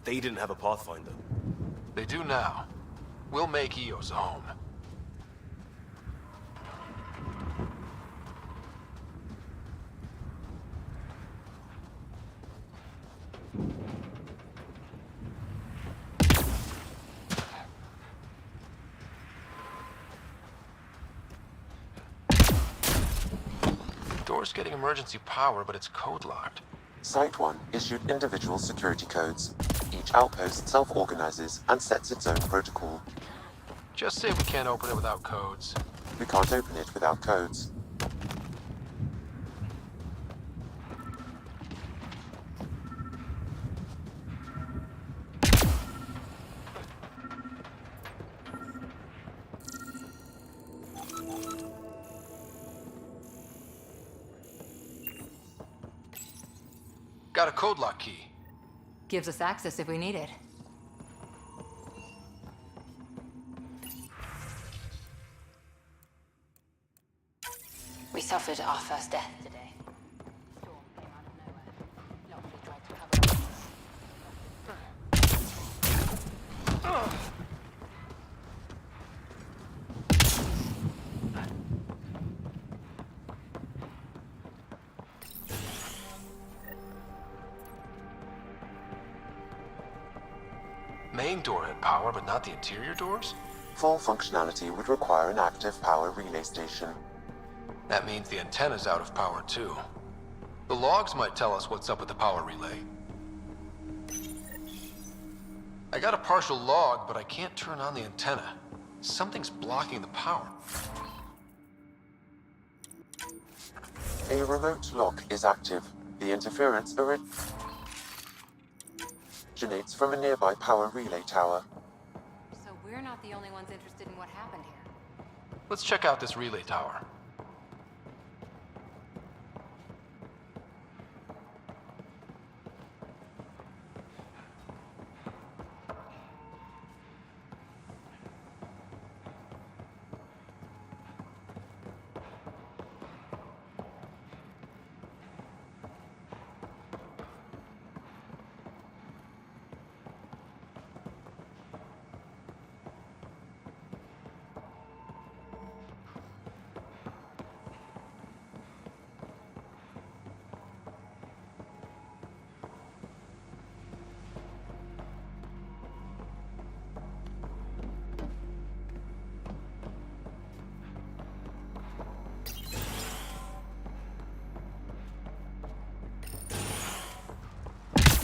They didn't have a Pathfinder. They do now. We'll make Eos a home. Door's getting emergency power, but it's code locked. Site 1 issued individual security codes. Each outpost self-organizes and sets its own protocol. Just say we can't open it without codes. We can't open it without codes. Got a code lock key. Gives us access if we need it. We suffered our first death today. Storm came out of nowhere. Lockwood tried to cover us. Main door had power, but not the interior doors? Full functionality would require an active power relay station. That means the antenna's out of power too. The logs might tell us what's up with the power relay. I got a partial log, but I can't turn on the antenna. Something's blocking the power. A remote lock is active. The interference originates from a nearby power relay tower. So we're not the only ones interested in what happened here. Let's check out this relay tower.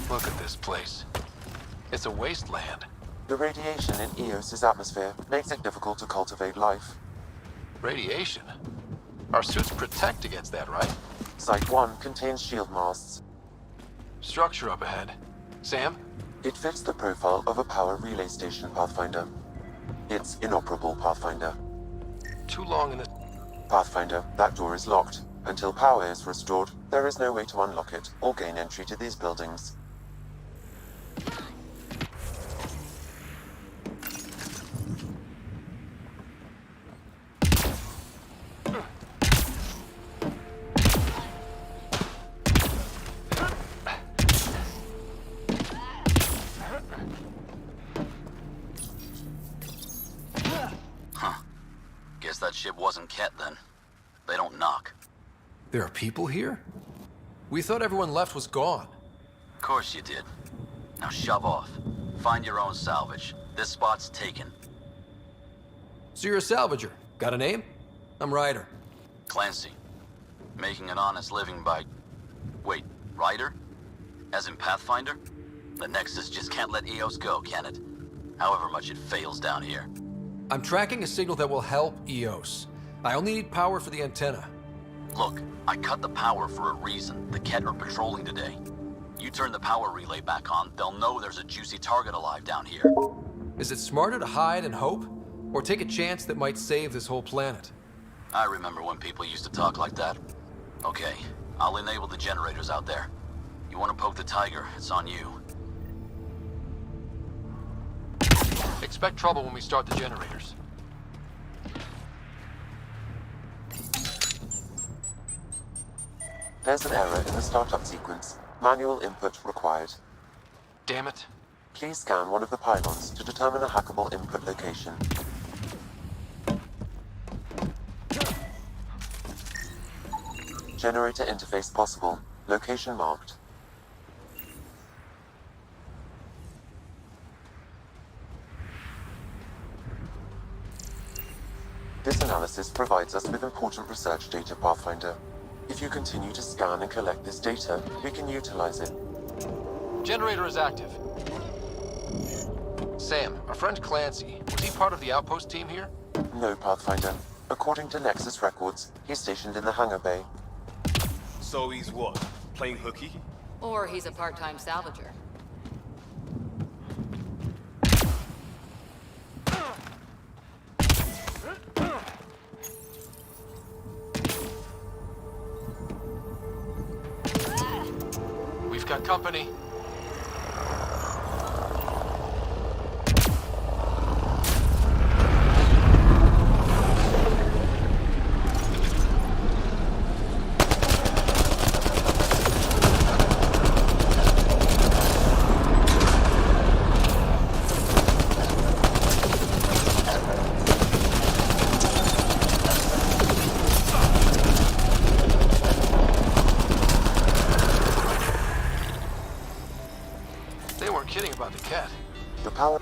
Look at this place. It's a wasteland. The radiation in Eos's atmosphere makes it difficult to cultivate life. Radiation? Our suits protect against that, right? Site 1 contains shield masts. Structure up ahead. Sam? It fits the profile of a power relay station, Pathfinder. It's inoperable, Pathfinder. Too long in this... Pathfinder, that door is locked. Until power is restored, there is no way to unlock it or gain entry to these buildings. Guess that ship wasn't Ket then. They don't knock. There are people here? We thought everyone left was gone. Of course you did. Now shove off. Find your own salvage. This spot's taken. So you're a salvager. Got a name? I'm Ryder. Clancy. Making an honest living by... Wait, Ryder? As in Pathfinder? The Nexus just can't let Eos go, can it? However much it fails down here. I'm tracking a signal that will help Eos. I only need power for the antenna. Look, I cut the power for a reason. The Ket are patrolling today. You turn the power relay back on, they'll know there's a juicy target alive down here. Is it smarter to hide and hope? Or take a chance that might save this whole planet? I remember when people used to talk like that. Okay, I'll enable the generators out there. You want to poke the tiger, it's on you. Expect trouble when we start the generators. There's an error in the startup sequence. Manual input required. Damn it. Please scan one of the pylons to determine a hackable input location. Generator interface possible. Location marked. This analysis provides us with important research data, Pathfinder. If you continue to scan and collect this data, we can utilize it. Generator is active. Sam, our friend Clancy, was he part of the outpost team here? No, Pathfinder. According to Nexus records, he's stationed in the hangar bay. So he's what? Playing hooky? Or he's a part-time salvager. We've got company. They weren't kidding about the cat. The power...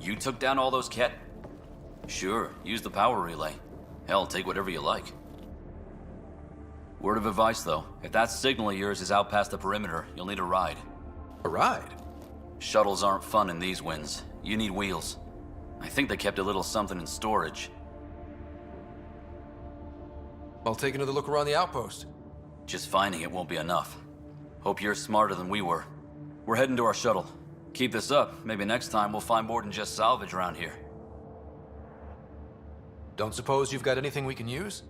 You took down all those cat... Sure, use the power relay. Hell, take whatever you like. Word of advice, though. If that signal of yours is out past the perimeter, you'll need a ride. A ride? Shuttles aren't fun in these winds. You need wheels. I think they kept a little something in storage. I'll take another look around the outpost. Just finding it won't be enough. Hope you're smarter than we were. We're heading to our shuttle. Keep this up. Maybe next time we'll find more than just salvage around here. Don't suppose you've got anything we can use?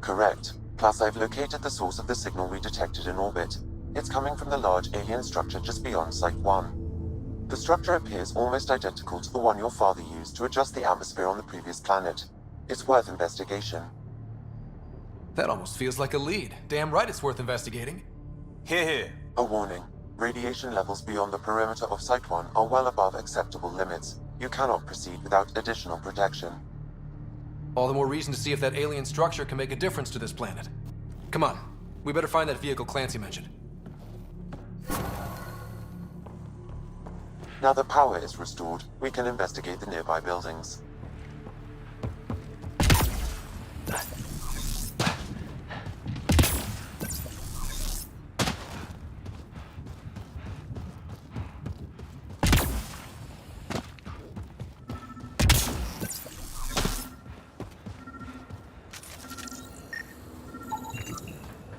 Correct. Plus, I've located the source of the signal we detected in orbit. It's coming from the large alien structure just beyond Site 1. The structure appears almost identical to the one your father used to adjust the atmosphere on the previous planet. It's worth investigation. That almost feels like a lead. Damn right it's worth investigating. Here, here. A warning. Radiation levels beyond the perimeter of Site 1 are well above acceptable limits. You cannot proceed without additional protection. All the more reason to see if that alien structure can make a difference to this planet. Come on, we better find that vehicle Clancy mentioned. Now that power is restored, we can investigate the nearby buildings.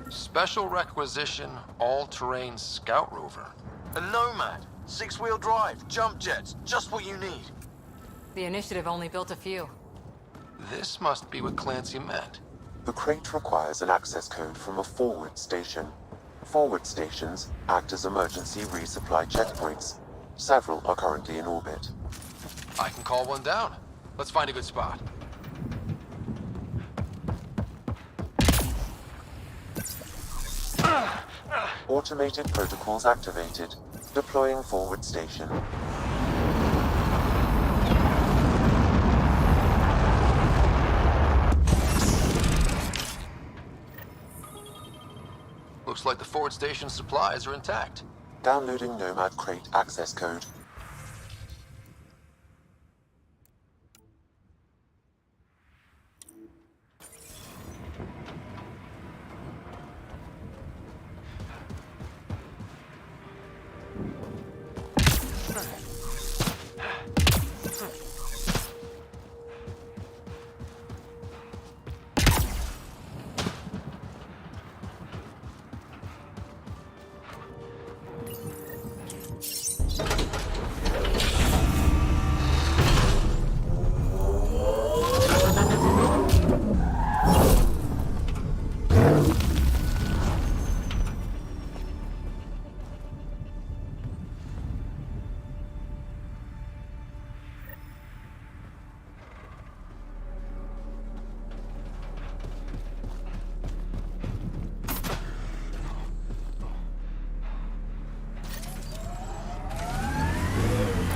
Special requisition, all-terrain scout rover. A Nomad, 6-wheel drive, jump jets, just what you need. The initiative only built a few. This must be what Clancy meant. The crate requires an access code from a forward station. Forward stations act as emergency resupply checkpoints. Several are currently in orbit. I can call one down. Let's find a good spot. Automated protocols activated. Deploying forward station. Looks like the forward station supplies are intact. Downloading Nomad crate access code.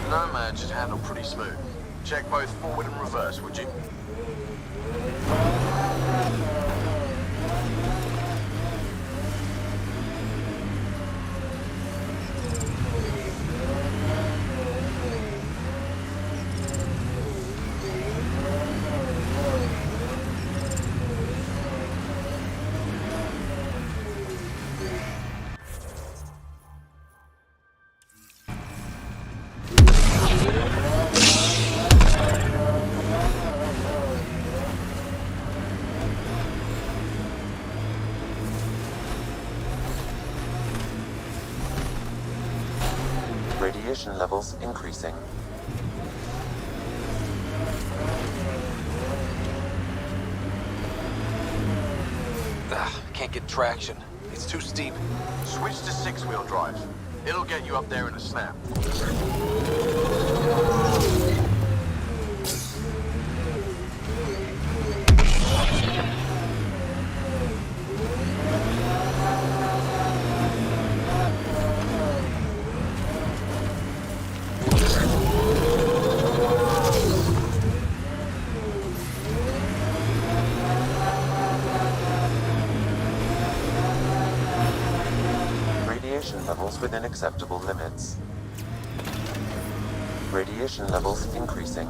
Nomad should handle pretty smooth. Check both forward and reverse, would you? Radiation levels increasing. Can't get traction. It's too steep. Switch to 6-wheel drive. It'll get you up there in a snap. Radiation levels within acceptable limits. Radiation levels increasing.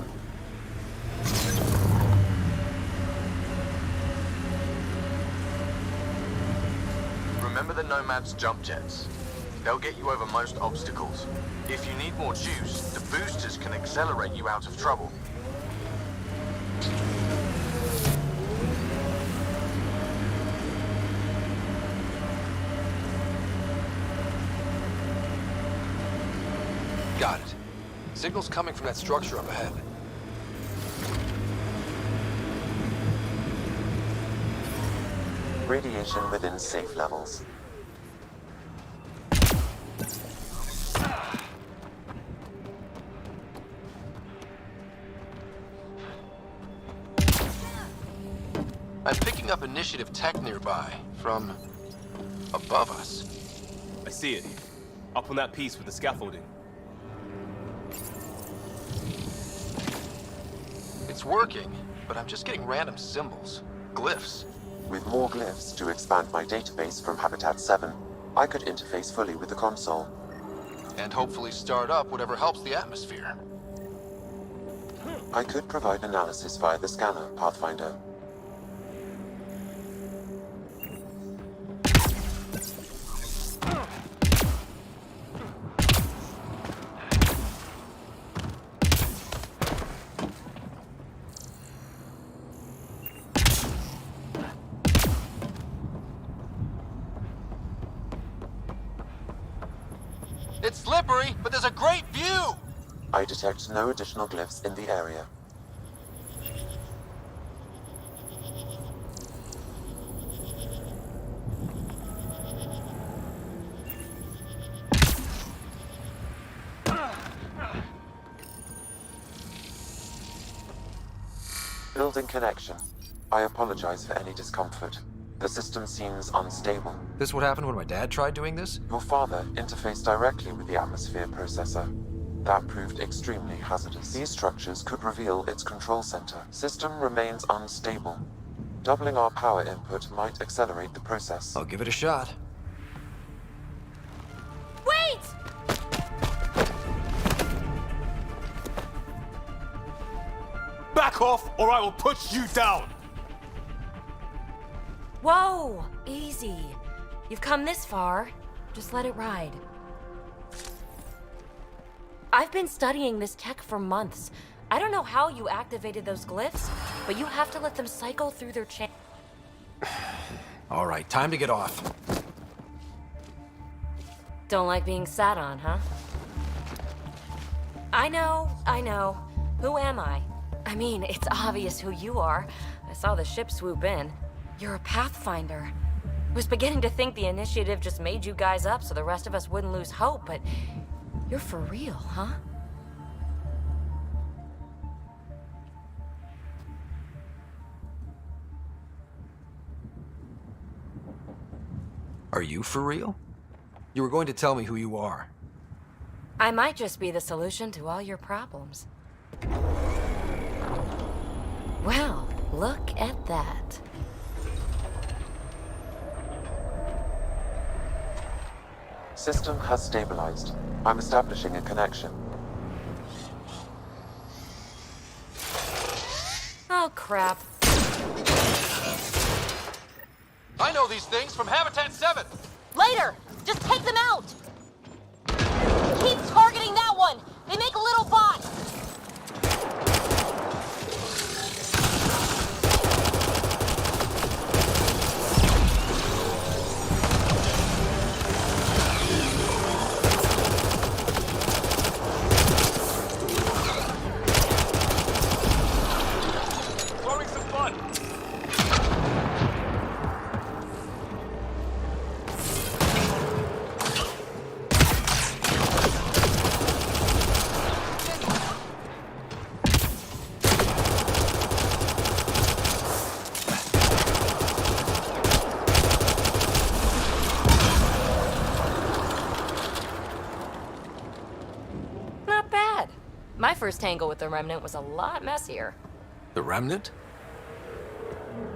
Remember the Nomad's jump jets. They'll get you over most obstacles. If you need more juice, the boosters can accelerate you out of trouble. Got it. Signal's coming from that structure up ahead. Radiation within safe levels. I'm picking up initiative tech nearby, from above us. I see it. Up on that piece with the scaffolding. It's working, but I'm just getting random symbols, glyphs. With more glyphs to expand my database from Habitat 7, I could interface fully with the console. And hopefully start up whatever helps the atmosphere. I could provide analysis via the scanner, Pathfinder. It's slippery, but there's a great view! I detect no additional glyphs in the area. Building connection. I apologize for any discomfort. The system seems unstable. This what happened when my dad tried doing this? Your father interfaced directly with the atmosphere processor. That proved extremely hazardous. These structures could reveal its control center. System remains unstable. Doubling our power input might accelerate the process. I'll give it a shot. Wait! Back off, or I will put you down! Whoa! Easy. You've come this far. Just let it ride. I've been studying this tech for months. I don't know how you activated those glyphs, but you have to let them cycle through their chain. All right, time to get off. Don't like being sat on, huh? I know. Who am I? I mean, it's obvious who you are. I saw the ship swoop in. You're a Pathfinder. I was beginning to think the initiative just made you guys up so the rest of us wouldn't lose hope, but you're for real, huh? Are you for real? You were going to tell me who you are. I might just be the solution to all your problems. Well, look at that. System has stabilized. I'm establishing a connection. Oh, crap. I know these things from Habitat 7! Later! Just take them out! Keep targeting that one! They make a little bot! Throwing some fun! Not bad. My first tangle with the Remnant was a lot messier. The Remnant?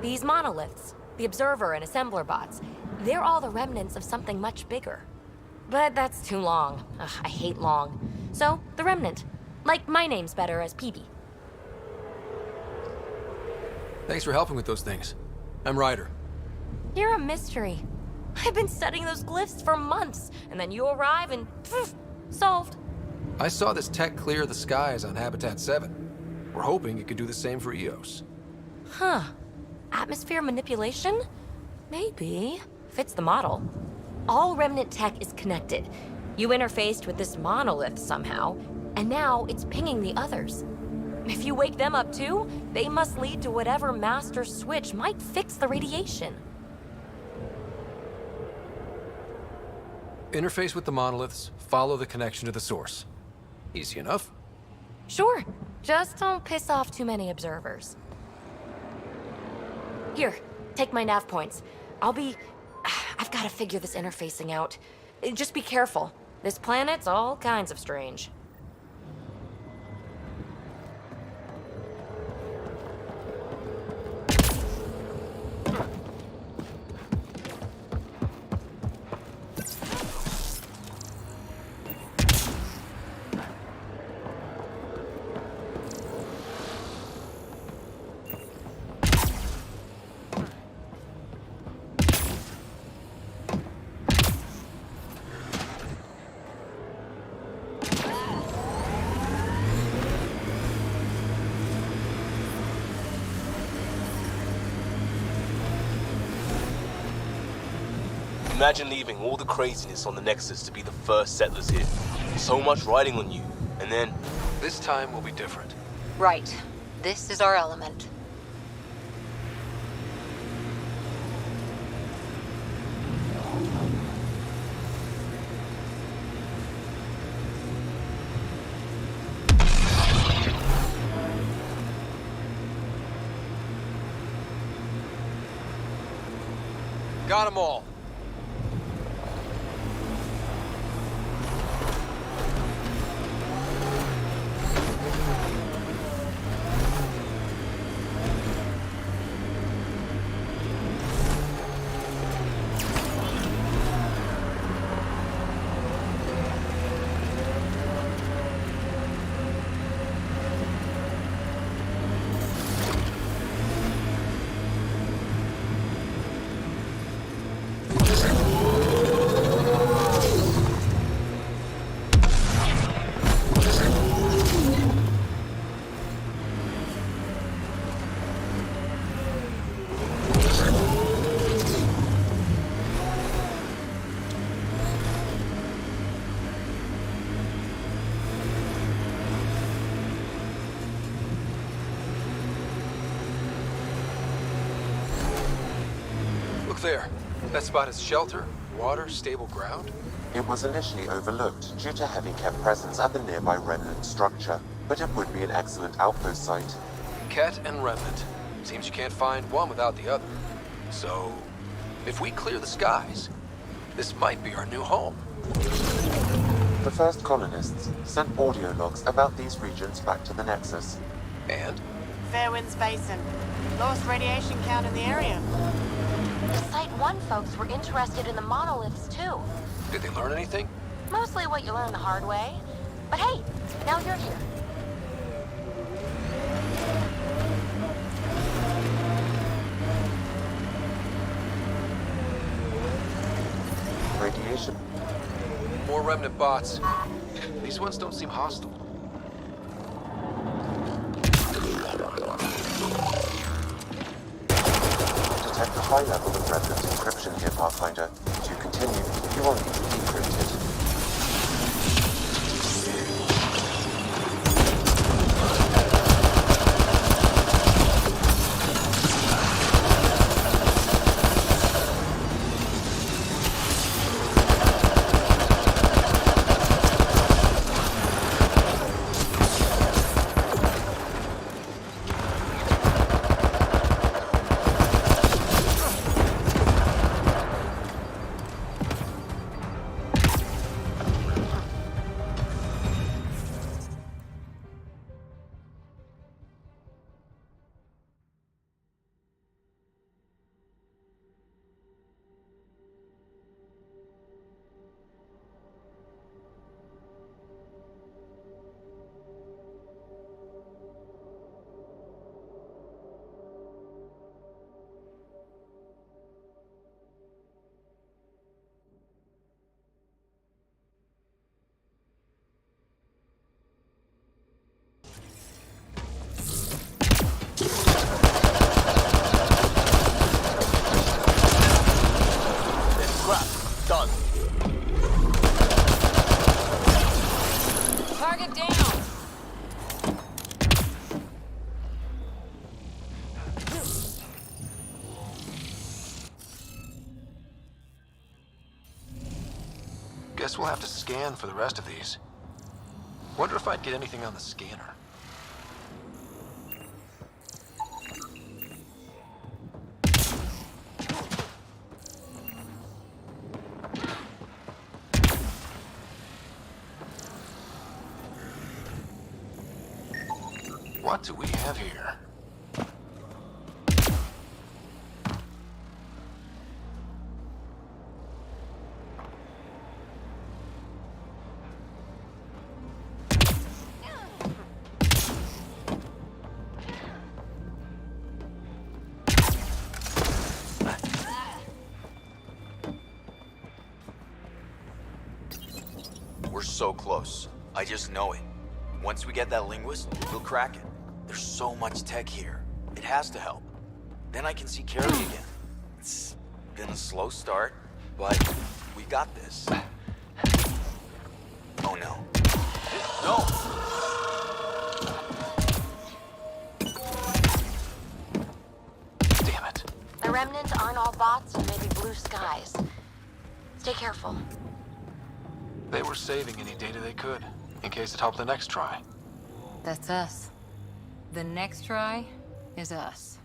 These monoliths, the Observer and Assembler bots, they're all the remnants of something much bigger. But that's too long. Ugh, I hate long. So, the Remnant. Like, my name's better as PB. Thanks for helping with those things. I'm Ryder. You're a mystery. I've been studying those glyphs for months, and then you arrive and poof, solved. I saw this tech clear the skies on Habitat 7. We're hoping it could do the same for EOS. Huh. Atmosphere manipulation? Maybe. Fits the model. All Remnant tech is connected. You interfaced with this monolith somehow, and now it's pinging the others. If you wake them up too, they must lead to whatever master switch might fix the radiation. Interface with the monoliths, follow the connection to the source. Easy enough. Sure. Just don't piss off too many observers. Here, take my nav points. I've got to figure this interfacing out. Just be careful. This planet's all kinds of strange. Imagine leaving all the craziness on the Nexus to be the first settlers here. So much riding on you, and then... This time will be different. Right. This is our element. Got 'em all. There. That spot is shelter, water, stable ground. It was initially overlooked due to heavy kept presence at the nearby remnant structure, but it would be an excellent outpost site. Ket and remnant. Seems you can't find one without the other. So, if we clear the skies, this might be our new home. The first colonists sent audio logs about these regions back to the Nexus. And? Fairwinds Basin. Lowest radiation count in the area. The Site 1 folks were interested in the monoliths, too. Did they learn anything? Mostly what you learn the hard way. But hey, now you're here. Radiation. More remnant bots. These ones don't seem hostile. Detect a high level of remnant encryption here, Pathfinder. To continue, you will need to decrypt it. Guess we'll have to scan for the rest of these. Wonder if I'd get anything on the scanner. What do we have here? We're so close. I just know it. Once we get that linguist, we'll crack it. There's so much tech here. It has to help. Then I can see Carrie again. It's been a slow start, but we got this. Oh no. No! Damn it. The remnants aren't all bots and maybe blue skies. Stay careful. They were saving any data they could, in case it helped the next try. That's us. The next try is us.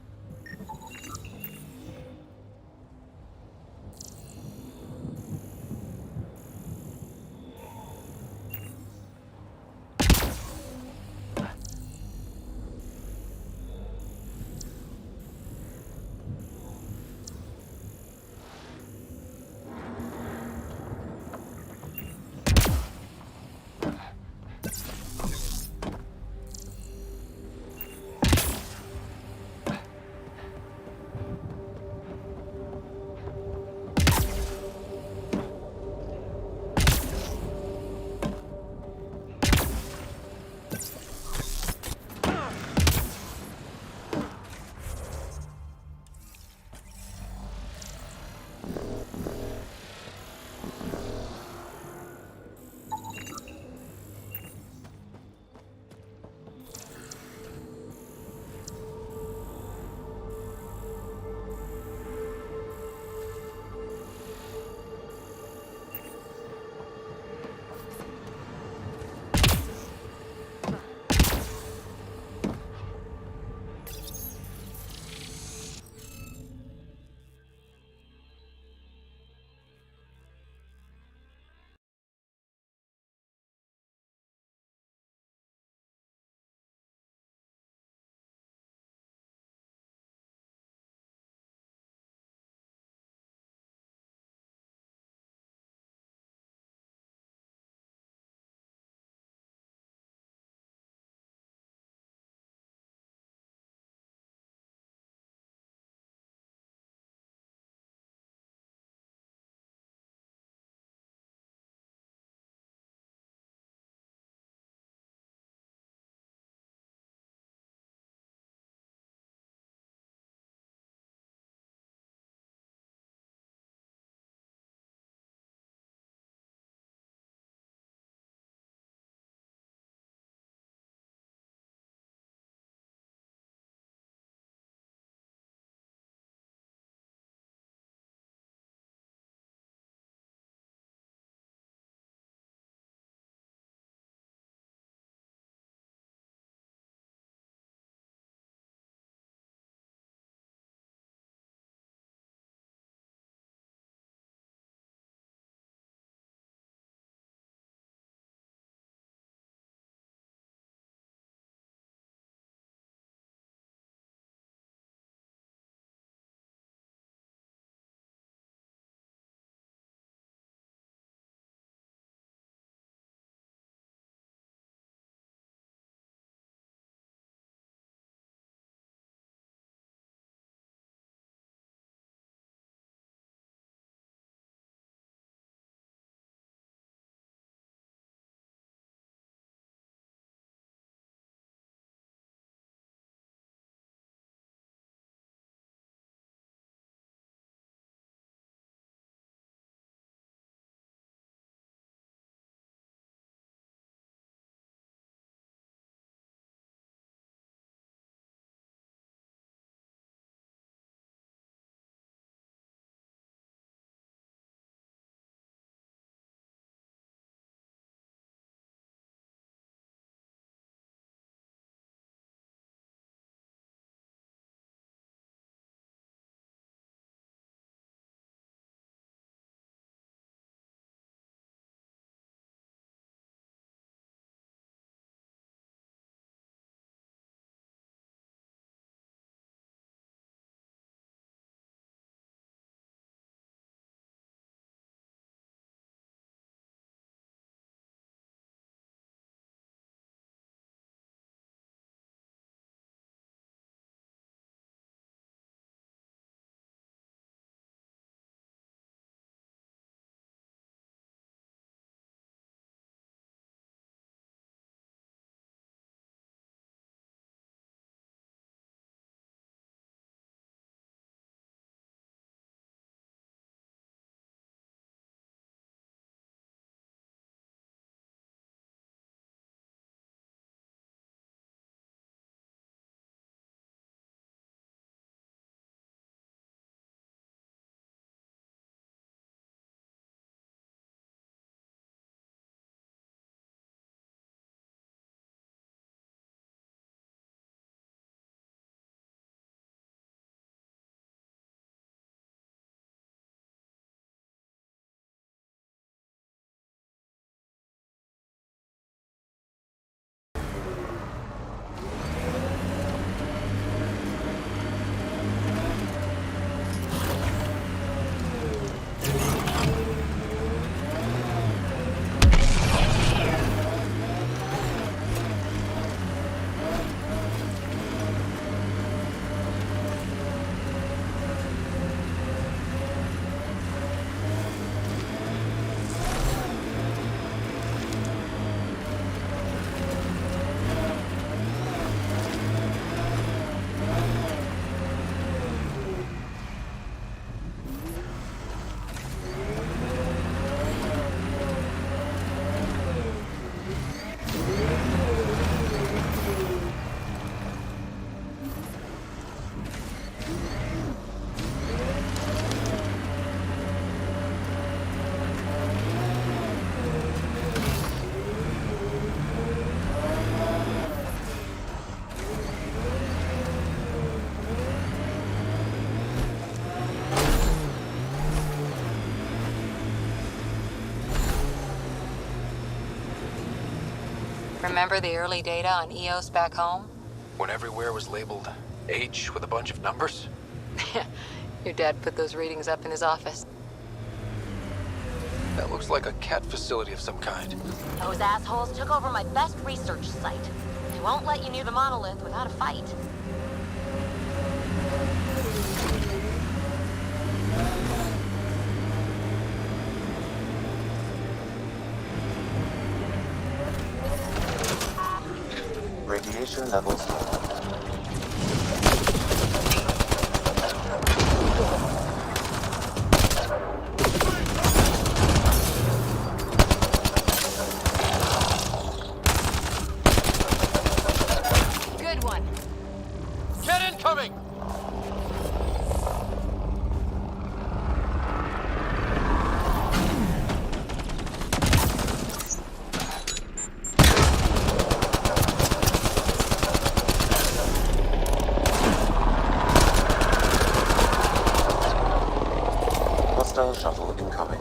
Remember the early data on EOS back home? When everywhere was labeled H with a bunch of numbers? Your dad put those readings up in his office. That looks like a cat facility of some kind. Those assholes took over my best research site. They won't let you near the monolith without a fight. Radiation levels low. Good one. Get incoming! Hostile shuttle incoming.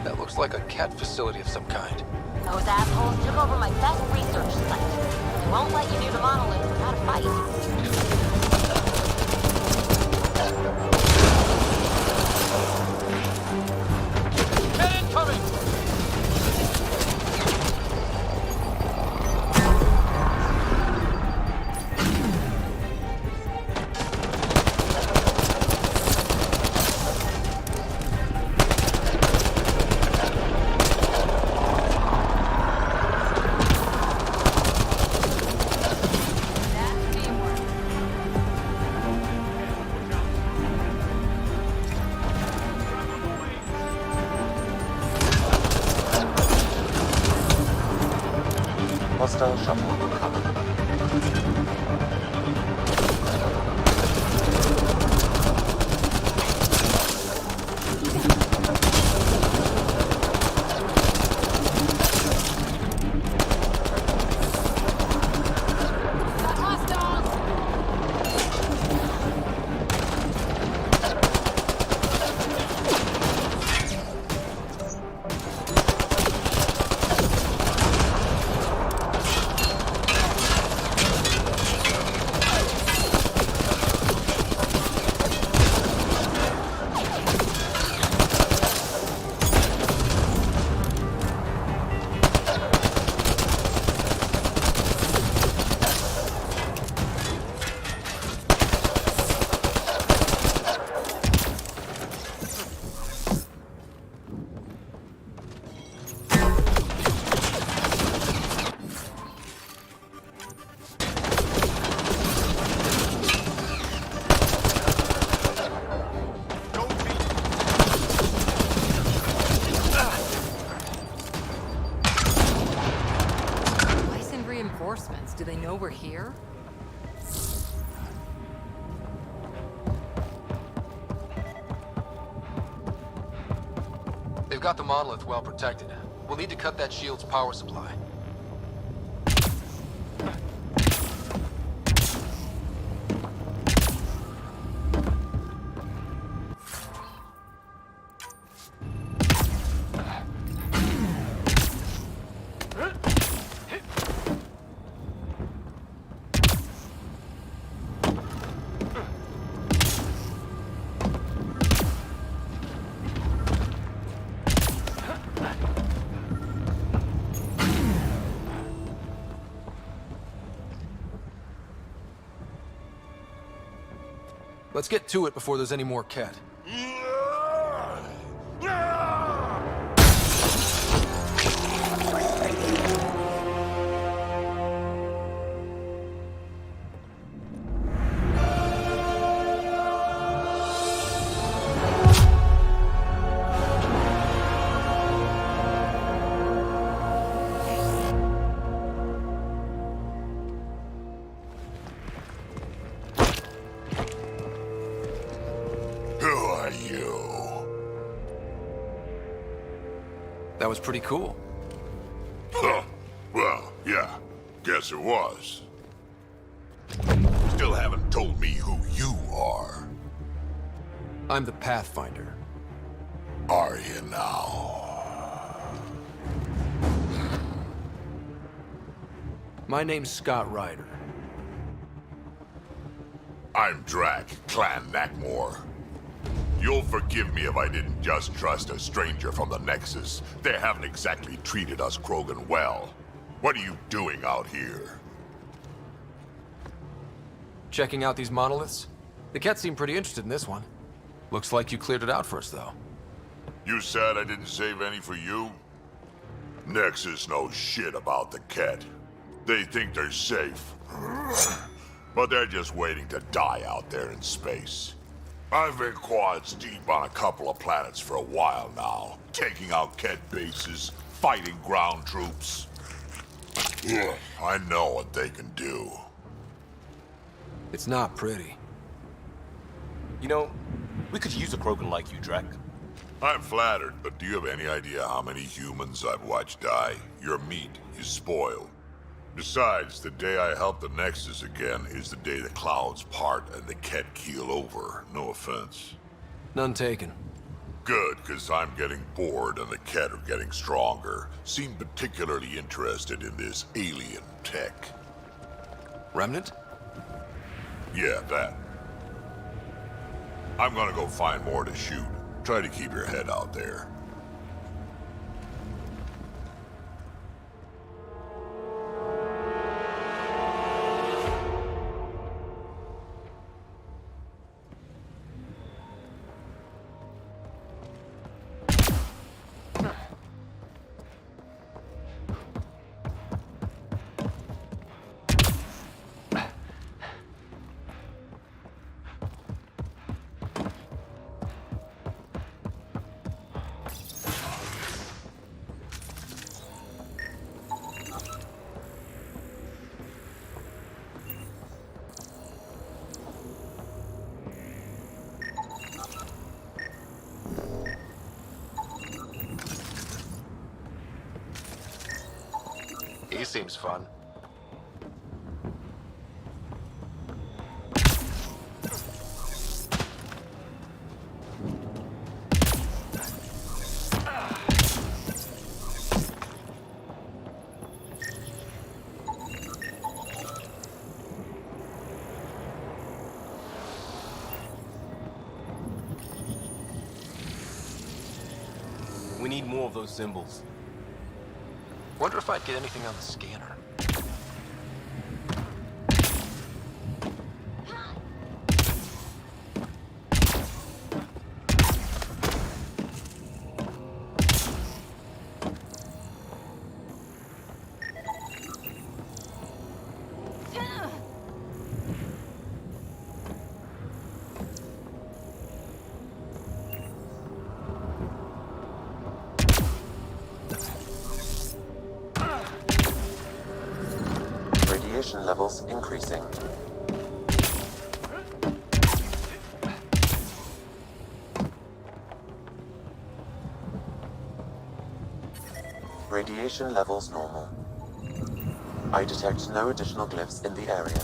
That looks like a cat facility of some kind. Those assholes took over my best research site. They won't let you near the monolith without a fight. Get incoming! Hostile shuttle incoming. Reinforcements. Do they know we're here? They've got the monolith well protected. We'll need to cut that shield's power supply. Let's get to it before there's any more Ket. That was pretty cool. Huh. Well, yeah. Guess it was. Still haven't told me who you are. I'm the Pathfinder. Are you now? My name's Scott Ryder. I'm Drac, Clan Nakmor. You'll forgive me if I didn't just trust a stranger from the Nexus. They haven't exactly treated us Krogan well. What are you doing out here? Checking out these monoliths? The Ket seem pretty interested in this one. Looks like you cleared it out for us, though. You said I didn't save any for you? Nexus knows shit about the Ket. They think they're safe. But they're just waiting to die out there in space. I've been quads deep on a couple of planets for a while now, taking out Ket bases, fighting ground troops. Ugh, I know what they can do. It's not pretty. You know, we could use a Krogan like you, Drac. I'm flattered, but do you have any idea how many humans I've watched die? Your meat is spoiled. Besides, the day I help the Nexus again is the day the clouds part and the Ket keel over. No offense. None taken. Good, because I'm getting bored and the Ket are getting stronger. Seem particularly interested in this alien tech. Remnant? Yeah, that. I'm gonna go find more to shoot. Try to keep your head out there. He seems fun. We need more of those symbols. Wonder if I'd get anything on the scanner. Radiation levels increasing. Radiation levels normal. I detect no additional glyphs in the area.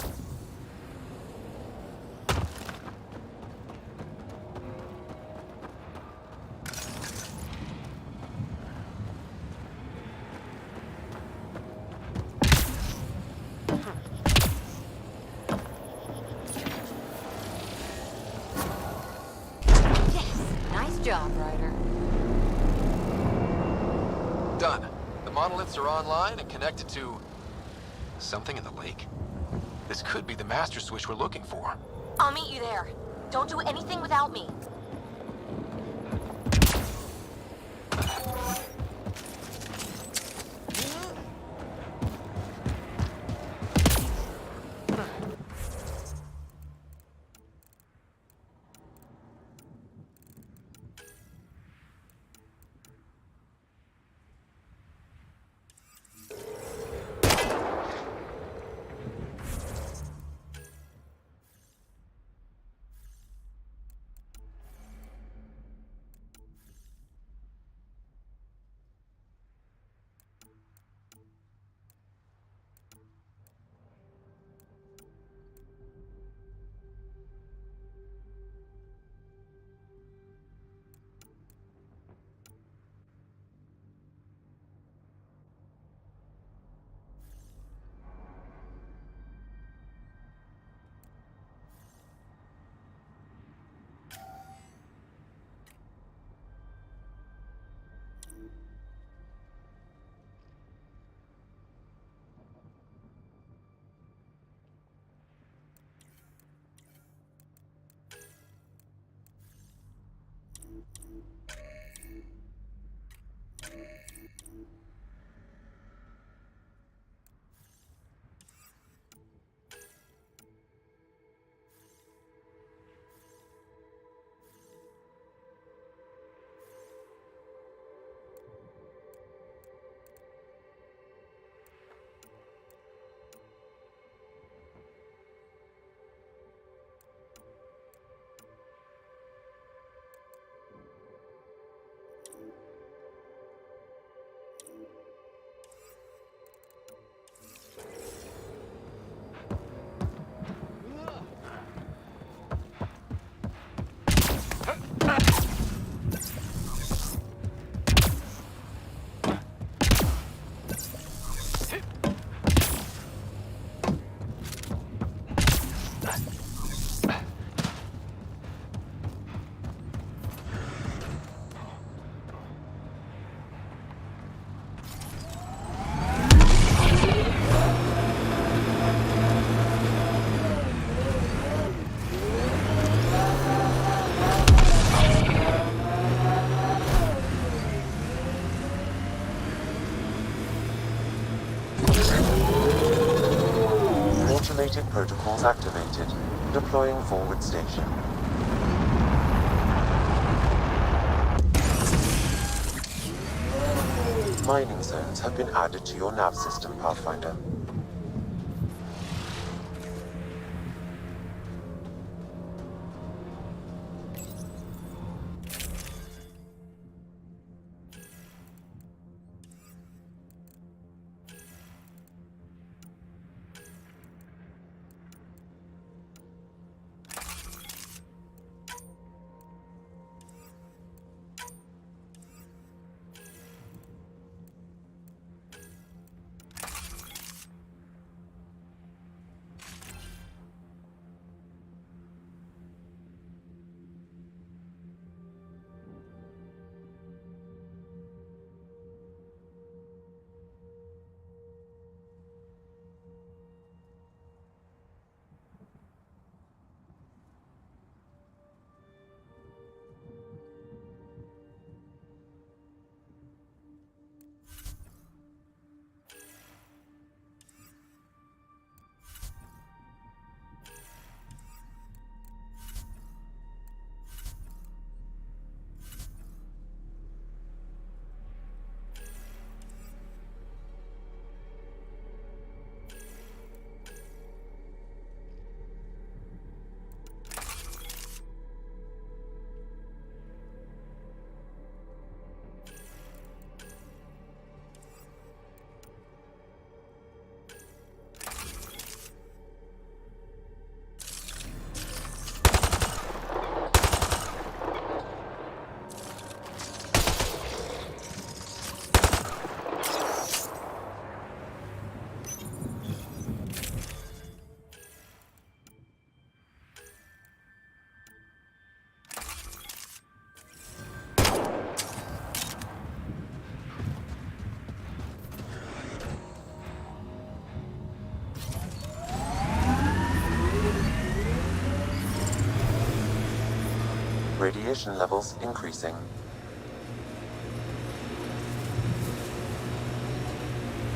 Nice job, Ryder. Done. The monoliths are online and connected to something in the lake. This could be the master switch we're looking for. I'll meet you there. Don't do anything without me. Automated protocols activated. Deploying forward station. Mining zones have been added to your nav system, Pathfinder. Radiation levels increasing.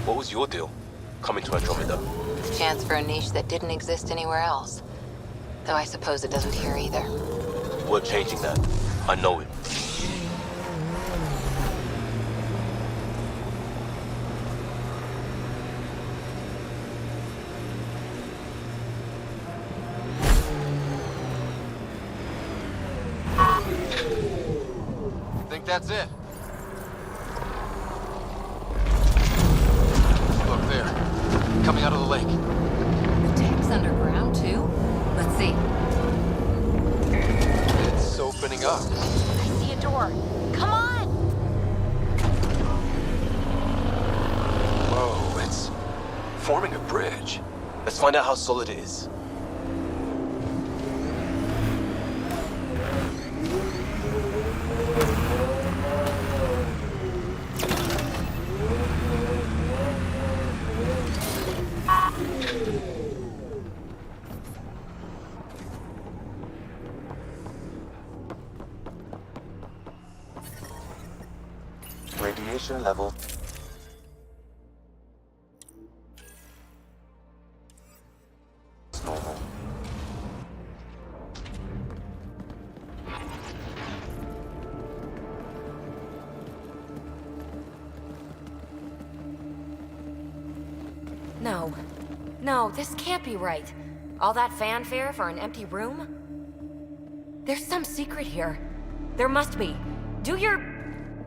What was your deal, coming to Andromeda? Chance for a niche that didn't exist anywhere else. Though I suppose it doesn't here either. We're changing that. I know it. Think that's it? Look there. Coming out of the lake. The tech's underground, too? Let's see. It's opening up. I see a door. Come on! Whoa, it's forming a bridge. Let's find out how solid it is. Radiation level. Normal. No. No, this can't be right. All that fanfare for an empty room? There's some secret here. There must be. Do your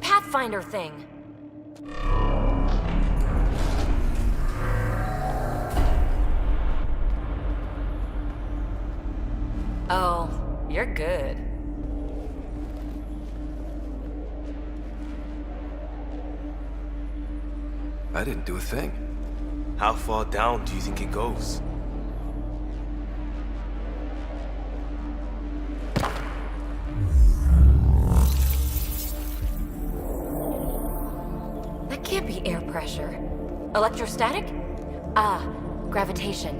Pathfinder thing. Oh, you're good. I didn't do a thing. How far down do you think it goes? That can't be air pressure. Electrostatic? Gravitation.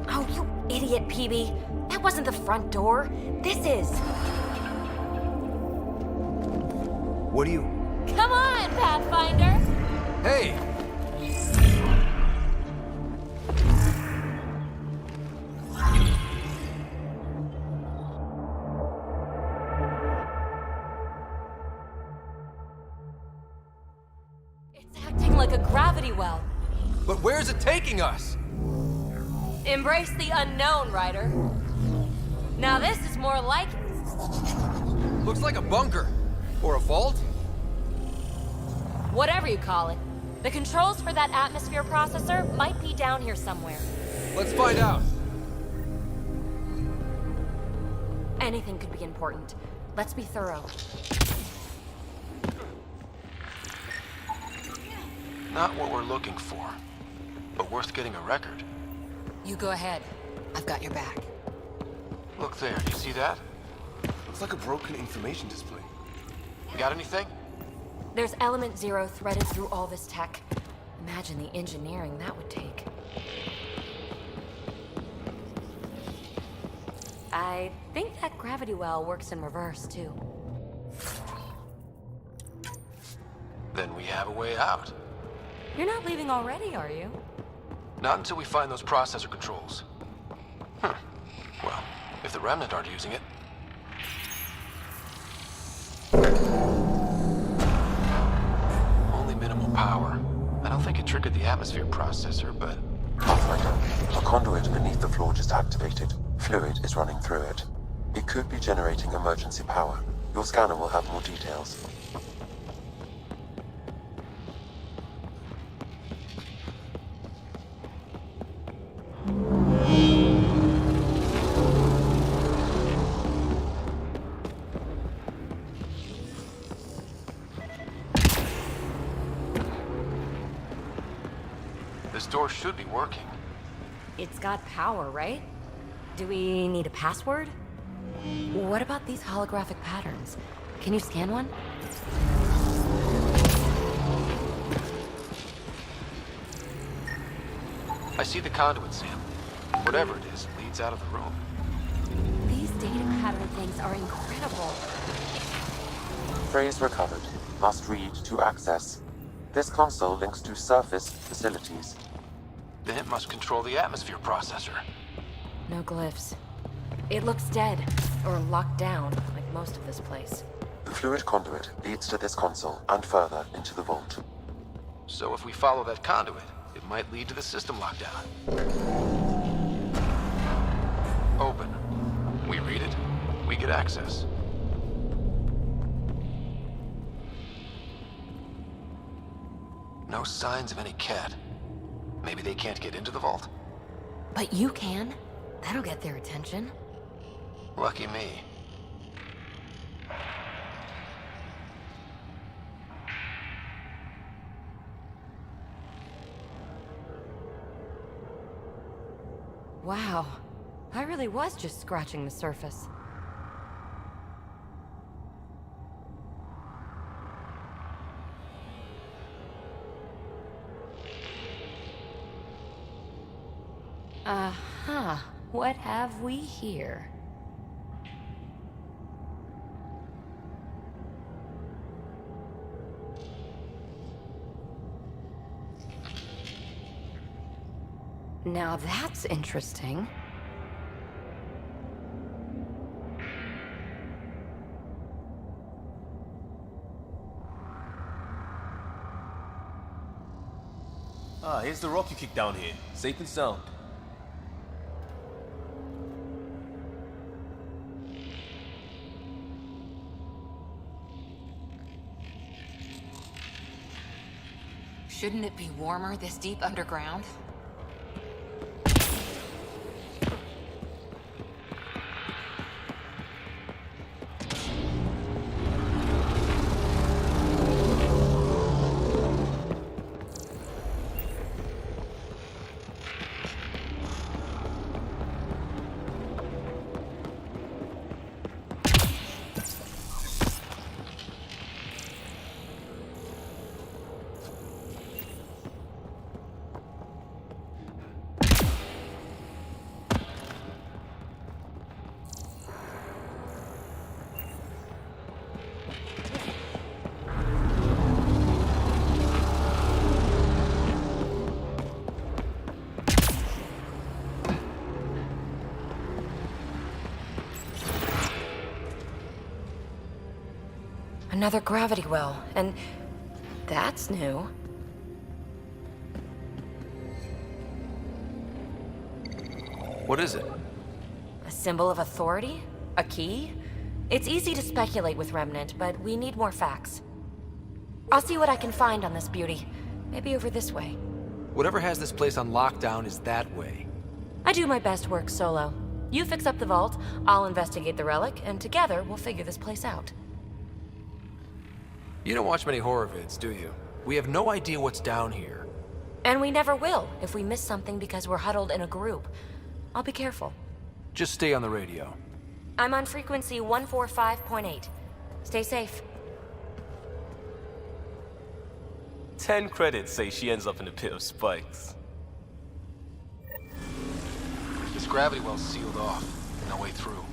Oh, you idiot, PB. That wasn't the front door. This is. What do you... Come on, Pathfinder! Hey! It's acting like a gravity well. But where's it taking us? Embrace the unknown, Ryder. Now this is more like... Looks like a bunker. Or a vault? whatever you call it. The controls for that atmosphere processor might be down here somewhere. Let's find out. Anything could be important. Let's be thorough. Not what we're looking for, but worth getting a record. You go ahead. I've got your back. Look there, you see that? Looks like a broken information display. You got anything? There's Element Zero threaded through all this tech. Imagine the engineering that would take. I think that gravity well works in reverse, too. Then we have a way out. You're not leaving already, are you? Not until we find those processor controls. Well, if the Remnant aren't using it. Only minimal power. I don't think it triggered the atmosphere processor, but... Pathfinder, a conduit beneath the floor just activated. Fluid is running through it. It could be generating emergency power. Your scanner will have more details. This door should be working. It's got power, right? Do we need a password? What about these holographic patterns? Can you scan one? I see the conduit, Sam. Whatever it is, leads out of the room. These data pattern things are incredible. Phrase recovered. Must read to access. This console links to surface facilities. Then it must control the atmosphere processor. No glyphs. It looks dead, or locked down, like most of this place. The fluid conduit leads to this console and further into the vault. So if we follow that conduit, it might lead to the system lockdown. Open. We read it, we get access. No signs of any cat. Maybe they can't get into the vault? But you can. That'll get their attention. Lucky me. Wow. I really was just scratching the surface. Aha. What have we here? Now that's interesting. Ah, here's the rock you kicked down here. Safe and sound. Shouldn't it be warmer this deep underground? Another gravity well, and that's new. What is it? A symbol of authority? A key? It's easy to speculate with Remnant, but we need more facts. I'll see what I can find on this beauty. Maybe over this way. Whatever has this place on lockdown is that way. I do my best work solo. You fix up the vault, I'll investigate the relic, and together we'll figure this place out. You don't watch many horror vids, do you? We have no idea what's down here. And we never will if we miss something because we're huddled in a group. I'll be careful. Just stay on the radio. I'm on frequency 145.8. Stay safe. 10 credits say she ends up in a pit of spikes. This gravity well's sealed off. No way through.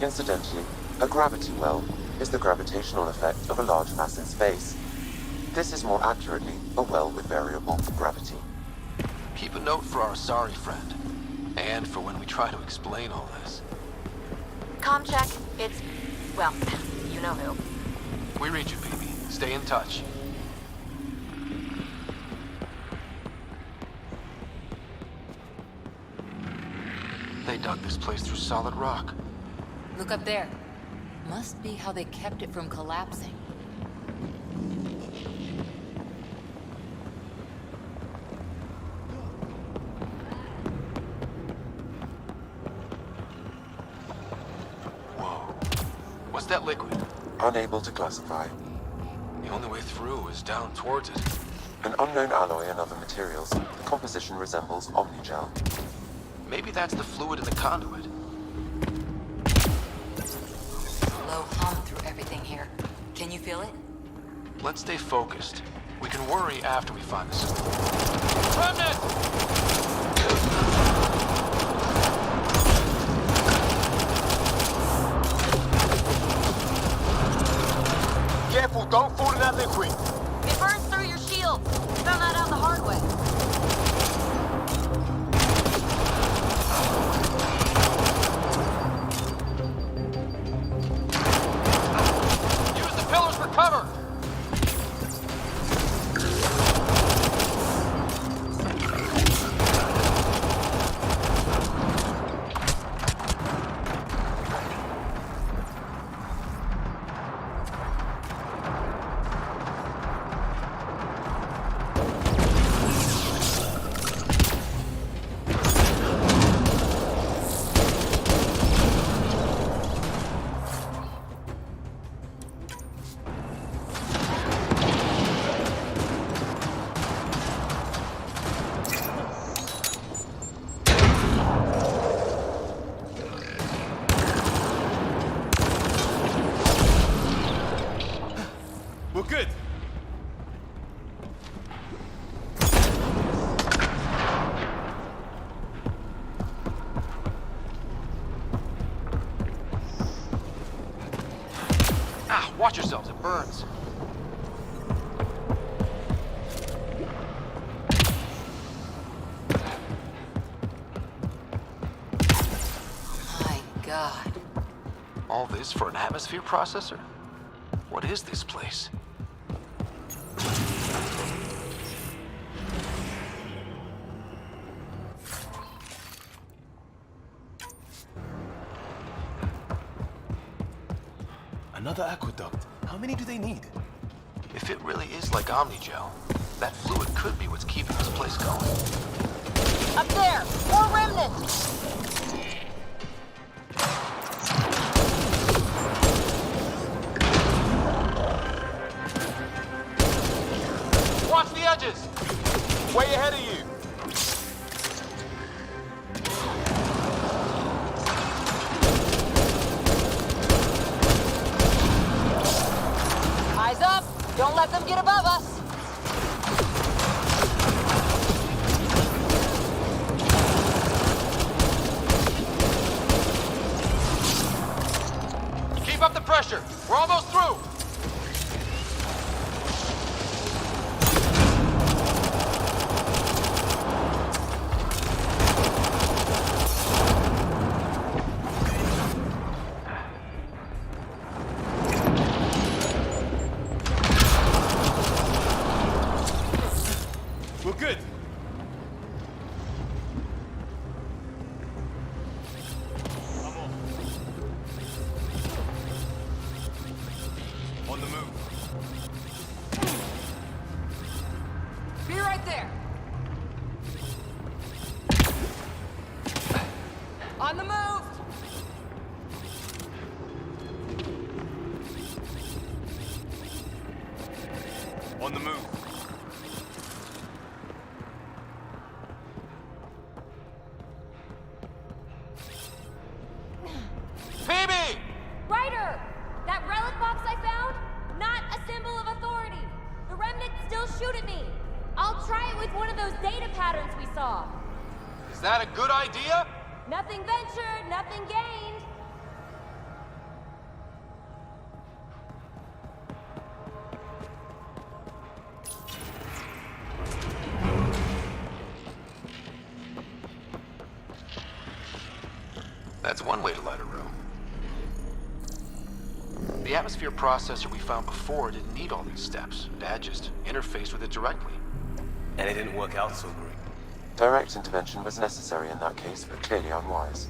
Incidentally, a gravity well is the gravitational effect of a large mass in space. This is more accurately a well with variable gravity. Keep a note for our sorry friend. And for when we try to explain all this. Comm check. It's... well, you know who. We read you, baby. Stay in touch. They dug this place through solid rock. Look up there. Must be how they kept it from collapsing. Whoa. What's that liquid? Unable to classify. The only way through is down towards it. An unknown alloy and other materials. The composition resembles omnigel. Maybe that's the fluid in the conduit. Low hum through everything here. Can you feel it? Let's stay focused. We can worry after we find the solution. Remnant! Don't fall in that liquid. It burns through your shield. Found that out the hard way. Use the pillars for cover. We're good. Ah, watch yourselves, it burns. My God. All this for an atmosphere processor? What is this place? Another aqueduct. How many do they need? If it really is like Omnigel, that fluid could be what's keeping this place going. Up there! More remnants! Watch the edges! Way ahead of you! Eyes up! Don't let them get above us! Keep up the pressure! We're almost through! We're good. On the move. Be right there. On the move. On the move. Phoebe! Ryder! That relic box I found? Not a symbol of authority. The remnants still shoot at me. I'll try it with one of those data patterns we saw. Is that a good idea? Nothing ventured, nothing gained. That's one way to light a room. The atmosphere processor we found before didn't need all these steps. Dad just interfaced with it directly. And it didn't work out so great. Direct intervention was necessary in that case, but clearly unwise.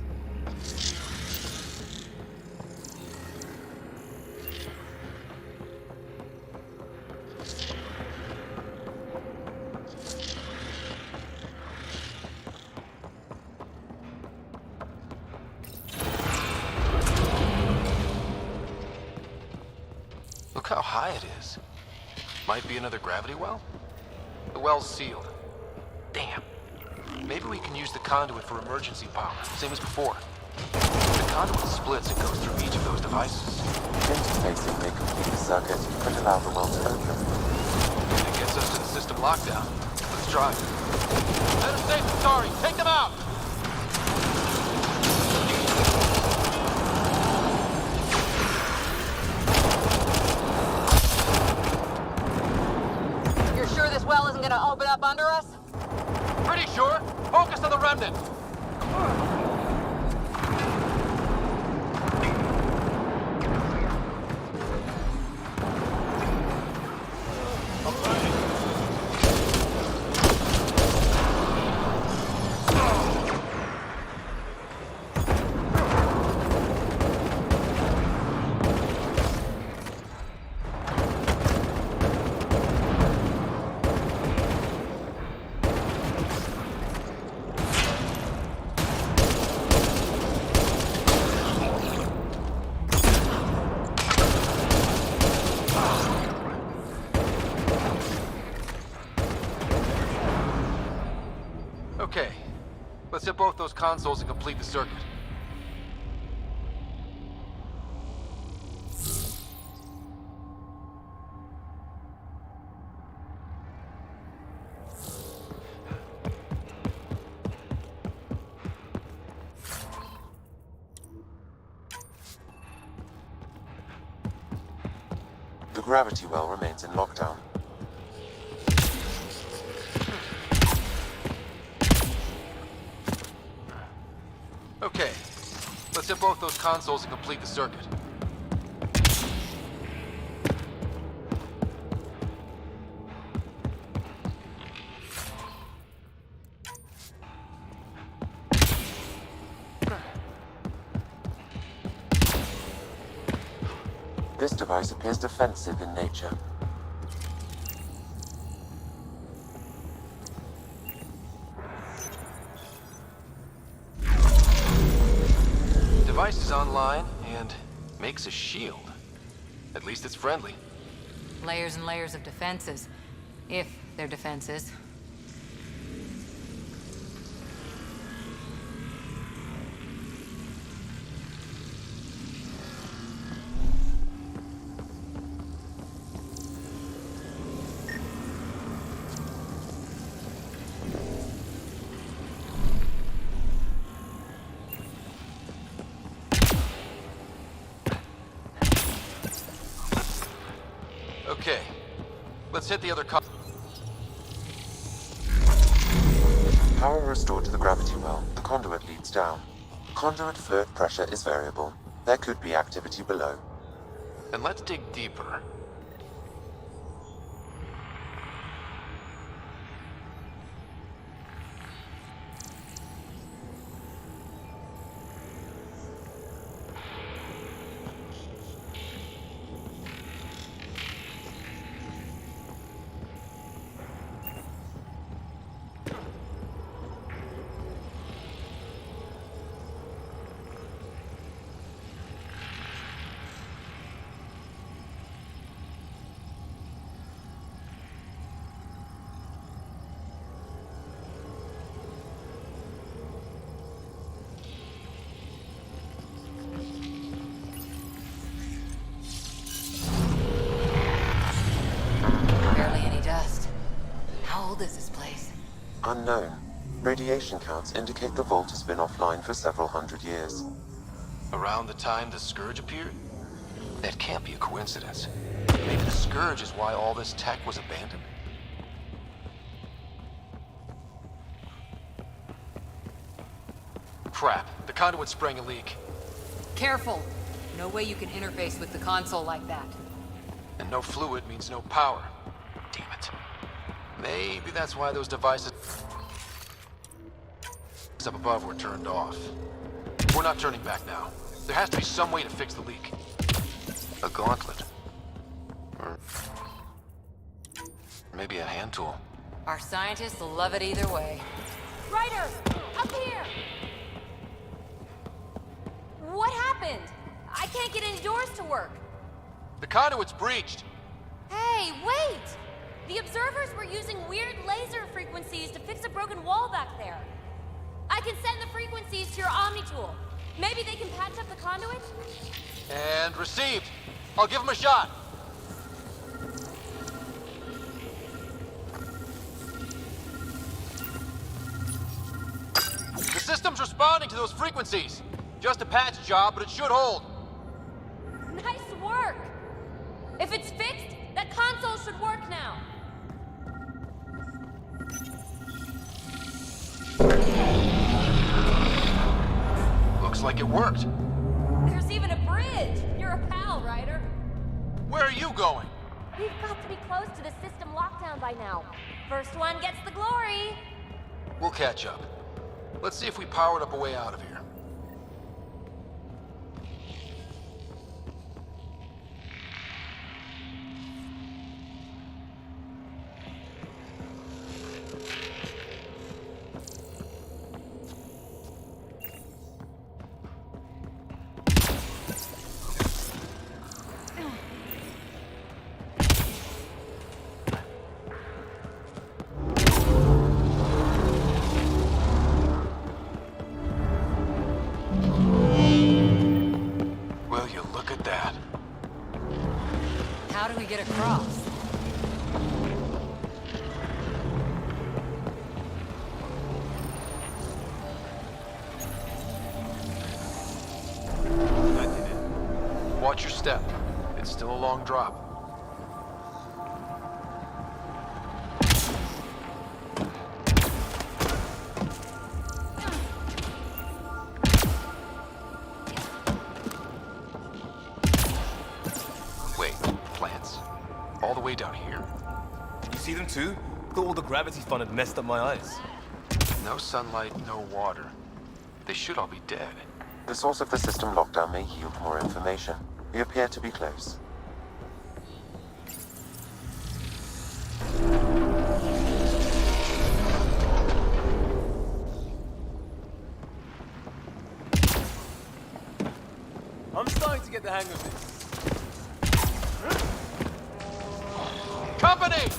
Look how high it is. Might be another gravity well? The well's sealed. Damn. Maybe we can use the conduit for emergency power, same as before. The conduit splits and goes through each of those devices. Interfacing may complete the circuit, but allow the well to open. It gets us to the system lockdown. Let's try. Better safe than sorry. Take them out! this well isn't gonna open up under us? Pretty sure. Focus on the remnant. Okay. Let's hit both those consoles and complete the circuit. The gravity well remains in lockdown. Okay. Let's hit both those consoles and complete the circuit. This device appears defensive in nature. Device is online and makes a shield. At least it's friendly. Layers and layers of defenses. If they're defenses. Okay. Let's hit the other Power restored to the gravity well. The conduit leads down. Conduit fluid pressure is variable. There could be activity below. And let's dig deeper. Barely any dust. How old is this place? Unknown. Radiation counts indicate the vault has been offline for several hundred years. Around the time the Scourge appeared? That can't be a coincidence. Maybe the Scourge is why all this tech was abandoned? Crap. The conduit sprang a leak. Careful! No way you can interface with the console like that. And no fluid means no power. Damn it. Maybe that's why those devices up above were turned off. We're not turning back now. There has to be some way to fix the leak. A gauntlet. Or maybe a hand tool. Our scientists will love it either way. Ryder! Up here! What happened? I can't get any doors to work. The conduit's breached. Hey, wait! The observers were using weird laser frequencies to fix a broken wall back there. I can send the frequencies to your Omni tool. Maybe they can patch up the conduit? And received. I'll give him a shot. The system's responding to those frequencies. Just a patch job, but it should hold. Nice work! If it's fixed, that console should work now. like it worked. There's even a bridge! You're a pal, Ryder. Where are you going? We've got to be close to the system lockdown by now. First one gets the glory! We'll catch up. Let's see if we powered up a way out of here. Will you look at that? How do we get across? Watch your step. It's still a long drop. Wait, plants? All the way down here? You see them too? Thought all the gravity fun had messed up my eyes. No sunlight, no water. They should all be dead. The source of the system lockdown may yield more information. We appear to be close. I'm starting to get the hang of this. Company!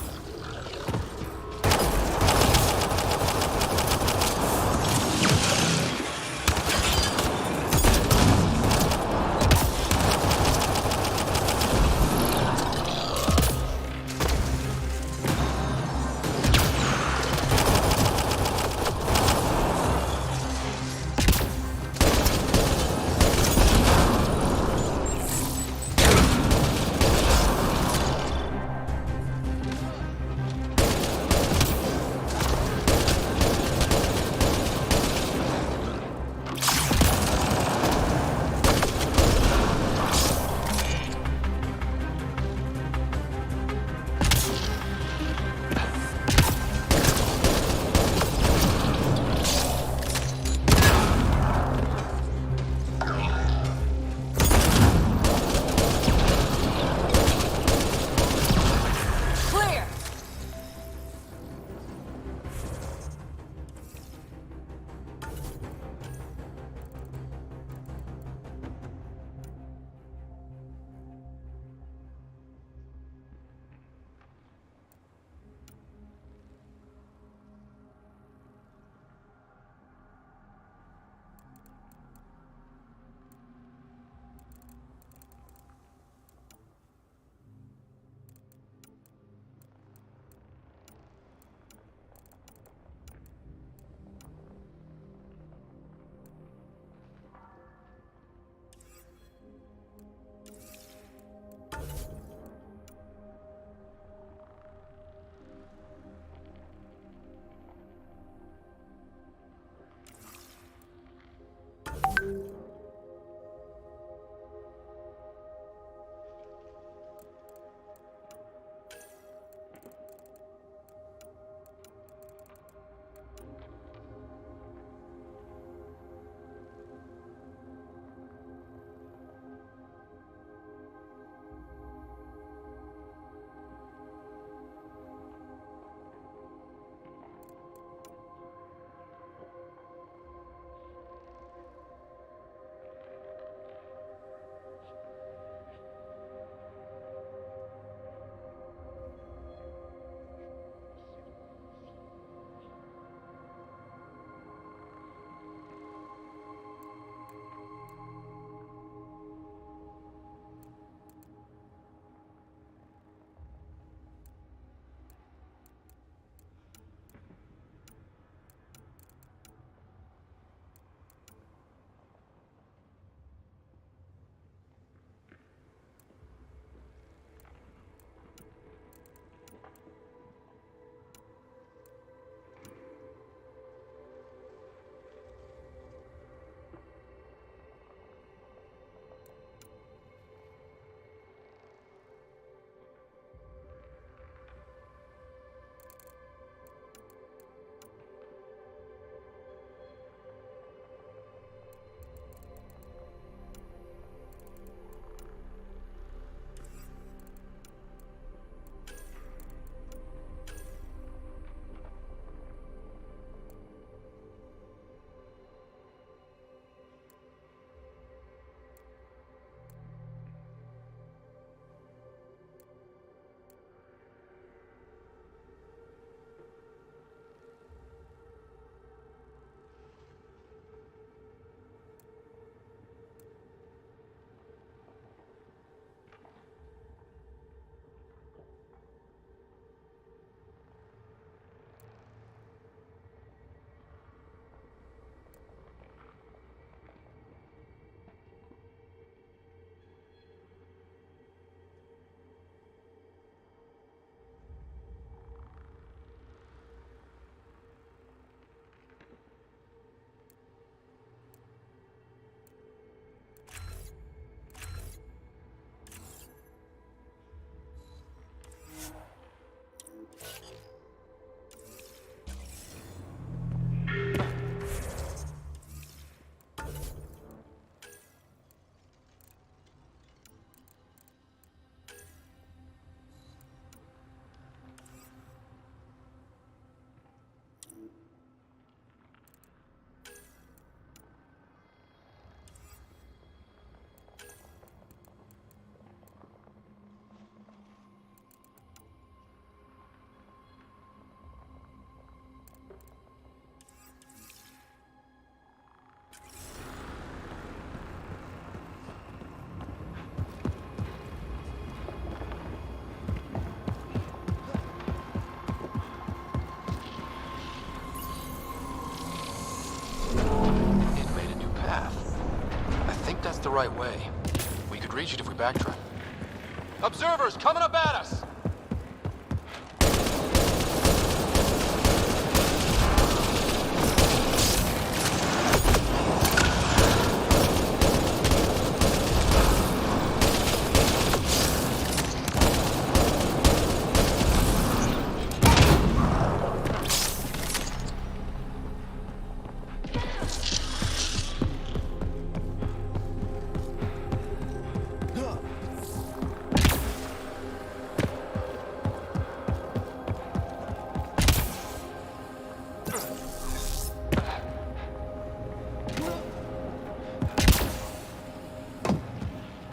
right way. We could reach it if we backtrack. Observers coming up at us!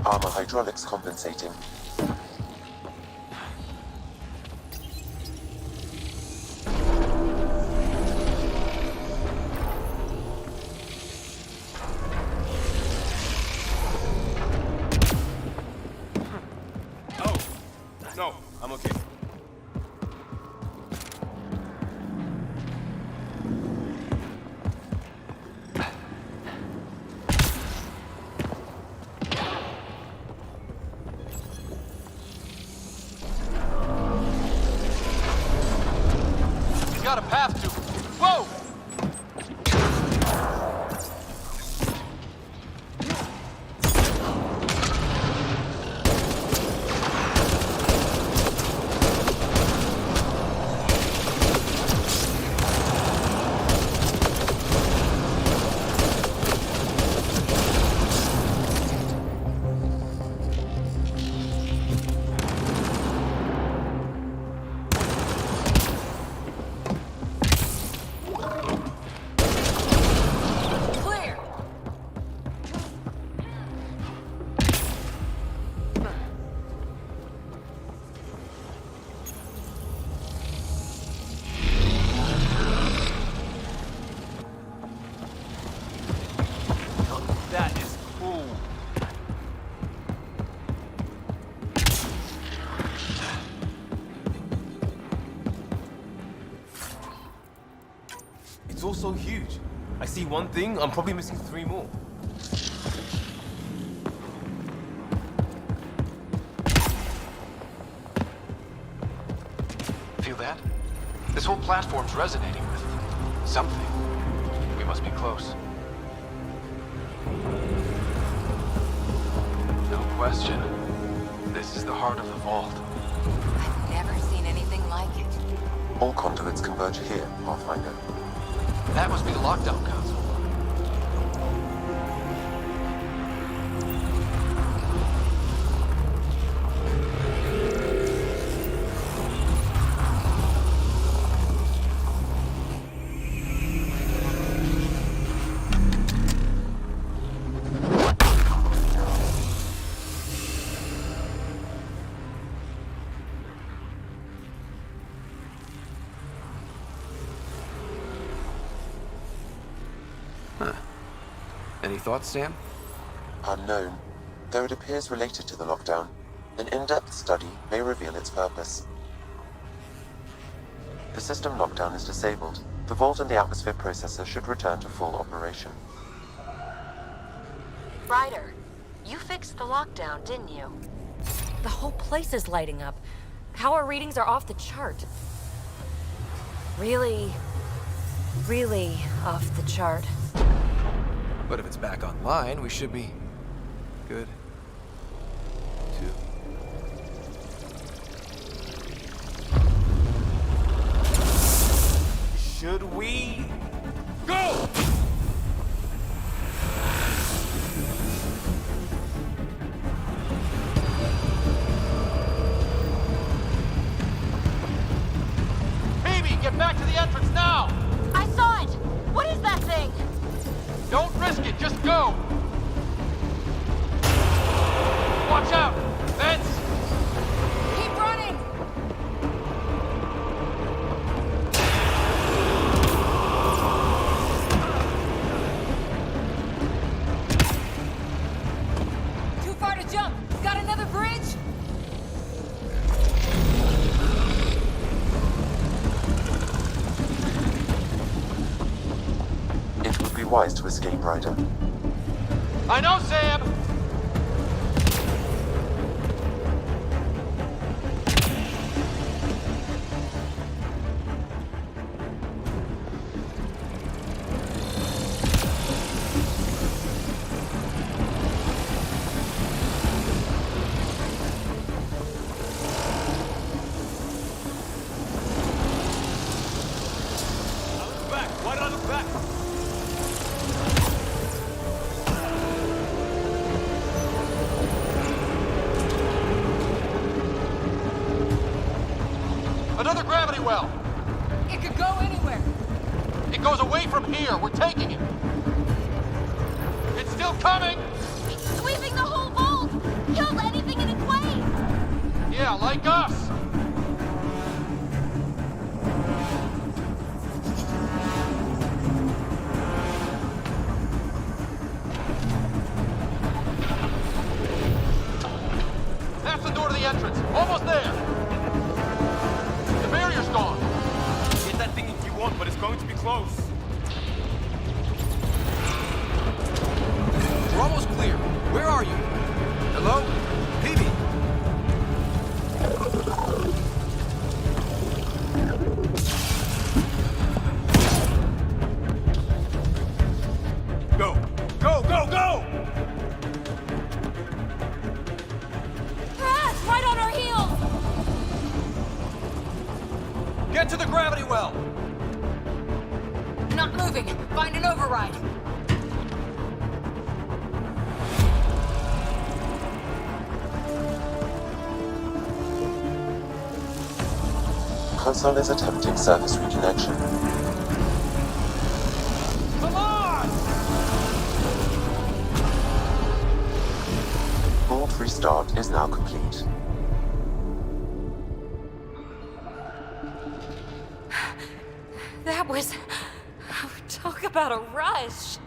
Armor hydraulics compensating. Oh, no, I'm okay. He's got a path to... Whoa! Clear! That is cool. It's all so huge. I see one thing, I'm probably missing 3 more. Feel that? This whole platform's resonating with something. We must be close. No question. This is the heart of the vault. I've never seen anything like it. All conduits converge here, Pathfinder. That must be the lockdown console. Any thoughts, Sam? Unknown. Though it appears related to the lockdown, an in-depth study may reveal its purpose. The system lockdown is disabled. The vault and the atmosphere processor should return to full operation. Ryder, you fixed the lockdown, didn't you? The whole place is lighting up. Power readings are off the chart. Really off the chart. But if it's back online, we should be good too. Should we go? Phoebe, get back to the entrance now! I saw it! What is that thing? Don't risk it, just go! Watch out! Vents! Keep running! Too far to jump! Got another bridge? It would be wise to escape, Ryder. I know, Sam! Why did I look back? Another gravity well! It could go anywhere. It goes away from here. We're taking it. It's still coming! Sweeping the whole vault! Killed anything in its way! Yeah, like us! That's the door to the entrance. Almost there. The barrier's gone. Get that thing if you want, but it's going to be close. We're almost clear. Where are you? Hello? Peavy? Go! Go, go, go! Crash! Right on our heels! Get to the gravity well! Not moving. Find an override. Console is attempting service reconnection. Come on! Vault restart is now complete. That was... Talk about a rush!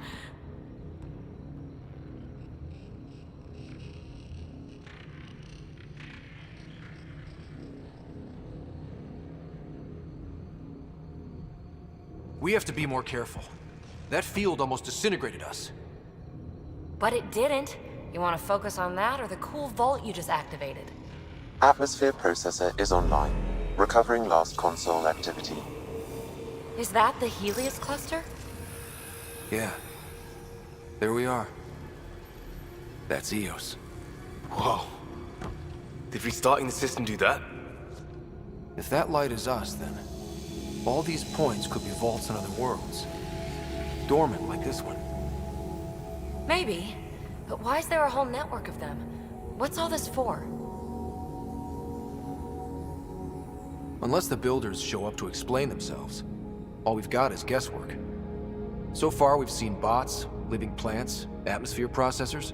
We have to be more careful. That field almost disintegrated us. But it didn't. You want to focus on that or the cool vault you just activated? Atmosphere processor is online, recovering last console activity. Is that the Helios cluster? Yeah. There we are. That's Eos. Whoa. Did restarting the system do that? If that light is us, then all these points could be vaults in other worlds. Dormant like this one. Maybe. But why is there a whole network of them? What's all this for? Unless the builders show up to explain themselves, all we've got is guesswork. So far, we've seen bots, living plants, atmosphere processors.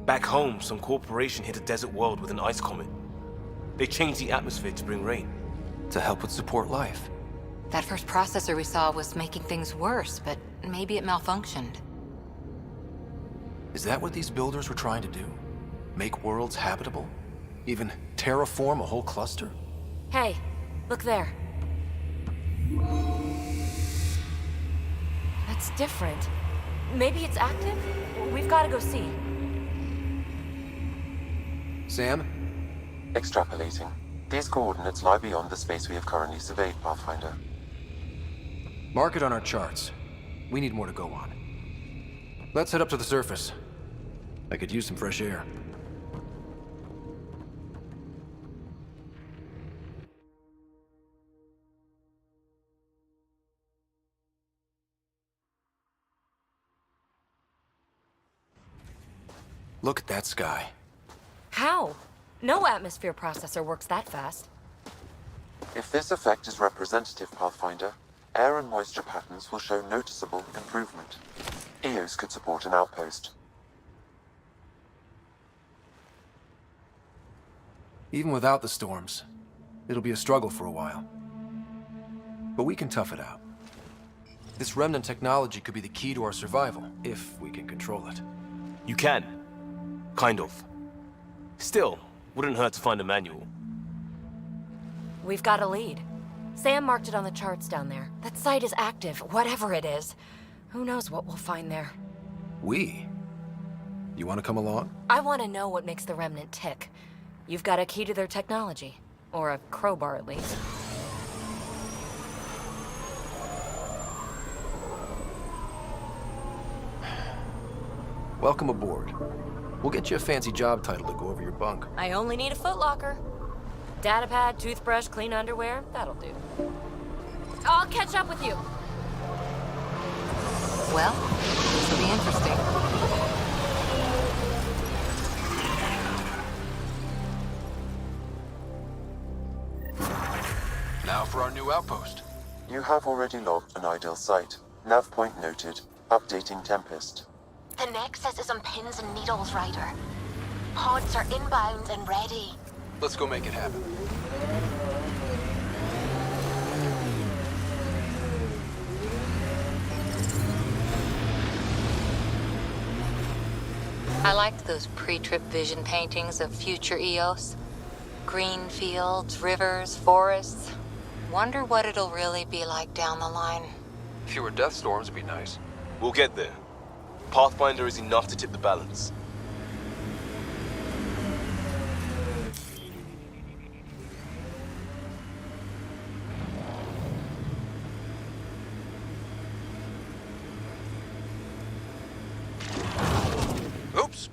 Back home, some corporation hit a desert world with an ice comet. They changed the atmosphere to bring rain. To help with support life. That first processor we saw was making things worse, but maybe it malfunctioned. Is that what these builders were trying to do? Make worlds habitable? Even terraform a whole cluster? Hey, look there. That's different. Maybe it's active? We've got to go see. Sam? Extrapolating. These coordinates lie beyond the space we have currently surveyed, Pathfinder. Mark it on our charts. We need more to go on. Let's head up to the surface. I could use some fresh air. Look at that sky. How? No atmosphere processor works that fast. If this effect is representative, Pathfinder, air and moisture patterns will show noticeable improvement. Eos could support an outpost. Even without the storms, it'll be a struggle for a while. But we can tough it out. This remnant technology could be the key to our survival, if we can control it. You can. Kind of. Still, wouldn't hurt to find a manual. We've got a lead. Sam marked it on the charts down there. That site is active, whatever it is. Who knows what we'll find there. We? You want to come along? I want to know what makes the Remnant tick. You've got a key to their technology. Or a crowbar, at least. Welcome aboard. We'll get you a fancy job title to go over your bunk. I only need a footlocker. Datapad, toothbrush, clean underwear, that'll do. I'll catch up with you. Well, this will be interesting. Now for our new outpost. You have already logged an ideal site. Nav point noted. Updating Tempest. The Nexus is on pins and needles, Ryder. Pods are inbound and ready. Let's go make it happen. I liked those pre-trip vision paintings of future Eos. Green fields, rivers, forests. Wonder what it'll really be like down the line. Fewer death storms would be nice. We'll get there. Pathfinder is enough to tip the balance. Oops.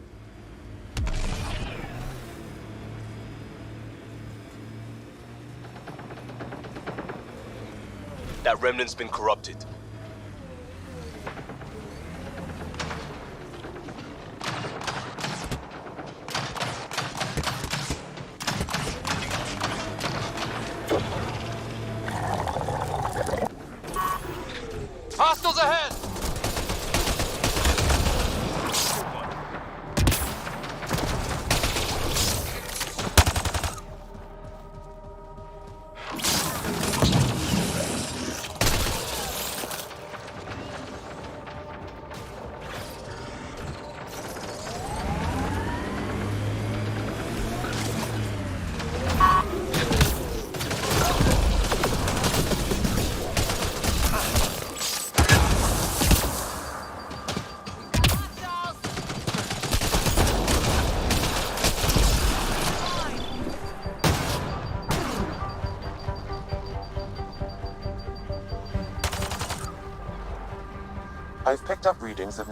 That remnant's been corrupted. Hostiles ahead! I've picked up readings of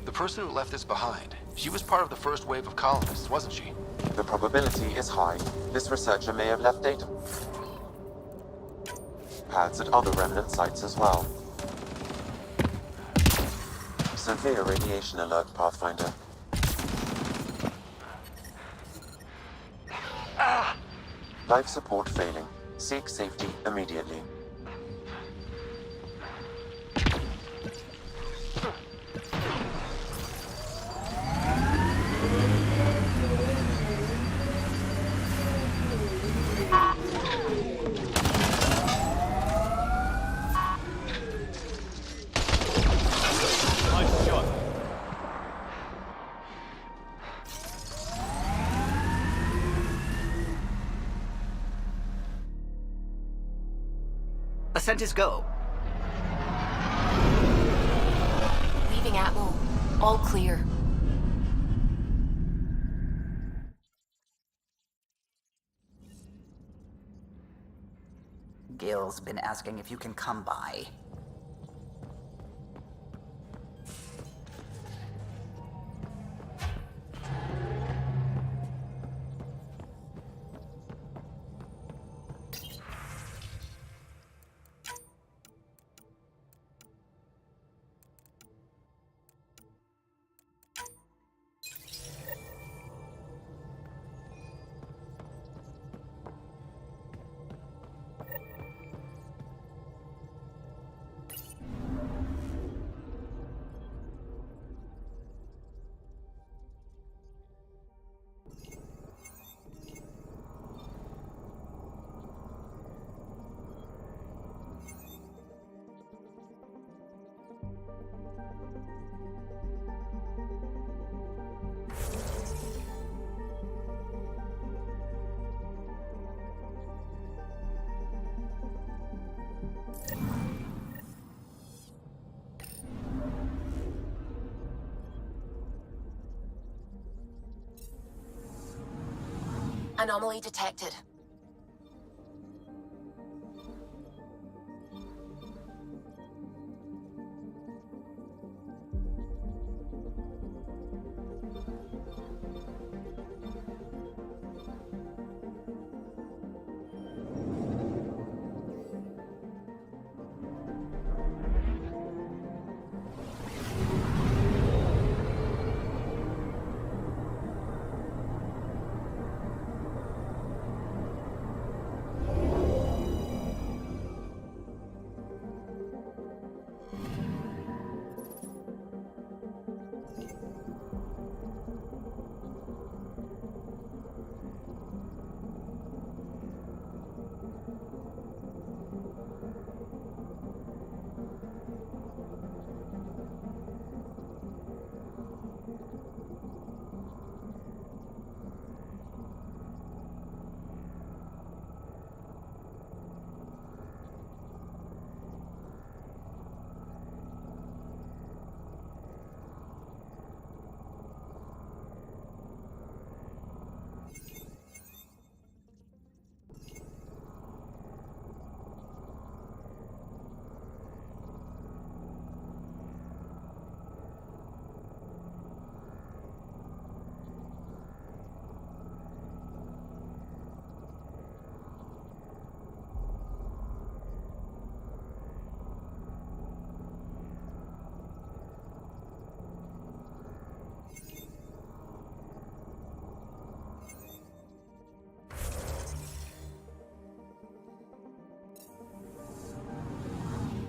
The person who left this behind, she was part of the first wave of colonists, wasn't she? The probability is high. This researcher may have left data pads at other remnant sites as well. Severe radiation alert, Pathfinder. Life support failing. Seek safety immediately. Ascent is go. Leaving Atmo. All clear. Gil's been asking if you can come by. Anomaly detected.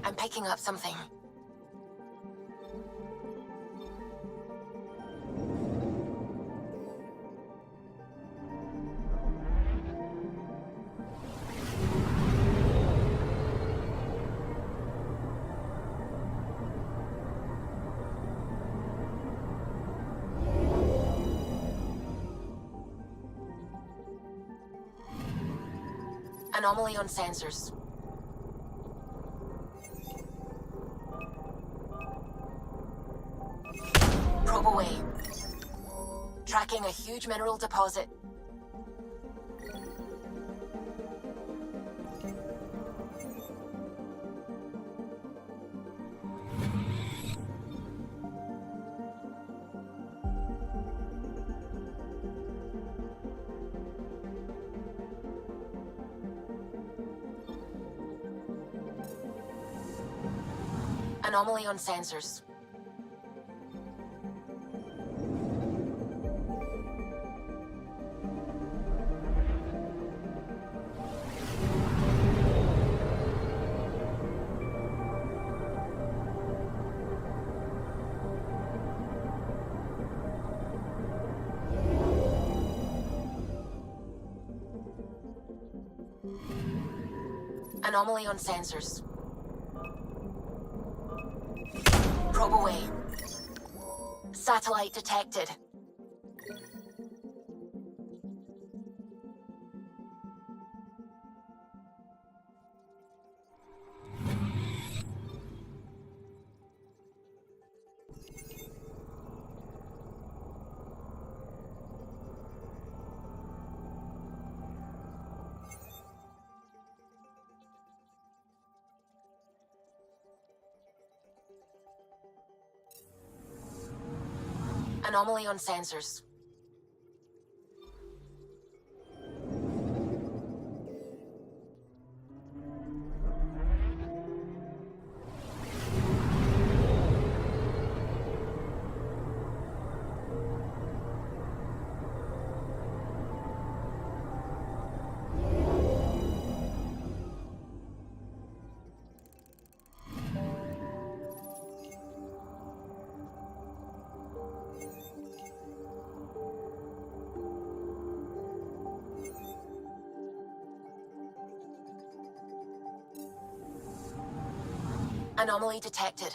I'm picking up something. Anomaly on sensors. Probe away. Tracking a huge mineral deposit. Anomaly on sensors. Anomaly on sensors. Probe away. Satellite detected. Anomaly on sensors. Anomaly detected.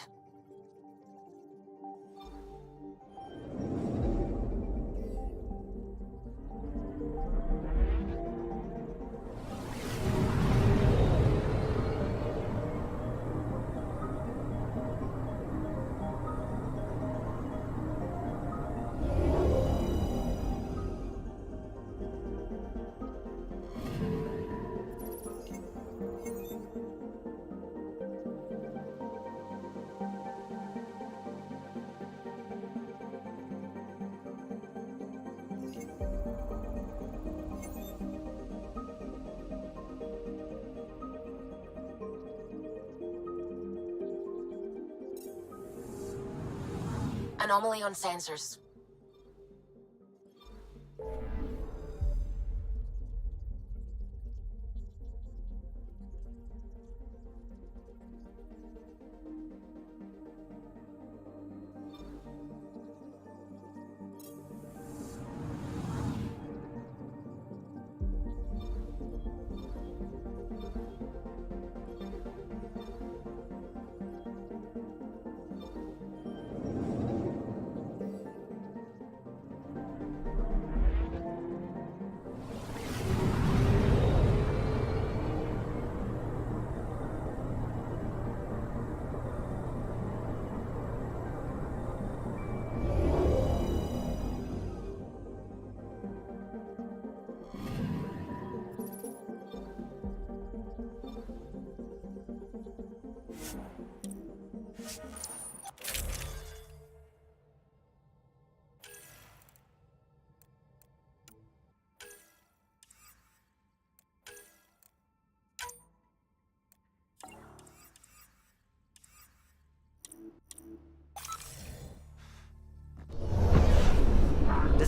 Anomaly on sensors.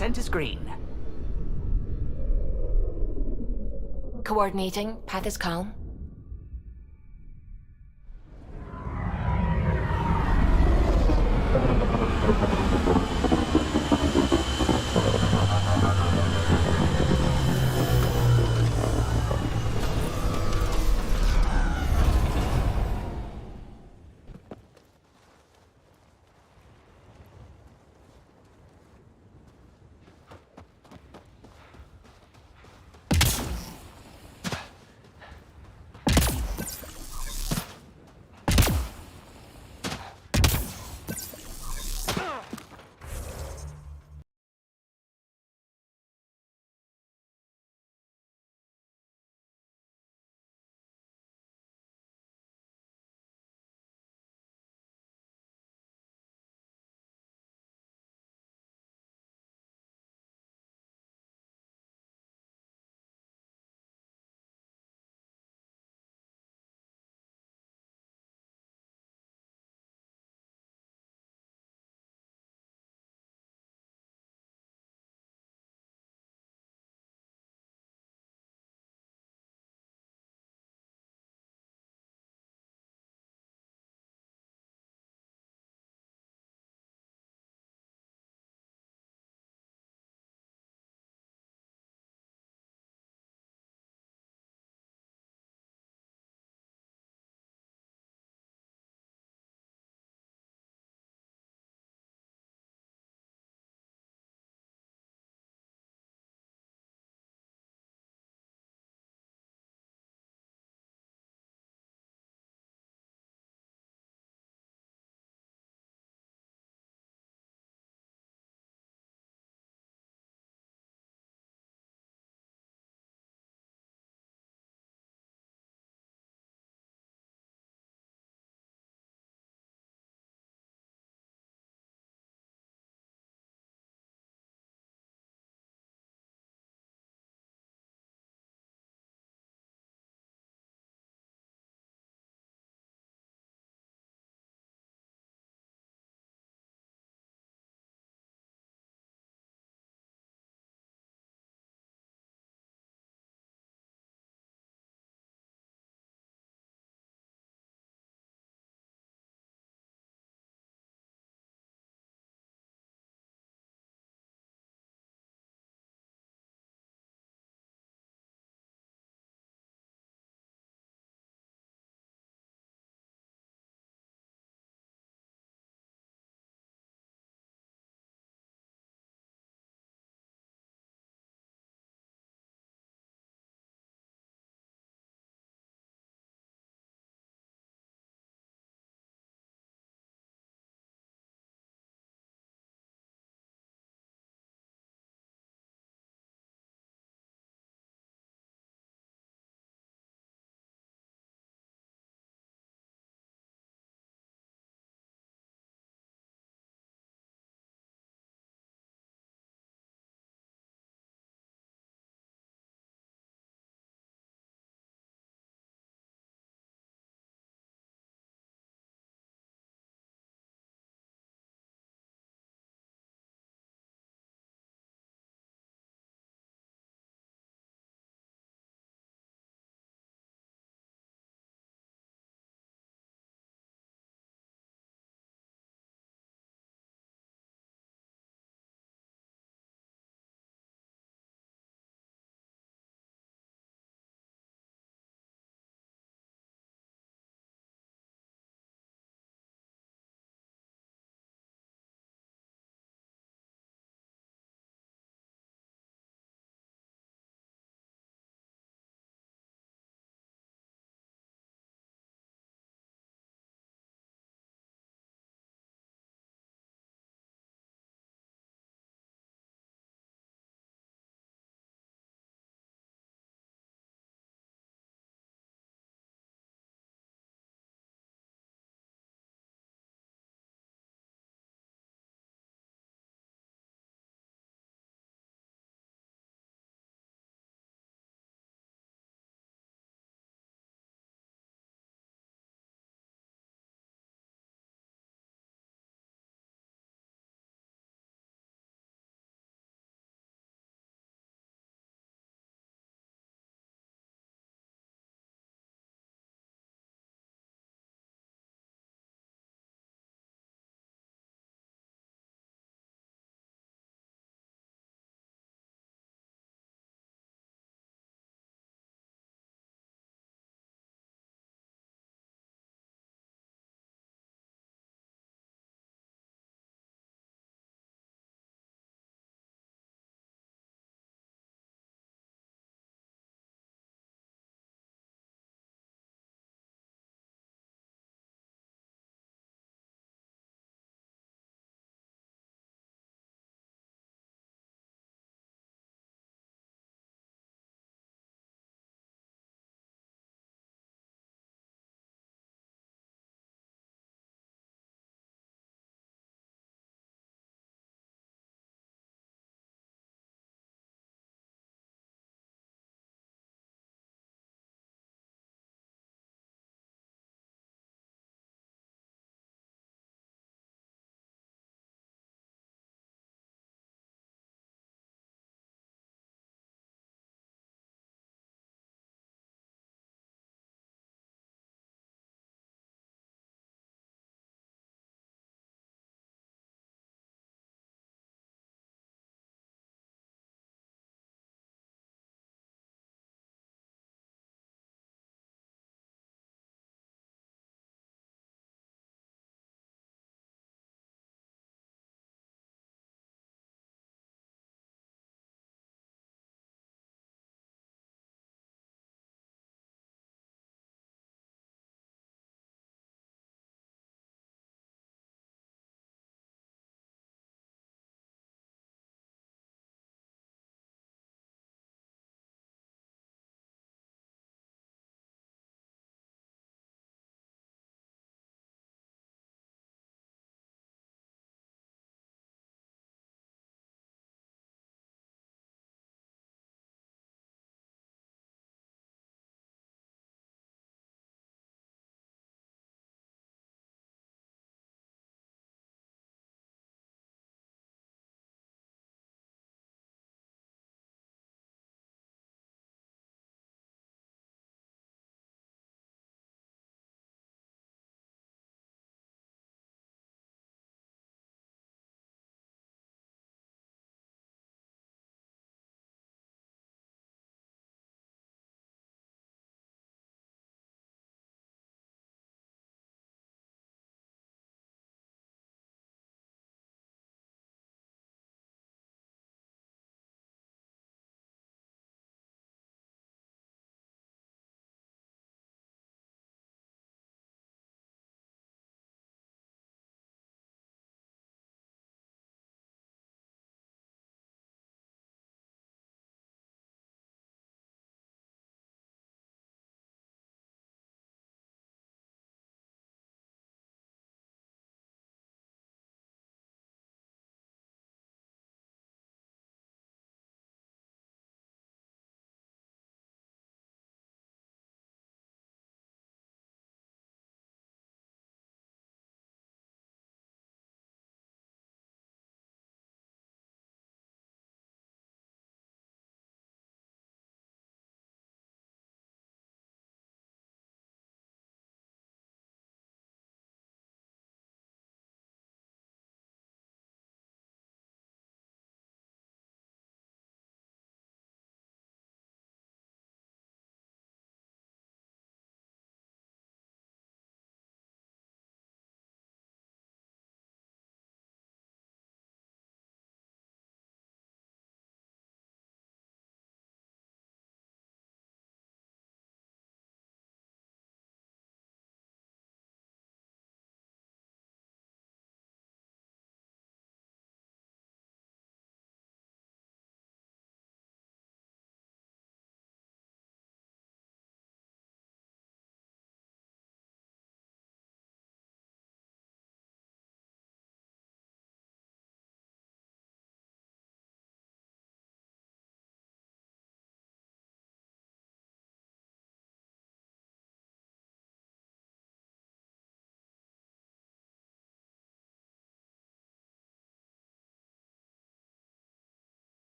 Ascent is green. Coordinating. Path is calm.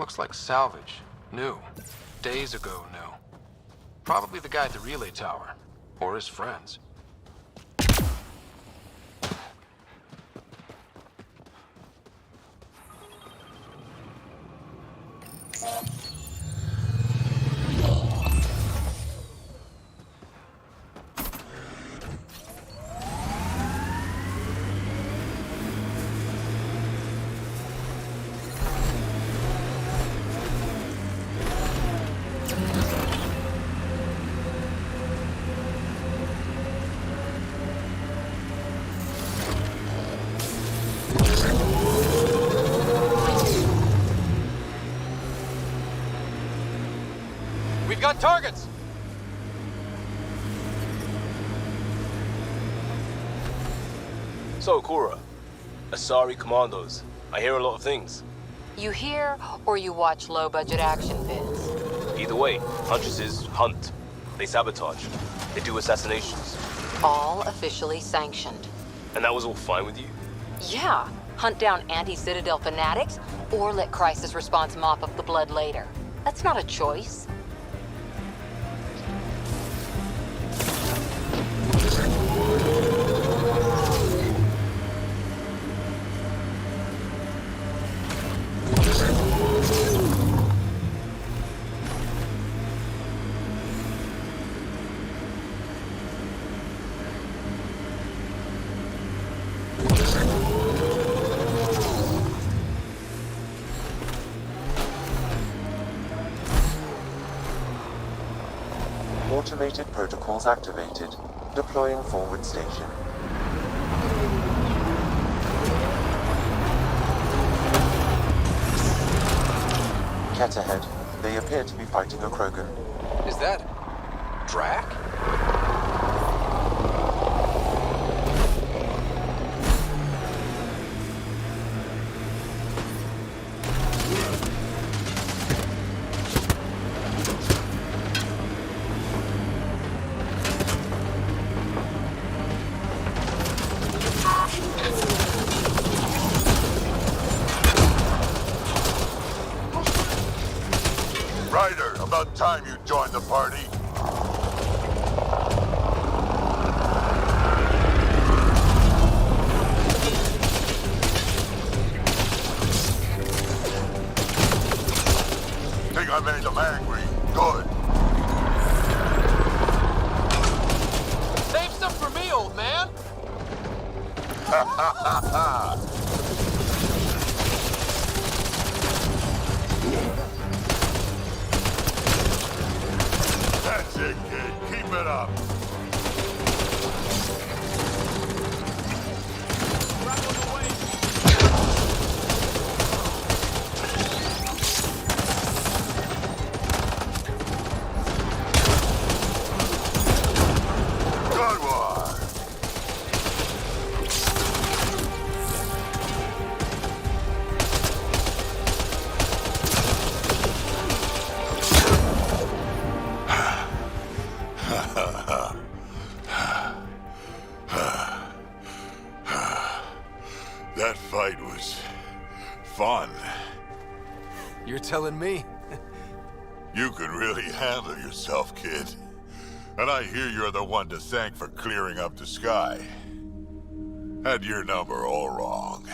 Looks like salvage. New. Days ago, new. Probably the guy at the relay tower. Or his friends. We've got targets! So, Cora, Asari commandos. I hear a lot of things. You hear or you watch low-budget action vids? Either way, Huntresses hunt. They sabotage. They do assassinations. All officially sanctioned. And that was all fine with you? Yeah, hunt down anti-Citadel fanatics, or let crisis response mop up the blood later. That's not a choice. Automated protocols activated. Deploying forward station. Cat ahead. They appear to be fighting a Krogan. Is that... Drac? Ryder, about time you joined the party. Think I made them angry. Good. Save some for me, old man! Ha ha ha ha! That's it, kid. Keep it up. Good one. That fight was fun. You're telling me? You could really handle yourself, kid. And I hear you're the one to thank for clearing up the sky. Had your number all wrong.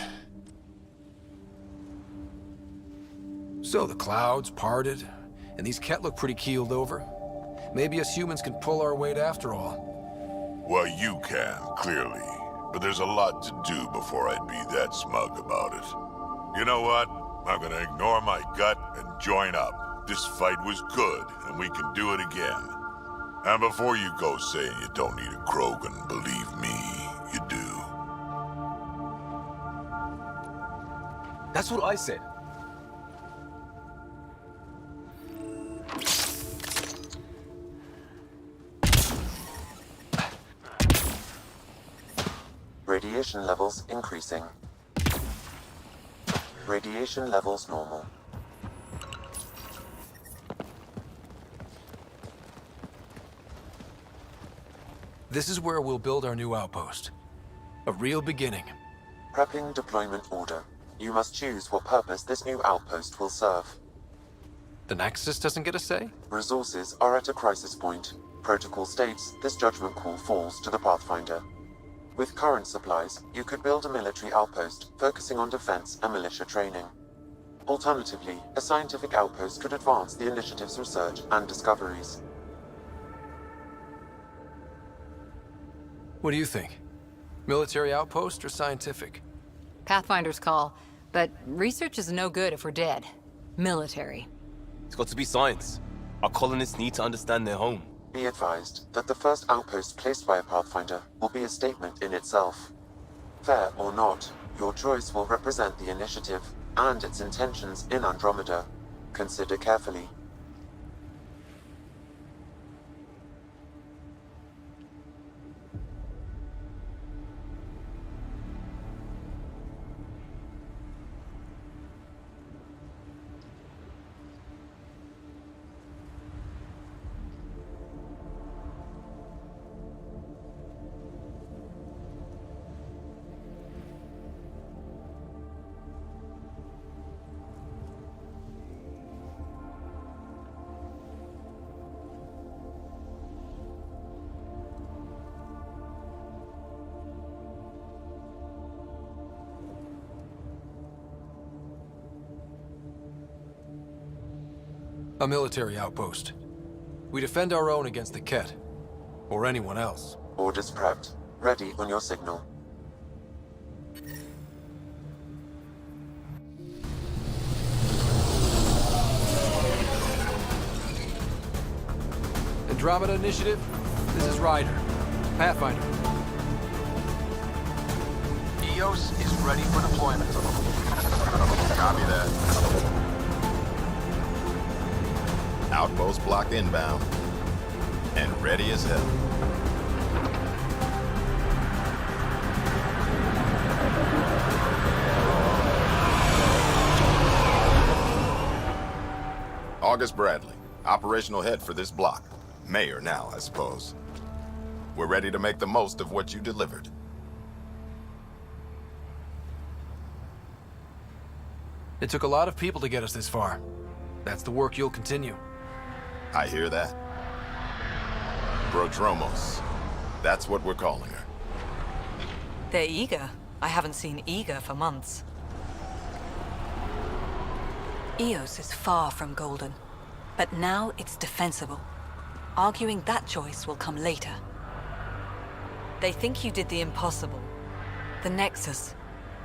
So the clouds parted, and these Ket look pretty keeled over. Maybe us humans can pull our weight after all. Well, you can, clearly. But there's a lot to do before I'd be that smug about it. You know what? I'm gonna ignore my gut and join up. This fight was good, and we can do it again. And before you go saying you don't need a Krogan, believe me, you do. That's what I said. Radiation levels increasing. Radiation levels normal. This is where we'll build our new outpost. A real beginning. Prepping deployment order. You must choose what purpose this new outpost will serve. The Nexus doesn't get a say? Resources are at a crisis point. Protocol states this judgment call falls to the Pathfinder. With current supplies, you could build a military outpost focusing on defense and militia training. Alternatively, a scientific outpost could advance the initiative's research and discoveries. What do you think? Military outpost or scientific? Pathfinder's call, but research is no good if we're dead. Military. It's got to be science. Our colonists need to understand their home. Be advised that the first outpost placed by a Pathfinder will be a statement in itself. Fair or not, your choice will represent the initiative and its intentions in Andromeda. Consider carefully. A military outpost. We defend our own against the Ket. Or anyone else. Orders prepped. Ready on your signal. Andromeda Initiative, this is Ryder. Pathfinder. EOS is ready for deployment. Copy that. Outpost blocked inbound. And ready as hell. August Bradley, operational head for this block. Mayor now, I suppose. We're ready to make the most of what you delivered. It took a lot of people to get us this far. That's the work you'll continue. I hear that. Prodromos. That's what we're calling her. They're eager. I haven't seen eager for months. EOS is far from golden, but now it's defensible. Arguing that choice will come later. They think you did the impossible. The Nexus.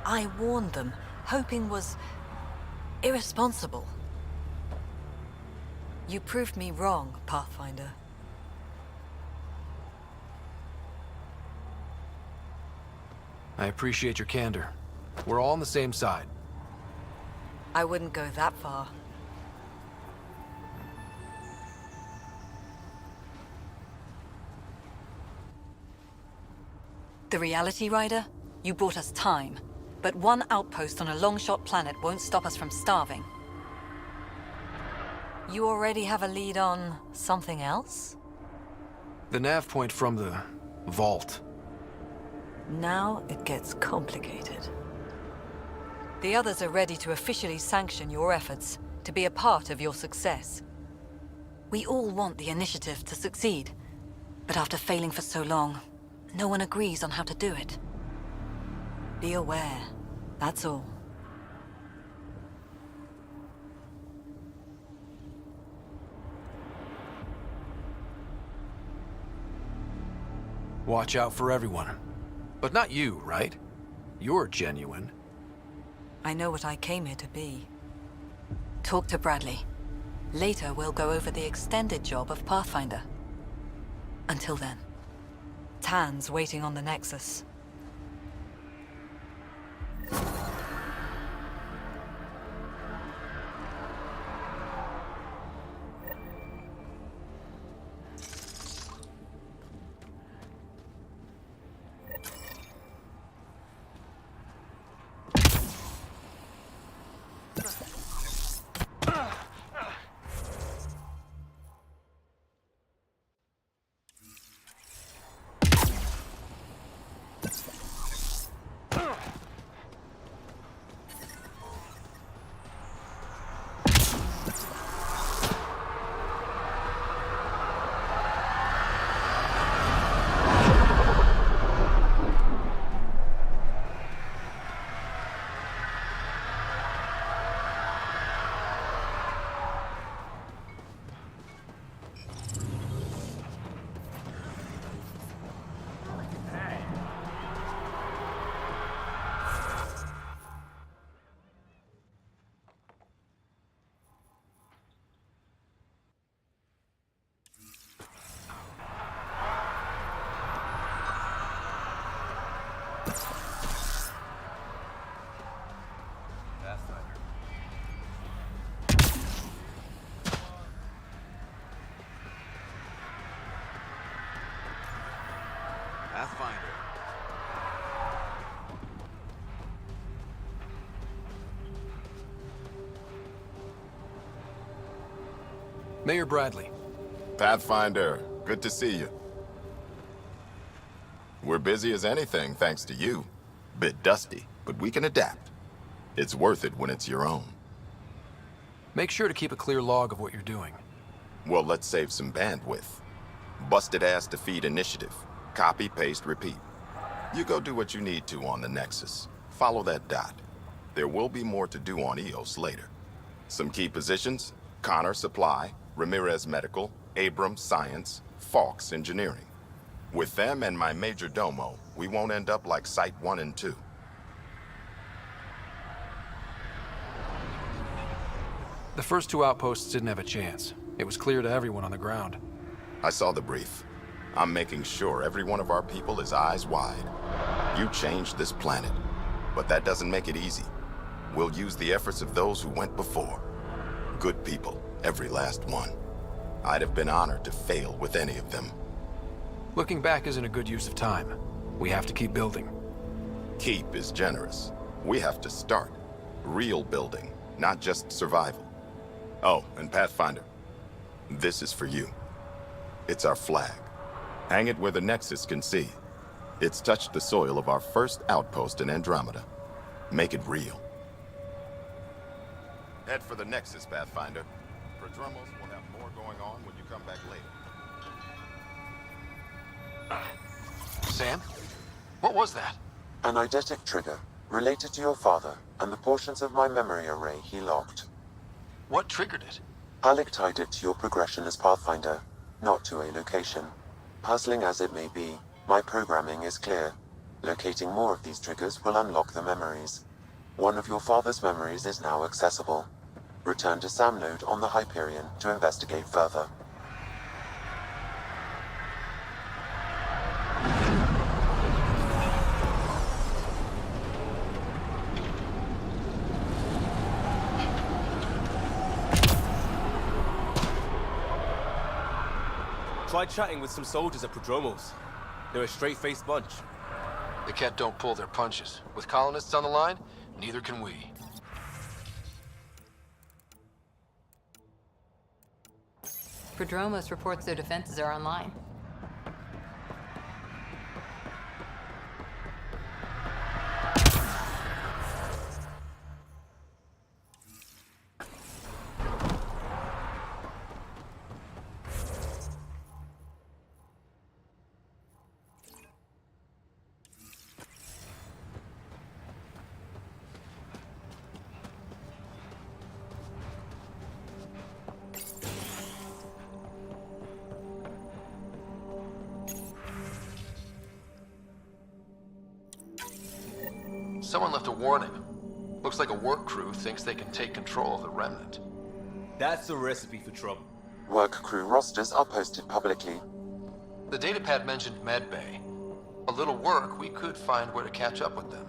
I warned them, hoping was irresponsible. You proved me wrong, Pathfinder. I appreciate your candor. We're all on the same side. I wouldn't go that far. The Reality Rider? You brought us time, but one outpost on a long-shot planet won't stop us from starving. You already have a lead on something else? The nav point from the vault. Now it gets complicated. The others are ready to officially sanction your efforts, to be a part of your success. We all want the initiative to succeed, but after failing for so long, no one agrees on how to do it. Be aware, that's all. Watch out for everyone. But not you, right? You're genuine. I know what I came here to be. Talk to Bradley. Later, we'll go over the extended job of Pathfinder. Until then, Tan's waiting on the Nexus. Pathfinder. Mayor Bradley. Pathfinder, good to see you. We're busy as anything, thanks to you. Bit dusty, but we can adapt. It's worth it when it's your own. Make sure to keep a clear log of what you're doing. Well, let's save some bandwidth. Busted ass to feed initiative. Copy, paste, repeat. You go do what you need to on the Nexus. Follow that dot. There will be more to do on EOS later. Some key positions: Connor Supply, Ramirez Medical, Abrams Science, Fawkes Engineering. With them and my major domo, we won't end up like Site 1 and 2. The first two outposts didn't have a chance. It was clear to everyone on the ground. I saw the brief. I'm making sure every one of our people is eyes wide. You changed this planet, but that doesn't make it easy. We'll use the efforts of those who went before. Good people, every last one. I'd have been honored to fail with any of them. Looking back isn't a good use of time. We have to keep building. Keep is generous. We have to start. Real building, not just survival. Oh, and Pathfinder, this is for you. It's our flag. Hang it where the Nexus can see. It's touched the soil of our first outpost in Andromeda. Make it real. Head for the Nexus, Pathfinder. Prodromos will have more going on when you come back later. Sam? What was that? An eidetic trigger, related to your father, and the portions of my memory array he locked. What triggered it? Alec tied it to your progression as Pathfinder, not to a location. Puzzling as it may be, my programming is clear. Locating more of these triggers will unlock the memories. One of your father's memories is now accessible. Return to Sam Node on the Hyperion to investigate further. Tried chatting with some soldiers at Prodromos. They're a straight-faced bunch. The Ket don't pull their punches. With colonists on the line, neither can we. Prodromos reports their defenses are online. Someone left a warning. Looks like a work crew thinks they can take control of the remnant. That's a recipe for trouble. Work crew rosters are posted publicly. The datapad mentioned medbay. A little work, we could find where to catch up with them.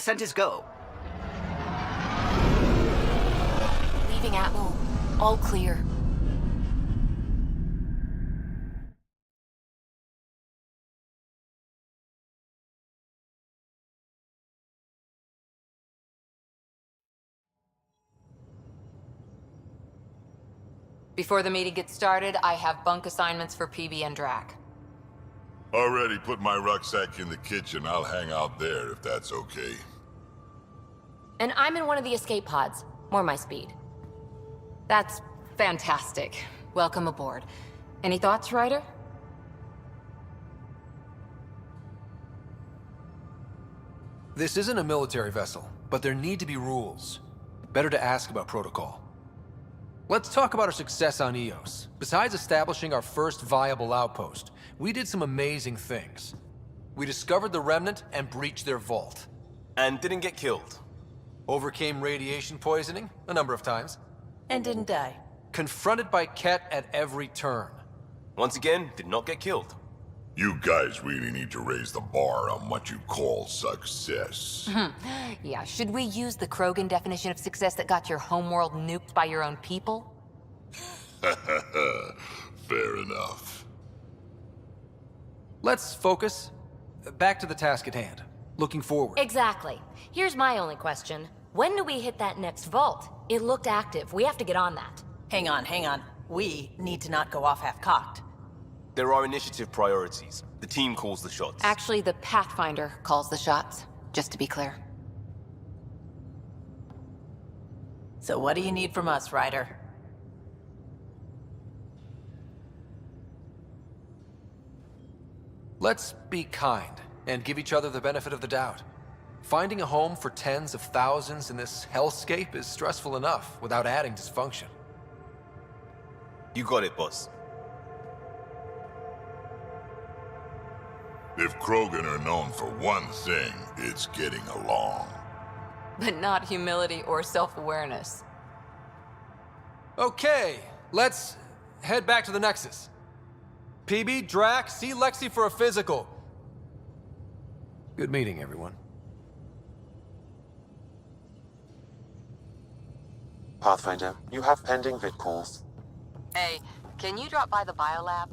Ascent is go. Leaving Atmo. All clear. Before the meeting gets started, I have bunk assignments for PB and Drac. Already put my rucksack in the kitchen. I'll hang out there if that's okay. And I'm in one of the escape pods. More my speed. That's fantastic. Welcome aboard. Any thoughts, Ryder? This isn't a military vessel, but there need to be rules. Better to ask about protocol. Let's talk about our success on Eos. Besides establishing our first viable outpost, we did some amazing things. We discovered the Remnant and breached their vault. And didn't get killed. Overcame radiation poisoning a number of times. And didn't die. Confronted by Ket at every turn. Once again, did not get killed. You guys really need to raise the bar on what you call success. Yeah, should we use the Krogan definition of success that got your homeworld nuked by your own people? Fair enough. Let's focus. Back to the task at hand. Looking forward. Exactly. Here's my only question. When do we hit that next vault? It looked active. We have to get on that. Hang on. We need to not go off half-cocked. There are initiative priorities. The team calls the shots. Actually, the Pathfinder calls the shots, just to be clear. So what do you need from us, Ryder? Let's be kind and give each other the benefit of the doubt. Finding a home for tens of thousands in this hellscape is stressful enough without adding dysfunction. You got it, boss. If Krogan are known for one thing, it's getting along. But not humility or self-awareness. Okay, let's head back to the Nexus. PB, Drac, see Lexi for a physical. Good meeting, everyone. Pathfinder, you have pending vid calls. Hey, can you drop by the biolab?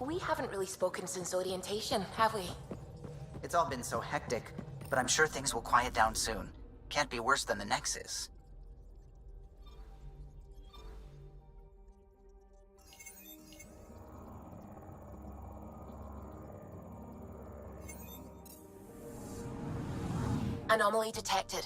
We haven't really spoken since orientation, have we? It's all been so hectic, but I'm sure things will quiet down soon. Can't be worse than the Nexus. Anomaly detected.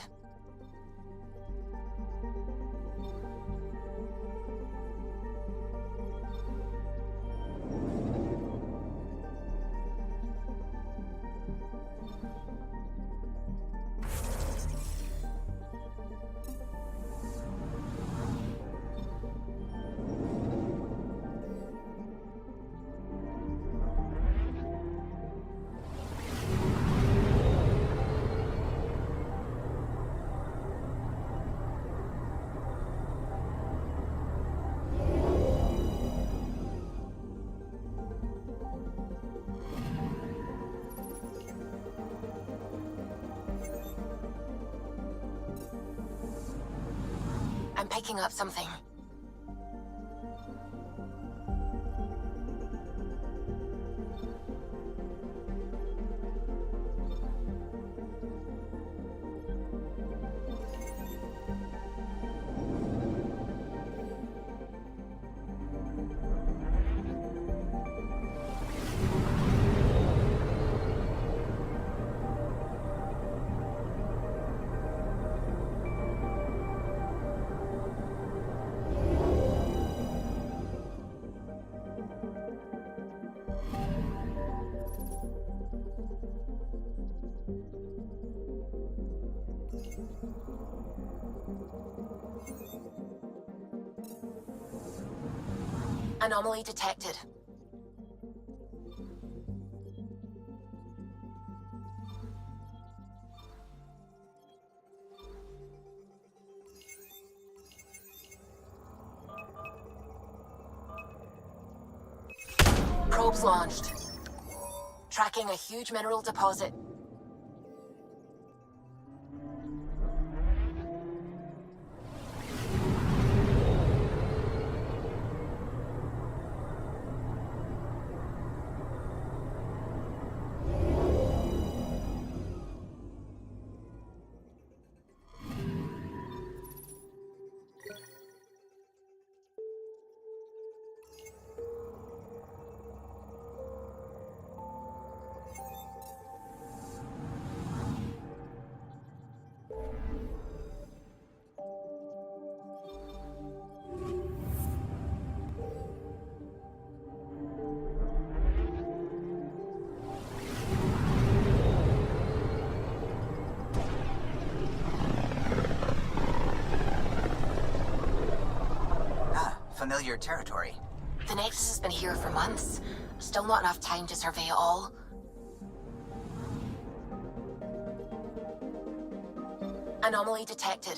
I'm picking up something. Anomaly detected. Probes launched. Tracking a huge mineral deposit. Familiar territory. The Nexus has been here for months. Still not enough time to survey it all. Anomaly detected.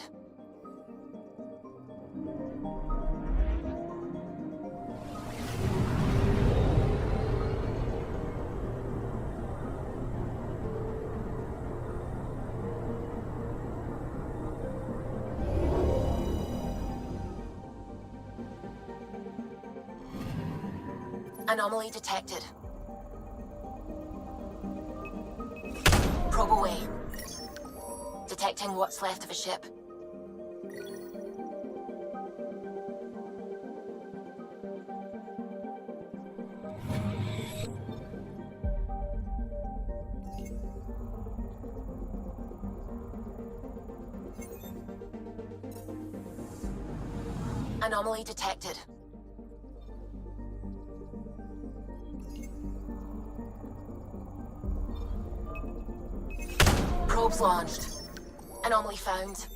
Anomaly detected. Probe away. Detecting what's left of a ship. Anomaly detected. Probes launched. Anomaly found.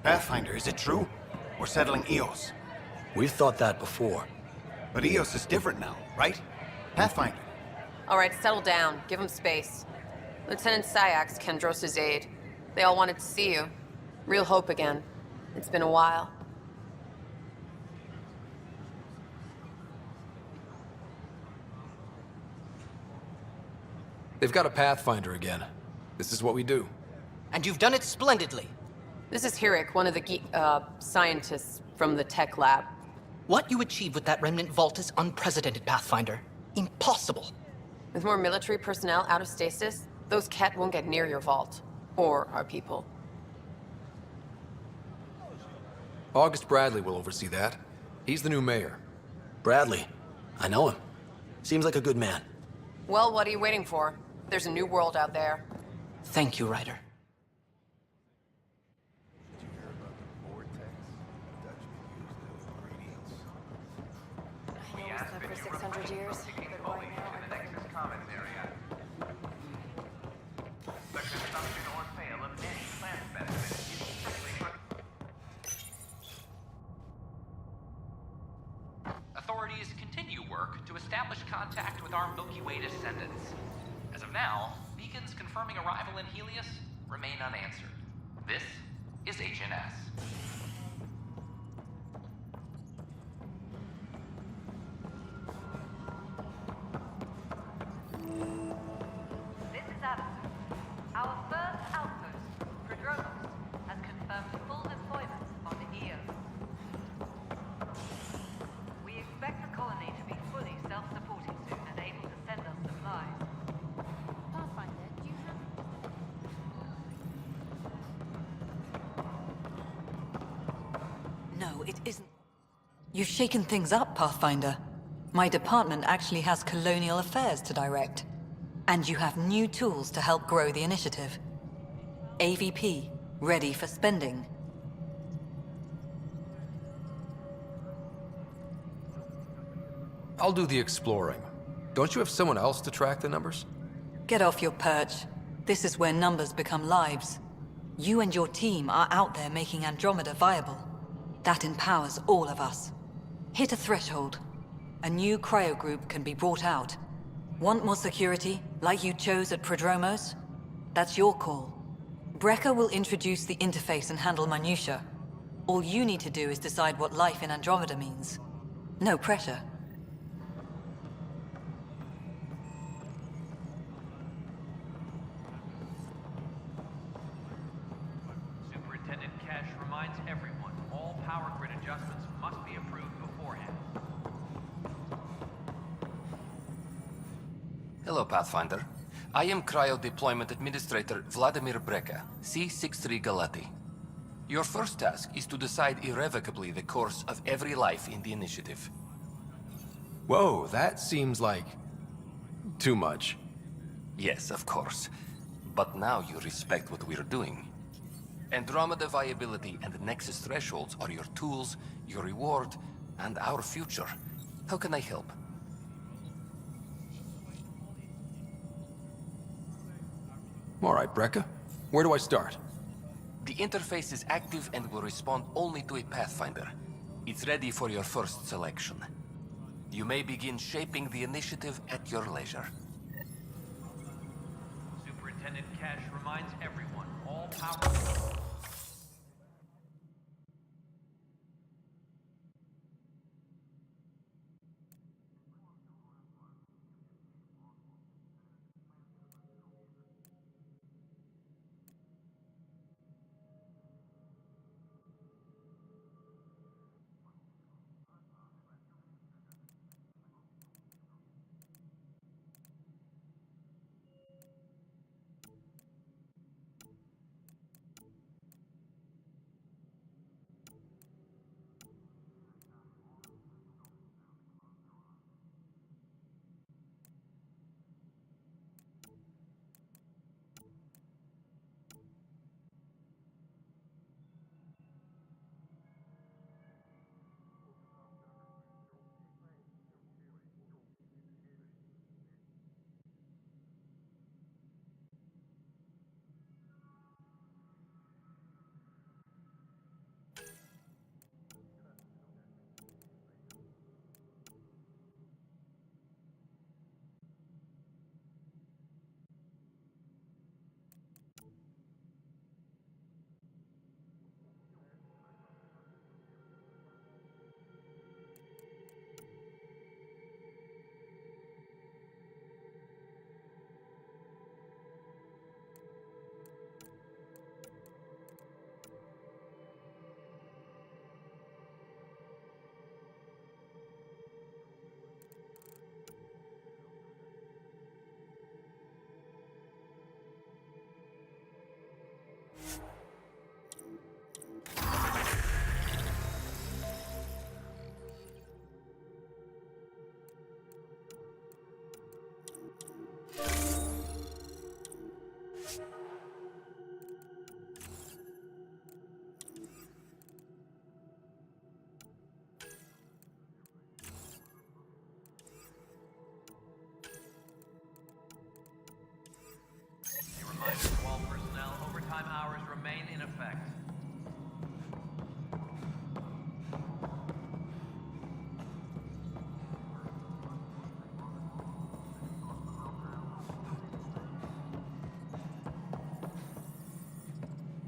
Pathfinder, is it true? We're settling Eos. We've thought that before. But Eos is different now, right? Pathfinder. All right, settle down. Give him space. Lieutenant Syax, Kendros' aide. They all wanted to see you. Real hope again. It's been a while. They've got a Pathfinder again. This is what we do. And you've done it splendidly. This is Hirik, one of the scientists from the tech lab. What you achieved with that remnant vault is unprecedented, Pathfinder. Impossible. With more military personnel out of stasis, those Ket won't get near your vault. Or our people. August Bradley will oversee that. He's the new mayor. Bradley. I know him. Seems like a good man. Well, what are you waiting for? There's a new world out there. Thank you, Ryder. For 600 years. Authorities continue work to establish contact with our Milky Way descendants. As of now, beacons confirming arrival in Helios remain unanswered. This is HNS. This is Adam. Our first outpost, Prodromos, has confirmed full deployment on the EO. We expect the colony to be fully self-supporting soon and able to send us supplies. Pathfinder, do you have... No, it isn't. You've shaken things up, Pathfinder. My department actually has colonial affairs to direct. And you have new tools to help grow the initiative. AVP, ready for spending. I'll do the exploring. Don't you have someone else to track the numbers? Get off your perch. This is where numbers become lives. You and your team are out there making Andromeda viable. That empowers all of us. Hit a threshold. A new cryo group can be brought out. Want more security, like you chose at Prodromos? That's your call. Brecker will introduce the interface and handle minutiae. All you need to do is decide what life in Andromeda means. No pressure. Superintendent Cash reminds everyone all power grid adjustments must be approved beforehand. Hello, Pathfinder. I am Cryo Deployment Administrator Vladimir Breca, C-63 Galati. Your first task is to decide irrevocably the course of every life in the initiative. Whoa, that seems like... too much. Yes, of course. But now you respect what we're doing. Andromeda viability and Nexus thresholds are your tools, your reward, and our future. How can I help? All right, Brecca. Where do I start? The interface is active and will respond only to a Pathfinder. It's ready for your first selection. You may begin shaping the initiative at your leisure. Superintendent Cash reminds everyone all power...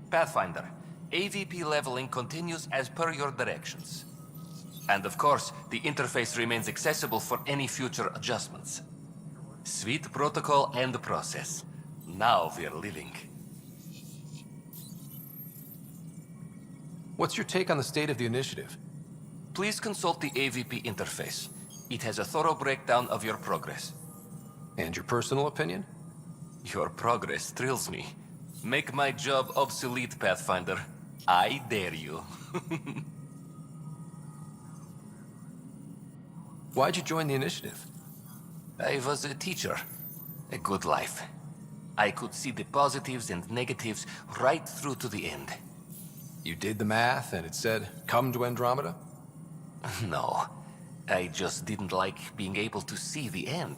Pathfinder, AVP leveling continues as per your directions. And of course, the interface remains accessible for any future adjustments. Sweet protocol and process. Now we're living. What's your take on the state of the initiative? Please consult the AVP interface. It has a thorough breakdown of your progress. And your personal opinion? Your progress thrills me. Make my job obsolete, Pathfinder. I dare you. Why'd you join the initiative? I was a teacher. A good life. I could see the positives and negatives right through to the end. You did the math and it said, come to Andromeda? No. I just didn't like being able to see the end.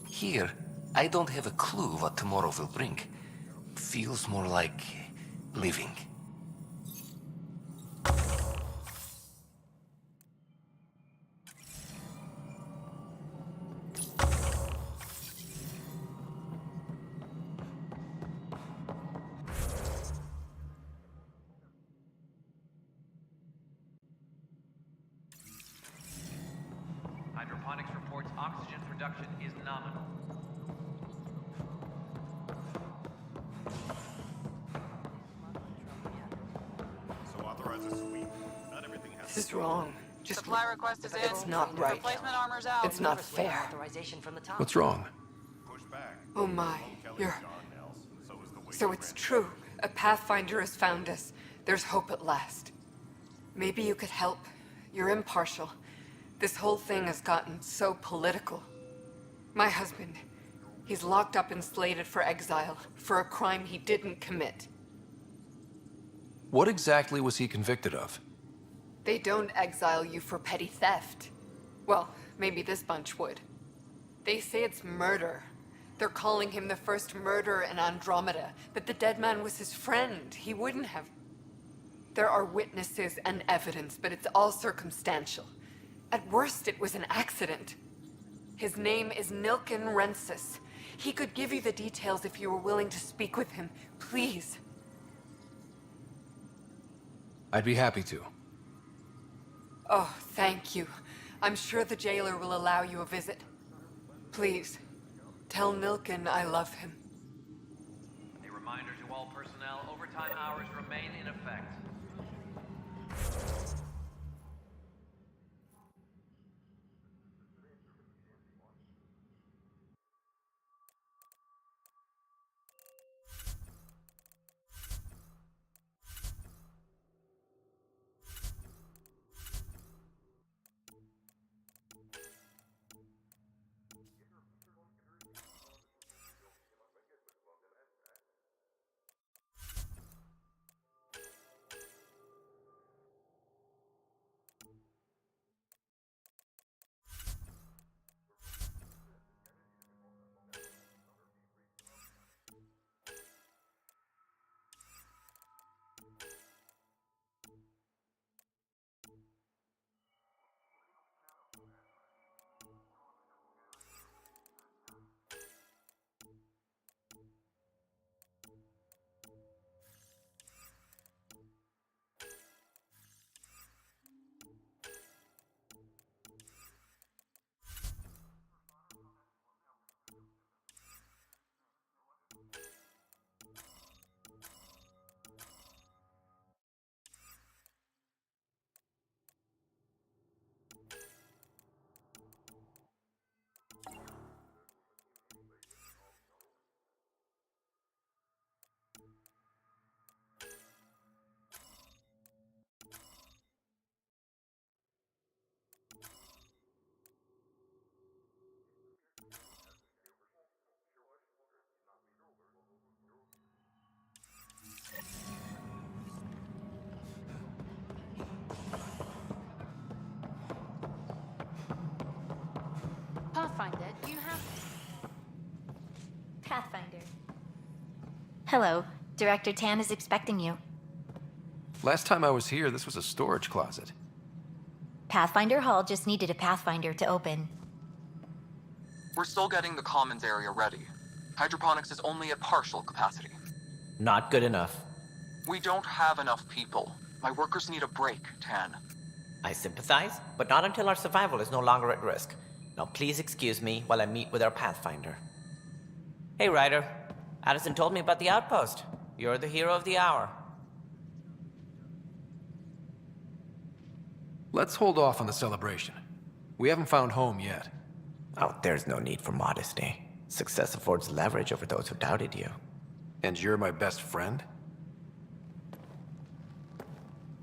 Here, I don't have a clue what tomorrow will bring. Feels more like living. Hydroponics reports oxygen production is nominal. So authorize a sweep. Not everything has This is wrong. Just Supply request is in. It's not right. Replacement armor's out. It's not fair. What's wrong? Oh my, you're... So it's true. A Pathfinder has found us. There's hope at last. Maybe you could help. You're impartial. This whole thing has gotten so political. My husband, he's locked up and slated for exile for a crime he didn't commit. What exactly was he convicted of? They don't exile you for petty theft. Well, maybe this bunch would. They say it's murder. They're calling him the first murderer in Andromeda, but the dead man was his friend. He wouldn't have... There are witnesses and evidence, but it's all circumstantial. At worst, it was an accident. His name is Nilken Rensis. He could give you the details if you were willing to speak with him. Please. I'd be happy to. Oh, thank you. I'm sure the jailer will allow you a visit. Please, tell Nilken I love him. A reminder to all personnel, overtime hours remain in effect. Pathfinder, do you have... Pathfinder. Hello. Director Tan is expecting you. Last time I was here, this was a storage closet. Pathfinder Hall just needed a Pathfinder to open. We're still getting the commons area ready. Hydroponics is only at partial capacity. Not good enough. We don't have enough people. My workers need a break, Tan. I sympathize, but not until our survival is no longer at risk. Now please excuse me while I meet with our Pathfinder. Hey, Ryder. Addison told me about the outpost. You're the hero of the hour. Let's hold off on the celebration. We haven't found home yet. Oh, there's no need for modesty. Success affords leverage over those who doubted you. And you're my best friend?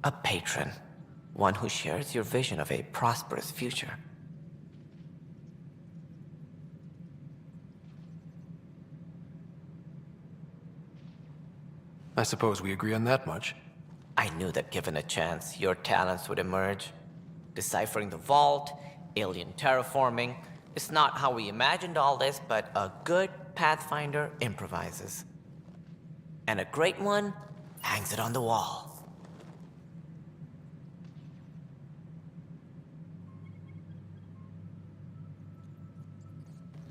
A patron. One who shares your vision of a prosperous future. I suppose we agree on that much. I knew that given a chance, your talents would emerge. Deciphering the vault, alien terraforming. It's not how we imagined all this, but a good Pathfinder improvises. And a great one hangs it on the wall.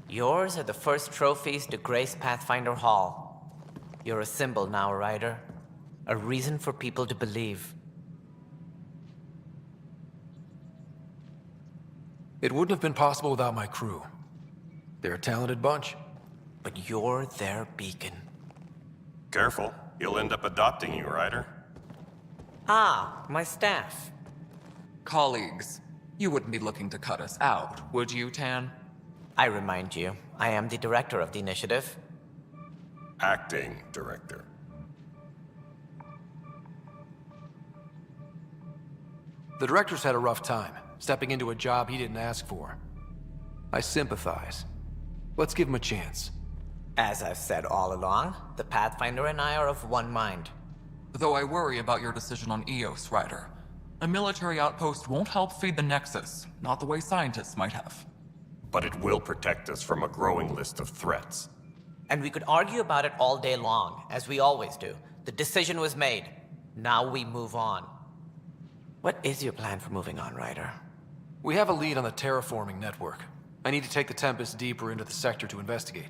Yours are the first trophies to grace Pathfinder Hall. You're a symbol now, Ryder. A reason for people to believe. It wouldn't have been possible without my crew. They're a talented bunch. But you're their beacon. Careful. He'll end up adopting you, Ryder. Ah, my staff. Colleagues, you wouldn't be looking to cut us out, would you, Tan? I remind you, I am the director of the initiative. Acting director. The director's had a rough time, stepping into a job he didn't ask for. I sympathize. Let's give him a chance. As I've said all along, the Pathfinder and I are of one mind. Though I worry about your decision on Eos, Ryder. A military outpost won't help feed the Nexus, not the way scientists might have. But it will protect us from a growing list of threats. And we could argue about it all day long, as we always do. The decision was made. Now we move on. What is your plan for moving on, Ryder? We have a lead on the terraforming network. I need to take the Tempest deeper into the sector to investigate.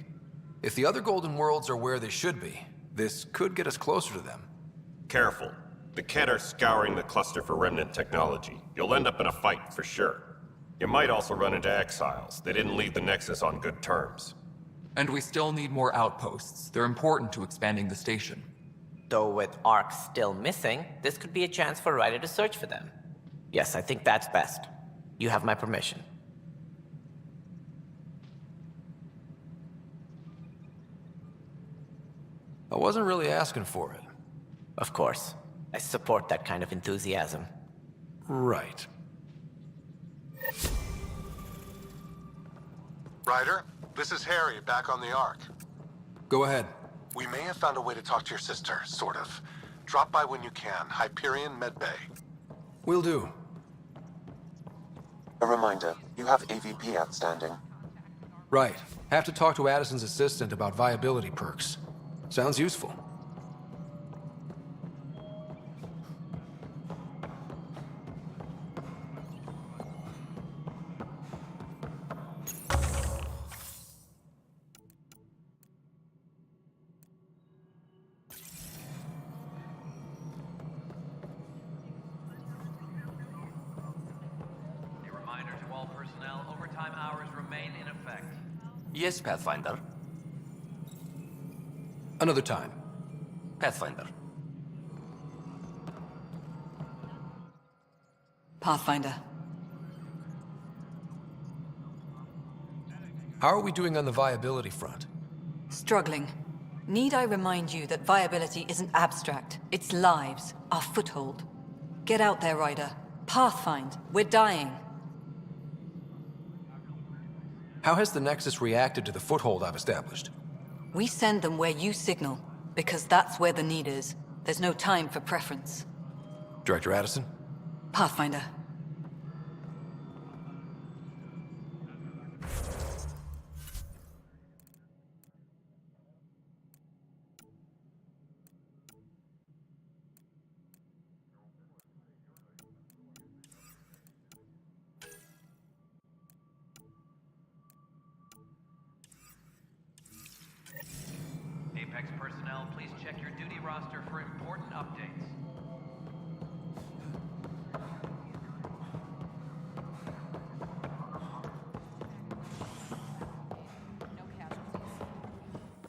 If the other Golden Worlds are where they should be, this could get us closer to them. Careful. The Kett are scouring the cluster for remnant technology. You'll end up in a fight, for sure. You might also run into exiles. They didn't leave the Nexus on good terms. And we still need more outposts. They're important to expanding the station. Though with Ark still missing, this could be a chance for Ryder to search for them. Yes, I think that's best. You have my permission. I wasn't really asking for it. Of course. I support that kind of enthusiasm. Right. Ryder, this is Harry, back on the Ark. Go ahead. We may have found a way to talk to your sister, sort of. Drop by when you can. Hyperion Medbay. Will do. A reminder, you have AVP outstanding. Right. Have to talk to Addison's assistant about viability perks. Sounds useful. Yes, Pathfinder. Another time. Pathfinder. Pathfinder. How are we doing on the viability front? Struggling. Need I remind you that viability isn't abstract? It's lives, our foothold. Get out there, Ryder. Pathfind. We're dying. How has the Nexus reacted to the foothold I've established? We send them where you signal, because that's where the need is. There's no time for preference. Director Addison? Pathfinder. Apex personnel, please check your duty roster for important updates.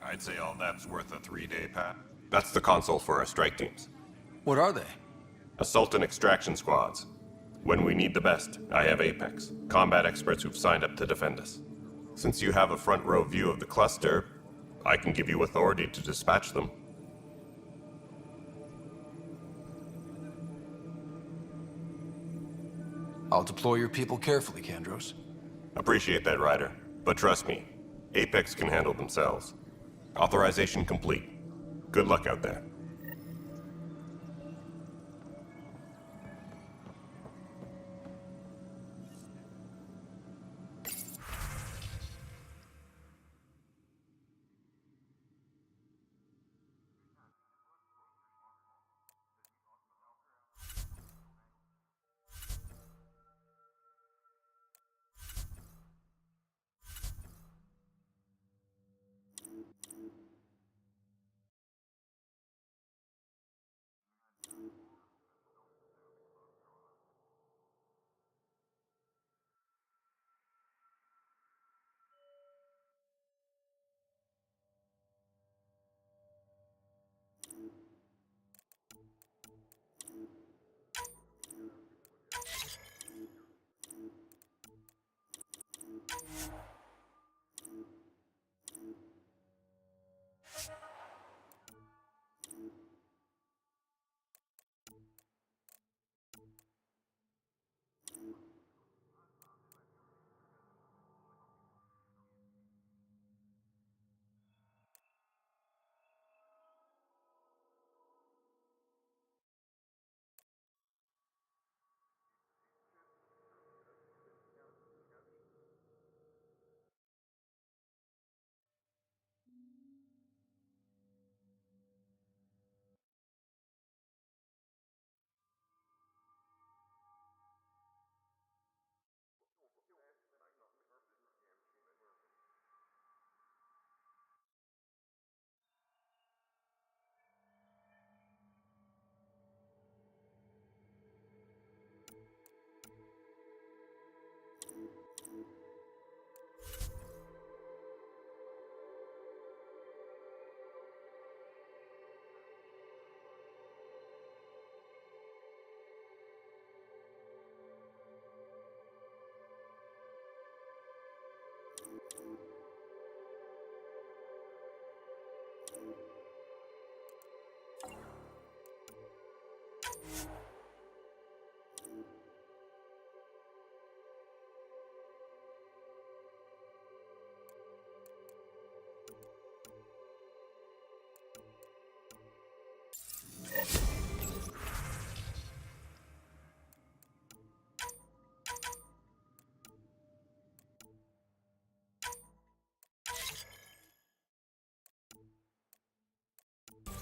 I'd say all that's worth a 3-day, Pat. That's the console for our strike teams. What are they? Assault and extraction squads. When we need the best, I have Apex, combat experts who've signed up to defend us. Since you have a front row view of the cluster, I can give you authority to dispatch them. I'll deploy your people carefully, Kandros. Appreciate that, Ryder. But trust me, Apex can handle themselves. Authorization complete. Good luck out there.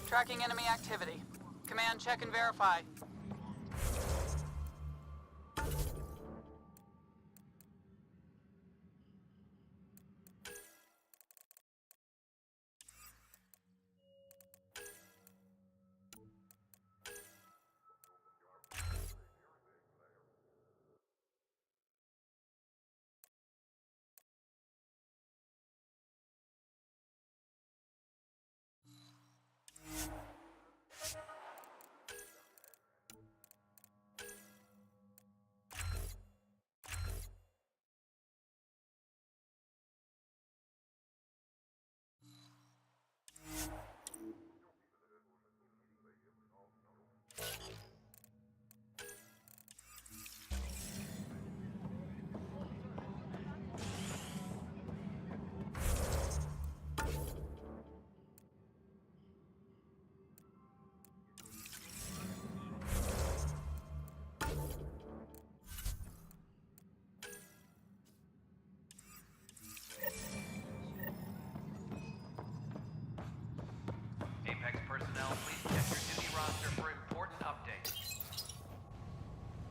Tracking enemy activity. Command, check and verify. Apex personnel, please check your duty roster for important updates.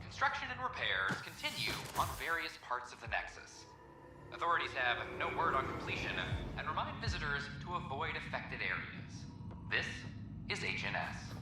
Construction and repairs continue on various parts of the Nexus. Authorities have no word on completion and remind visitors to avoid affected areas. This is HNS.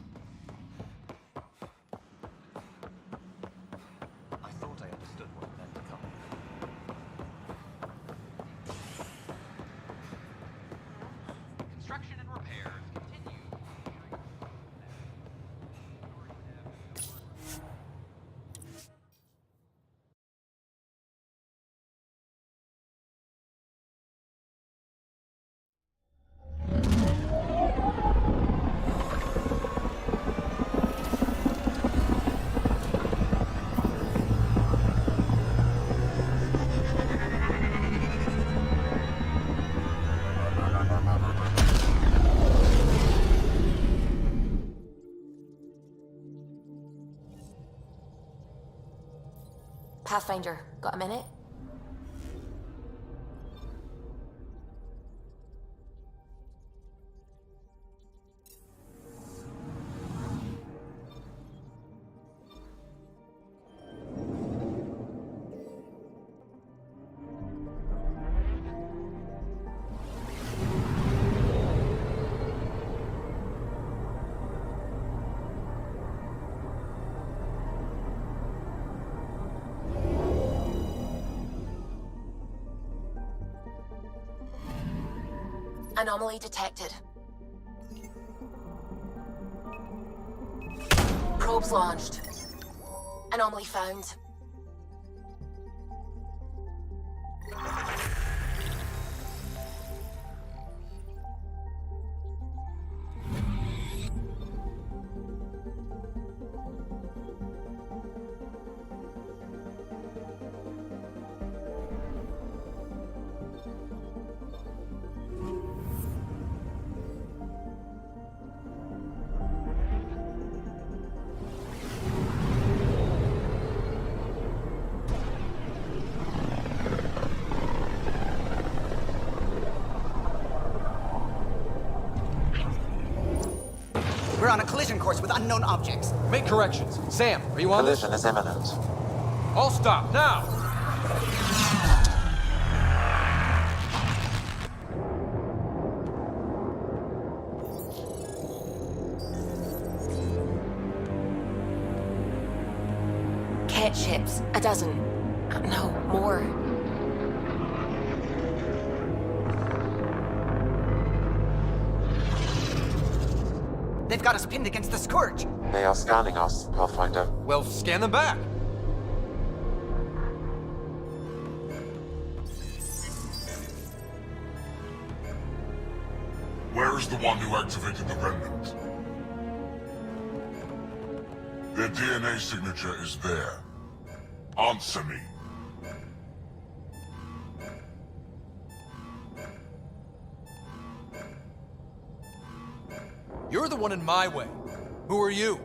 Pathfinder, got a minute? Anomaly detected. Probes launched. Anomaly found. We're on a collision course with unknown objects. Make corrections. Sam, are you on this? Collision is imminent. All stop, now! Cat ships, a dozen. No, more. They've got us pinned against the Scourge. They are scanning us, Pathfinder. Well, scan them back. Where is the one who activated the remnant? Their DNA signature is there. Answer me. You're the one in my way. Who are you?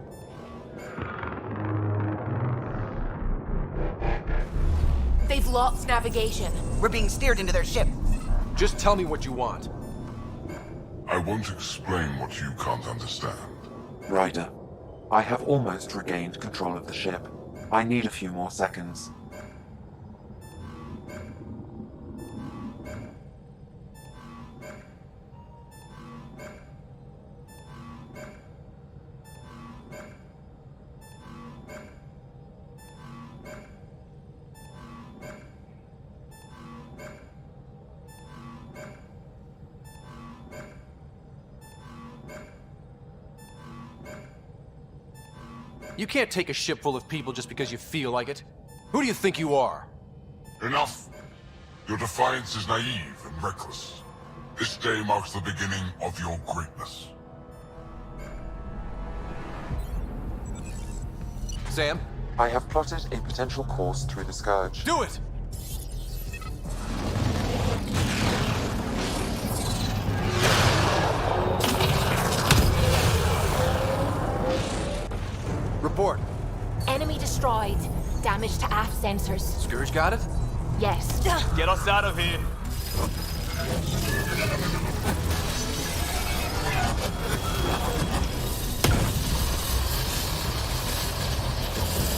They've lost navigation. We're being steered into their ship. Just tell me what you want. I won't explain what you can't understand. Ryder, I have almost regained control of the ship. I need a few more seconds. You can't take a ship full of people just because you feel like it. Who do you think you are? Enough! Your defiance is naive and reckless. This day marks the beginning of your greatness. Sam? I have plotted a potential course through the Scourge. Do it! Report. Enemy destroyed. Damage to aft sensors. Scourge got it? Yes. Get us out of here.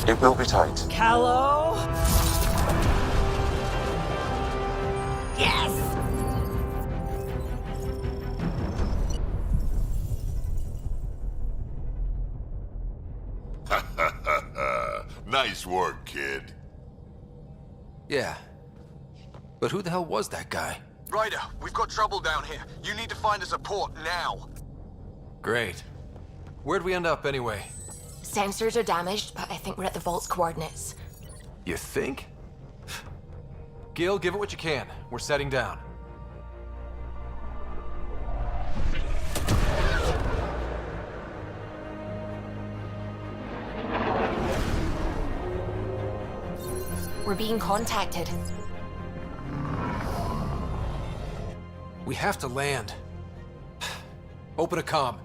It will be tight. Callow? Yes! Nice work, kid. Yeah. But who the hell was that guy? Ryder, we've got trouble down here. You need to find us a port now. Great. Where'd we end up anyway? Sensors are damaged, but I think we're at the vault's coordinates. You think? Gil, give it what you can. We're setting down. We're being contacted. We have to land. Open a comm.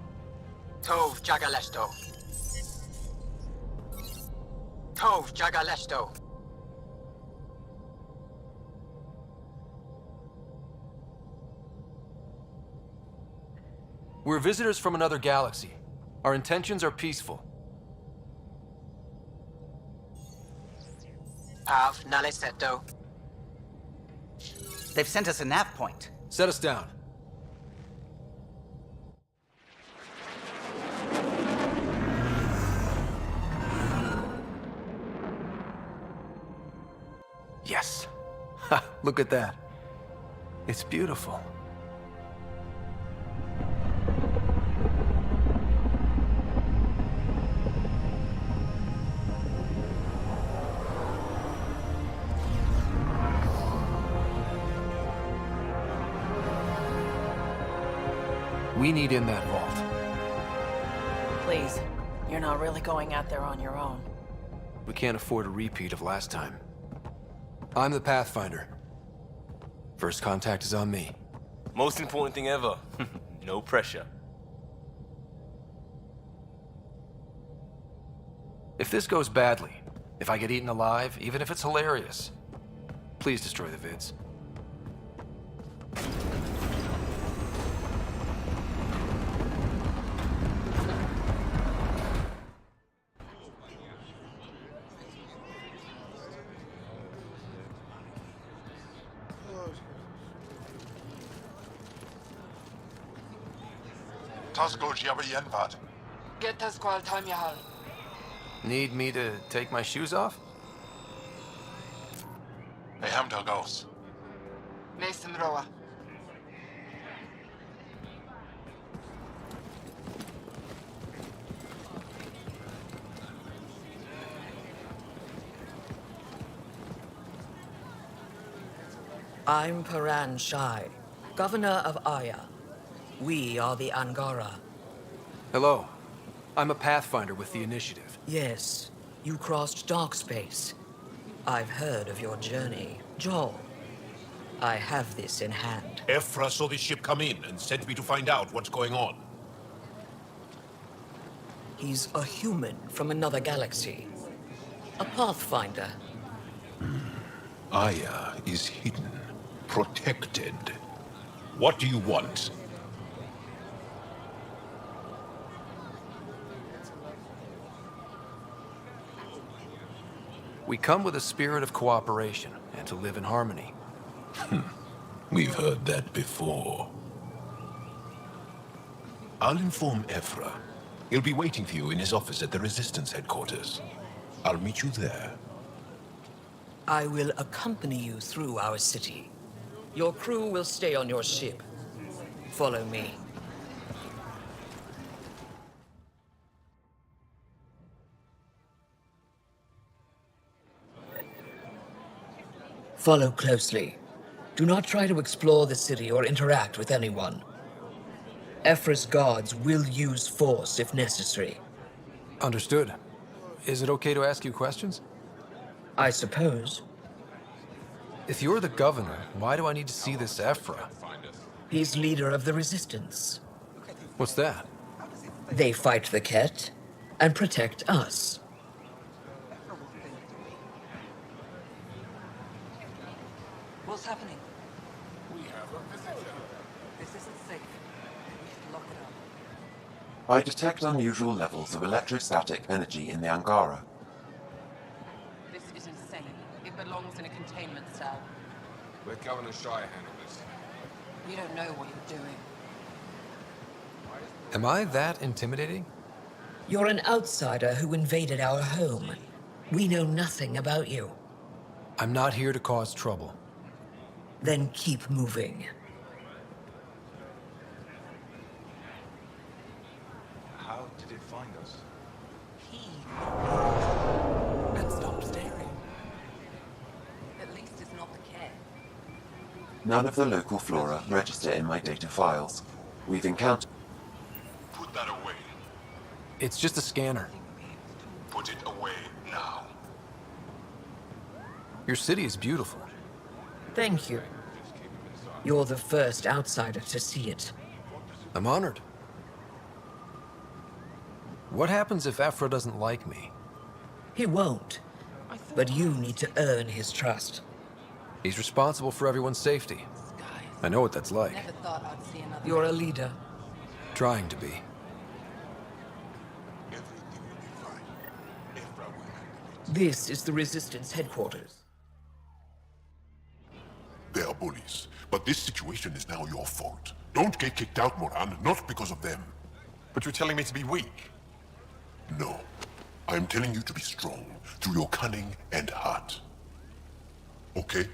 Tov Jagalesto. Tov Jagalesto. We're visitors from another galaxy. Our intentions are peaceful. Av nalesetto. They've sent us a nav point. Set us down. Yes. Ha, look at that. It's beautiful. We need in that vault. Please, you're not really going out there on your own. We can't afford a repeat of last time. I'm the Pathfinder. First contact is on me. Most important thing ever. No pressure. If this goes badly, if I get eaten alive, even if it's hilarious, please destroy the vids. Get us qual time yahal. Need me to take my shoes off? Mason Roa. I'm Paran Shai, Governor of Aya. We are the Angara. Hello. I'm a Pathfinder with the Initiative. Yes, you crossed dark space. I've heard of your journey, Joel. I have this in hand. Ephra saw this ship come in and sent me to find out what's going on. He's a human from another galaxy. A Pathfinder. Aya is hidden, protected. What do you want? We come with a spirit of cooperation and to live in harmony. We've heard that before. I'll inform Ephra. He'll be waiting for you in his office at the Resistance headquarters. I'll meet you there. I will accompany you through our city. Your crew will stay on your ship. Follow me. Follow closely. Do not try to explore the city or interact with anyone. Ephra's guards will use force if necessary. Understood. Is it okay to ask you questions? I suppose. If you're the governor, why do I need to see this Ephra? He's leader of the Resistance. What's that? They fight the Ket and protect us. What's happening? This isn't safe. We should lock it up. I detect unusual levels of electrostatic energy in the Angara. This is insane. It belongs in a containment cell. Let Governor Shire handle this. You don't know what you're doing. Am I that intimidating? You're an outsider who invaded our home. We know nothing about you. I'm not here to cause trouble. Then keep moving. How did it find us? And stop staring. At least it's not the cat. None of the local flora register in my data files. We've encountered... Put that away. It's just a scanner. Put it away now. Your city is beautiful. Thank you. You're the first outsider to see it. I'm honored. What happens if Ephra doesn't like me? He won't. But you need to earn his trust. He's responsible for everyone's safety. I know what that's like. Never thought I'd see another. You're a leader. Trying to be. This is the Resistance headquarters. They are bullies, but this situation is now your fault. Don't get kicked out, Moran, not because of them. But you're telling me to be weak? No. I'm telling you to be strong, through your cunning and heart. Okay?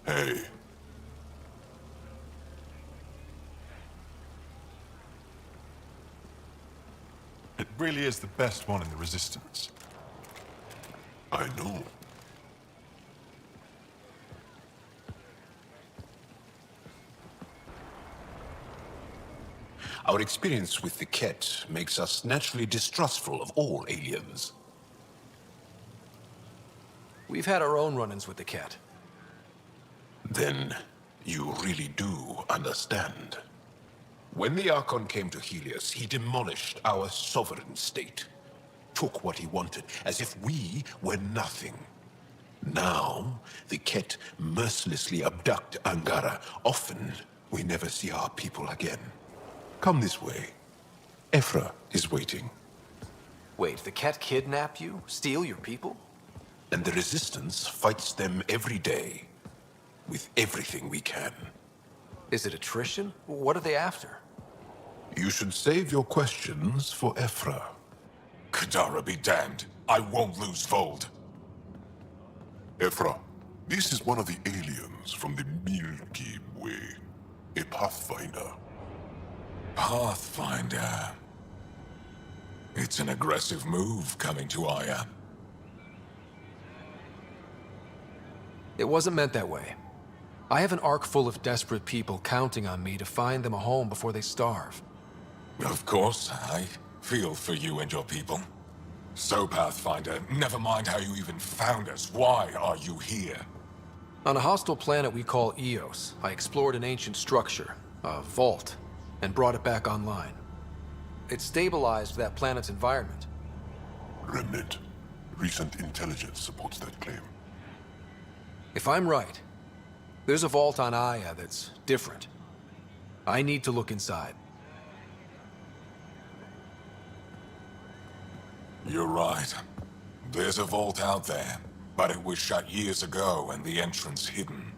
Hey. It really is the best one in the Resistance. I know. Our experience with the Ket makes us naturally distrustful of all aliens. We've had our own run-ins with the Ket. Then you really do understand. When the Archon came to Helios, he demolished our sovereign state. Took what he wanted, as if we were nothing. Now, the Ket mercilessly abduct Angara. Often, we never see our people again. Come this way. Ephra is waiting. Wait, the Ket kidnap you? Steal your people? And the Resistance fights them every day. With everything we can. Is it attrition? What are they after? You should save your questions for Ephra. Kadara be damned. I won't lose Vold. Ephra, this is one of the aliens from the Milky Way. A Pathfinder. Pathfinder. It's an aggressive move coming to Aya. It wasn't meant that way. I have an ark full of desperate people counting on me to find them a home before they starve. Of course, I feel for you and your people. So, Pathfinder, never mind how you even found us. Why are you here? On a hostile planet we call Eos, I explored an ancient structure, a vault, and brought it back online. It stabilized that planet's environment. Remnant. Recent intelligence supports that claim. If I'm right, there's a vault on Aya that's different. I need to look inside. You're right. There's a vault out there, but it was shut years ago and the entrance hidden.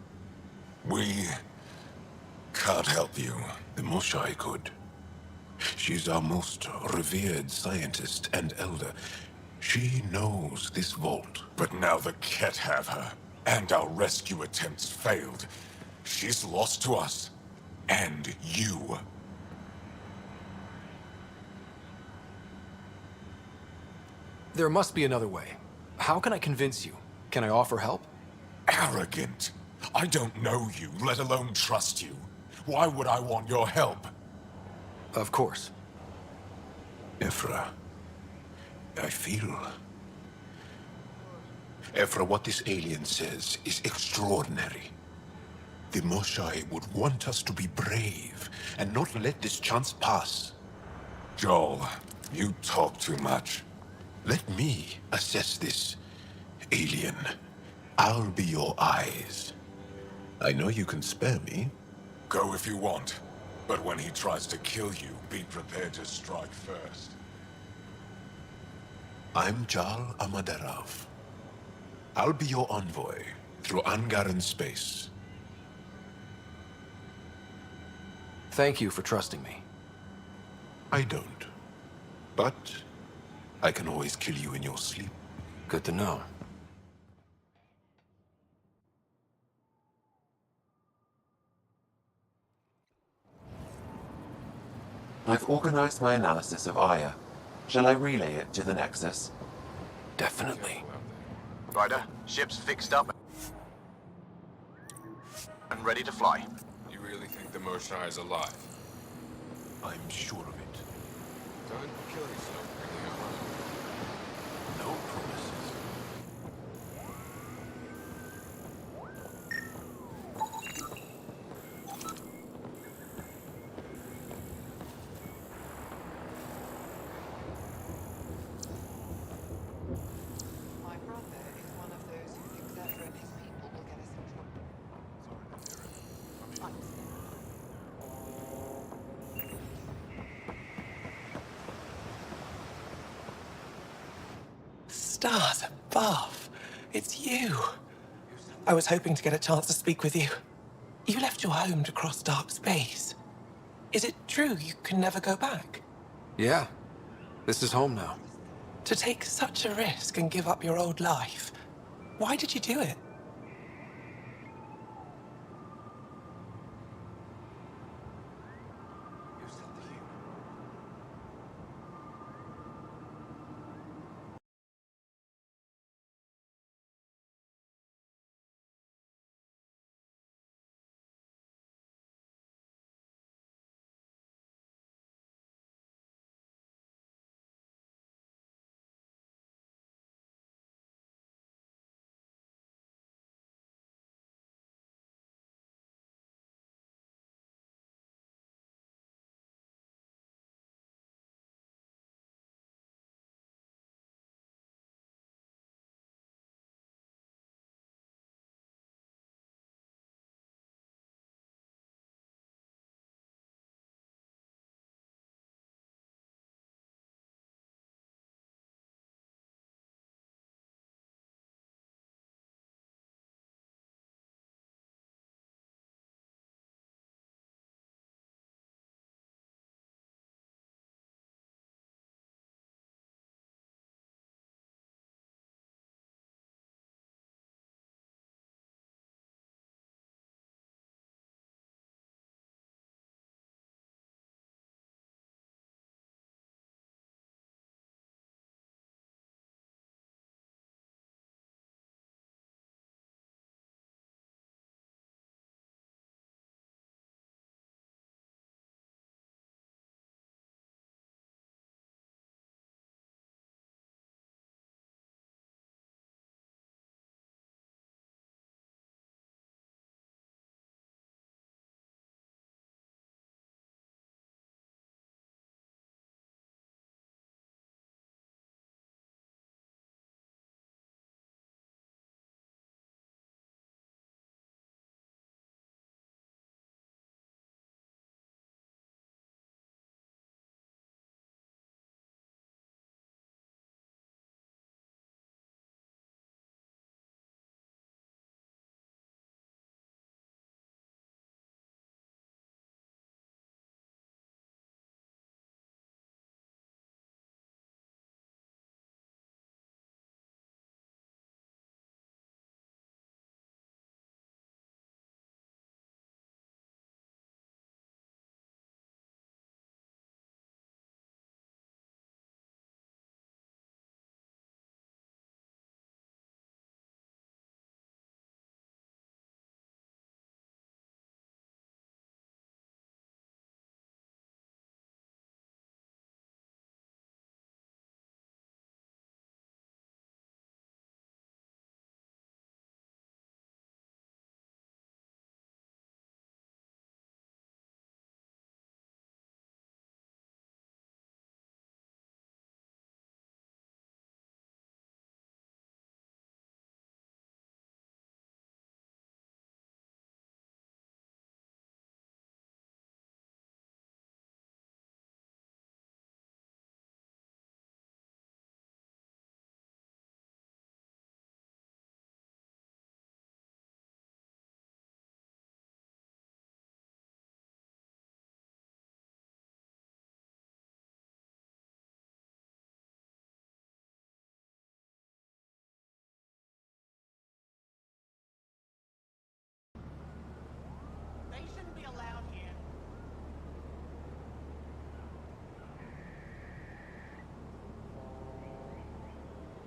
We can't help you. The Moshai could. She's our most revered scientist and elder. She knows this vault. But now the Ket have her, and our rescue attempts failed. She's lost to us, and you. There must be another way. How can I convince you? Can I offer help? Arrogant. I don't know you, let alone trust you. Why would I want your help? Of course. Ephra, I feel... Ephra, what this alien says is extraordinary. The Moshai would want us to be brave and not let this chance pass. Joel, you talk too much. Let me assess this, alien. I'll be your eyes. I know you can spare me. Go if you want. But when he tries to kill you, be prepared to strike first. I'm Jal Amaderav. I'll be your envoy through Angaran space. Thank you for trusting me. I don't. But I can always kill you in your sleep. Good to know. I've organized my analysis of Aya. Shall I relay it to the Nexus? Definitely. Ryder, ship's fixed up and ready to fly. You really think the Moshai is alive? I'm sure of it. Don't kill yourself bringing her home. No promises. My brother is one of those who thinks Zephyr and his people will get us in trouble. Understand. Stars above. It's you. I was hoping to get a chance to speak with you. You left your home to cross dark space. Is it true you can never go back? Yeah. This is home now. To take such a risk and give up your old life, why did you do it?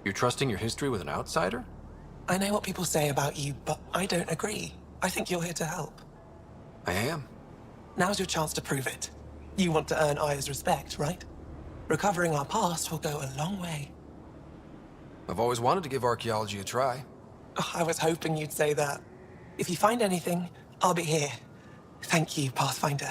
You're trusting your history with an outsider? I know what people say about you, but I don't agree. I think you're here to help. I am. Now's your chance to prove it. You want to earn Aya's respect, right? Recovering our past will go a long way. I've always wanted to give archaeology a try. Oh, I was hoping you'd say that. If you find anything, I'll be here. Thank you, Pathfinder.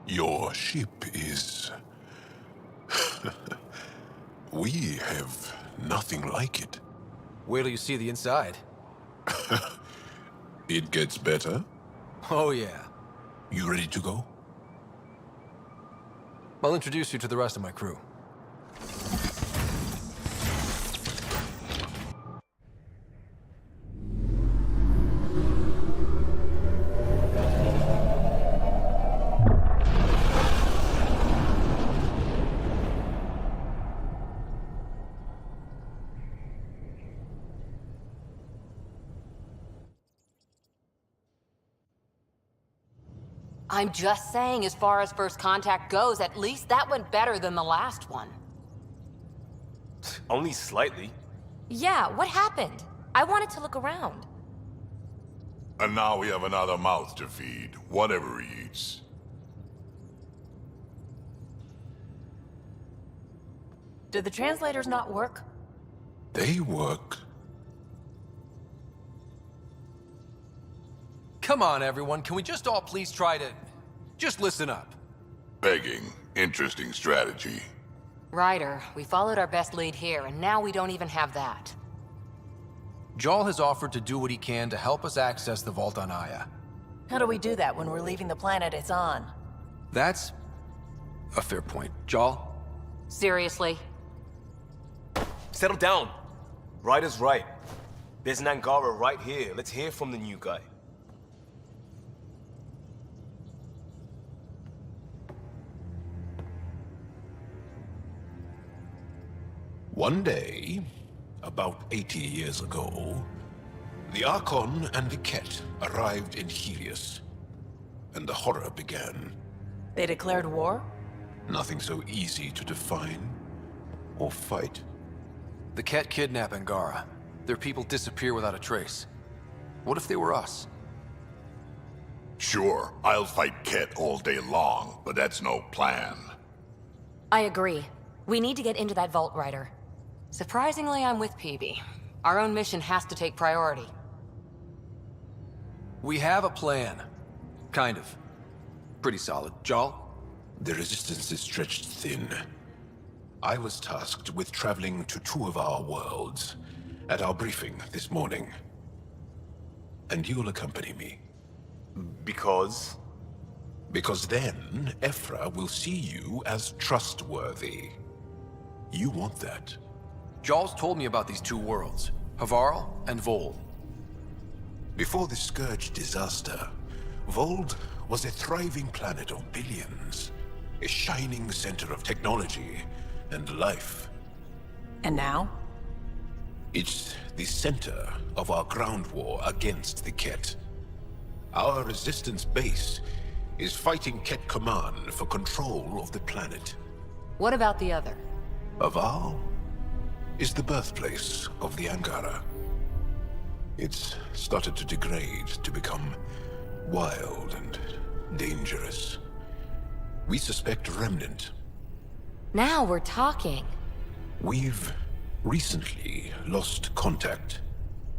Your ship is... We have nothing like it. Wait till you see the inside. It gets better? Oh, yeah. You ready to go? I'll introduce you to the rest of my crew. I'm just saying, as far as first contact goes, at least that went better than the last one. Only slightly. Yeah, what happened? I wanted to look around. And now we have another mouth to feed, whatever he eats. Did the translators not work? They work. Come on, everyone. Can we just all please try to... just listen up? Begging. Interesting strategy. Ryder, we followed our best lead here, and now we don't even have that. Jarl has offered to do what he can to help us access the vault on Aya. How do we do that when we're leaving the planet it's on? That's a fair point. Jarl? Seriously? Settle down. Ryder's right. There's an Angara right here. Let's hear from the new guy. One day, about 80 years ago, the Archon and the Ket arrived in Helios, and the horror began. They declared war? Nothing so easy to define or fight. The Ket kidnap Angara. Their people disappear without a trace. What if they were us? Sure, I'll fight Ket all day long, but that's no plan. I agree. We need to get into that vault, Ryder. Surprisingly, I'm with PB. Our own mission has to take priority. We have a plan. Kind of. Pretty solid. Jarl? The resistance is stretched thin. I was tasked with traveling to two of our worlds at our briefing this morning. And you'll accompany me. Because? Because then, Ephra will see you as trustworthy. You want that. Jarl's told me about these two worlds, Havarl and Vold. Before the Scourge disaster, Vold was a thriving planet of billions, a shining center of technology and life. And now? It's the center of our ground war against the Ket. Our resistance base is fighting Ket Command for control of the planet. What about the other? Havarl is the birthplace of the Angara. It's started to degrade, to become wild and dangerous. We suspect Remnant. Now we're talking. We've recently lost contact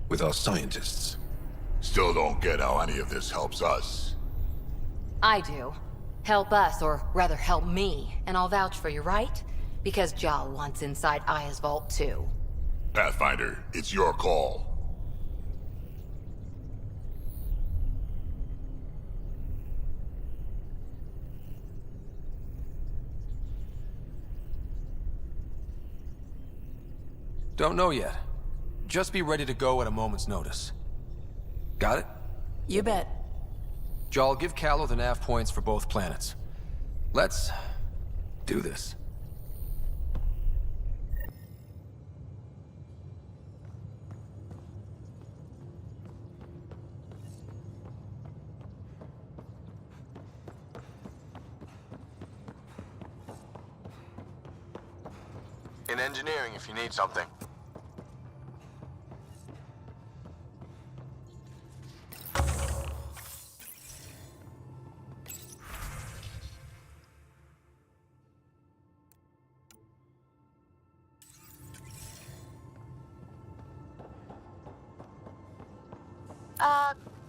with our scientists. Still don't get how any of this helps us. I do. Help us, or rather help me, and I'll vouch for you, right? Because Jarl wants inside Aya's vault too. Pathfinder, it's your call. Don't know yet. Just be ready to go at a moment's notice. Got it? You bet. Jarl, give Callow the nav points for both planets. Let's do this. In engineering if you need something.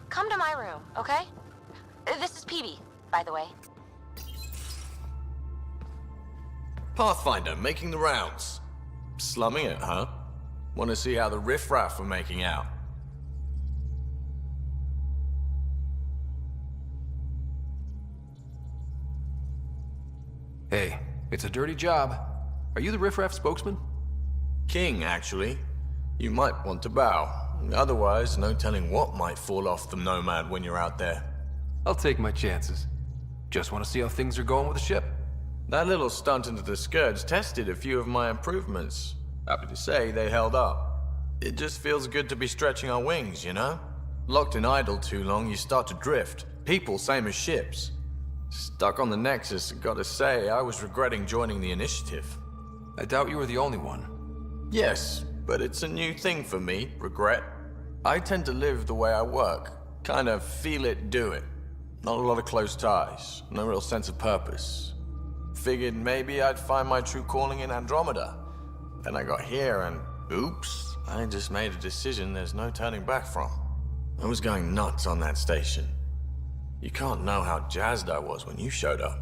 Come to my room, okay? This is PB, by the way. Pathfinder, making the rounds. Slumming it, huh? Want to see how the riffraff are making out? Hey, it's a dirty job. Are you the riffraff spokesman? King, actually. You might want to bow. Otherwise, no telling what might fall off the Nomad when you're out there. I'll take my chances. Just want to see how things are going with the ship. That little stunt into the Scourge tested a few of my improvements. Happy to say they held up. It just feels good to be stretching our wings, you know? Locked in idle too long, you start to drift. People, same as ships. Stuck on the Nexus, gotta say, I was regretting joining the Initiative. I doubt you were the only one. Yes, but it's a new thing for me, regret. I tend to live the way I work. Kind of feel it, do it. Not a lot of close ties, no real sense of purpose. Figured maybe I'd find my true calling in Andromeda. Then I got here and, oops, I just made a decision there's no turning back from. I was going nuts on that station. You can't know how jazzed I was when you showed up.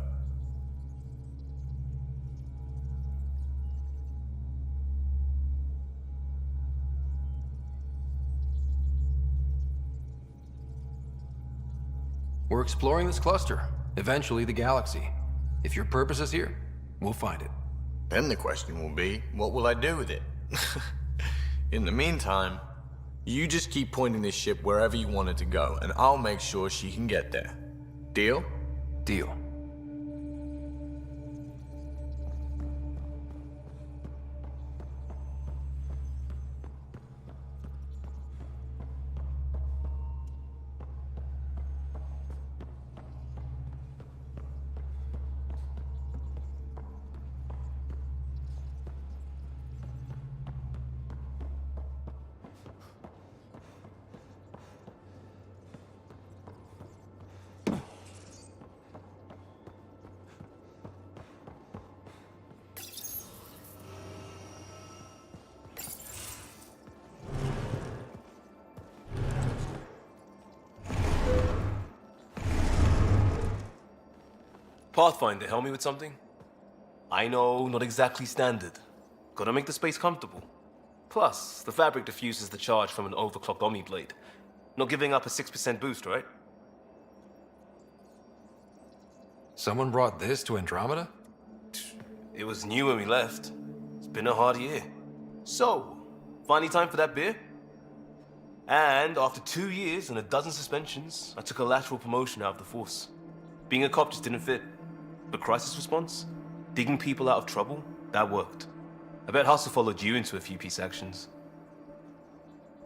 We're exploring this cluster, eventually the galaxy. If your purpose is here, we'll find it. Then the question will be, what will I do with it? In the meantime, you just keep pointing this ship wherever you want it to go, and I'll make sure she can get there. Deal? Deal. Pathfinder, help me with something? I know, not exactly standard. Gotta make the space comfortable. Plus, the fabric diffuses the charge from an overclocked Omni blade. Not giving up a 6% boost, right? Someone brought this to Andromeda? It was new when we left. It's been a hard year. So, finally time for that beer? And after 2 years and a dozen suspensions, I took a lateral promotion out of the force. Being a cop just didn't fit. But crisis response? Digging people out of trouble? That worked. I bet Hustle followed you into a few peace actions.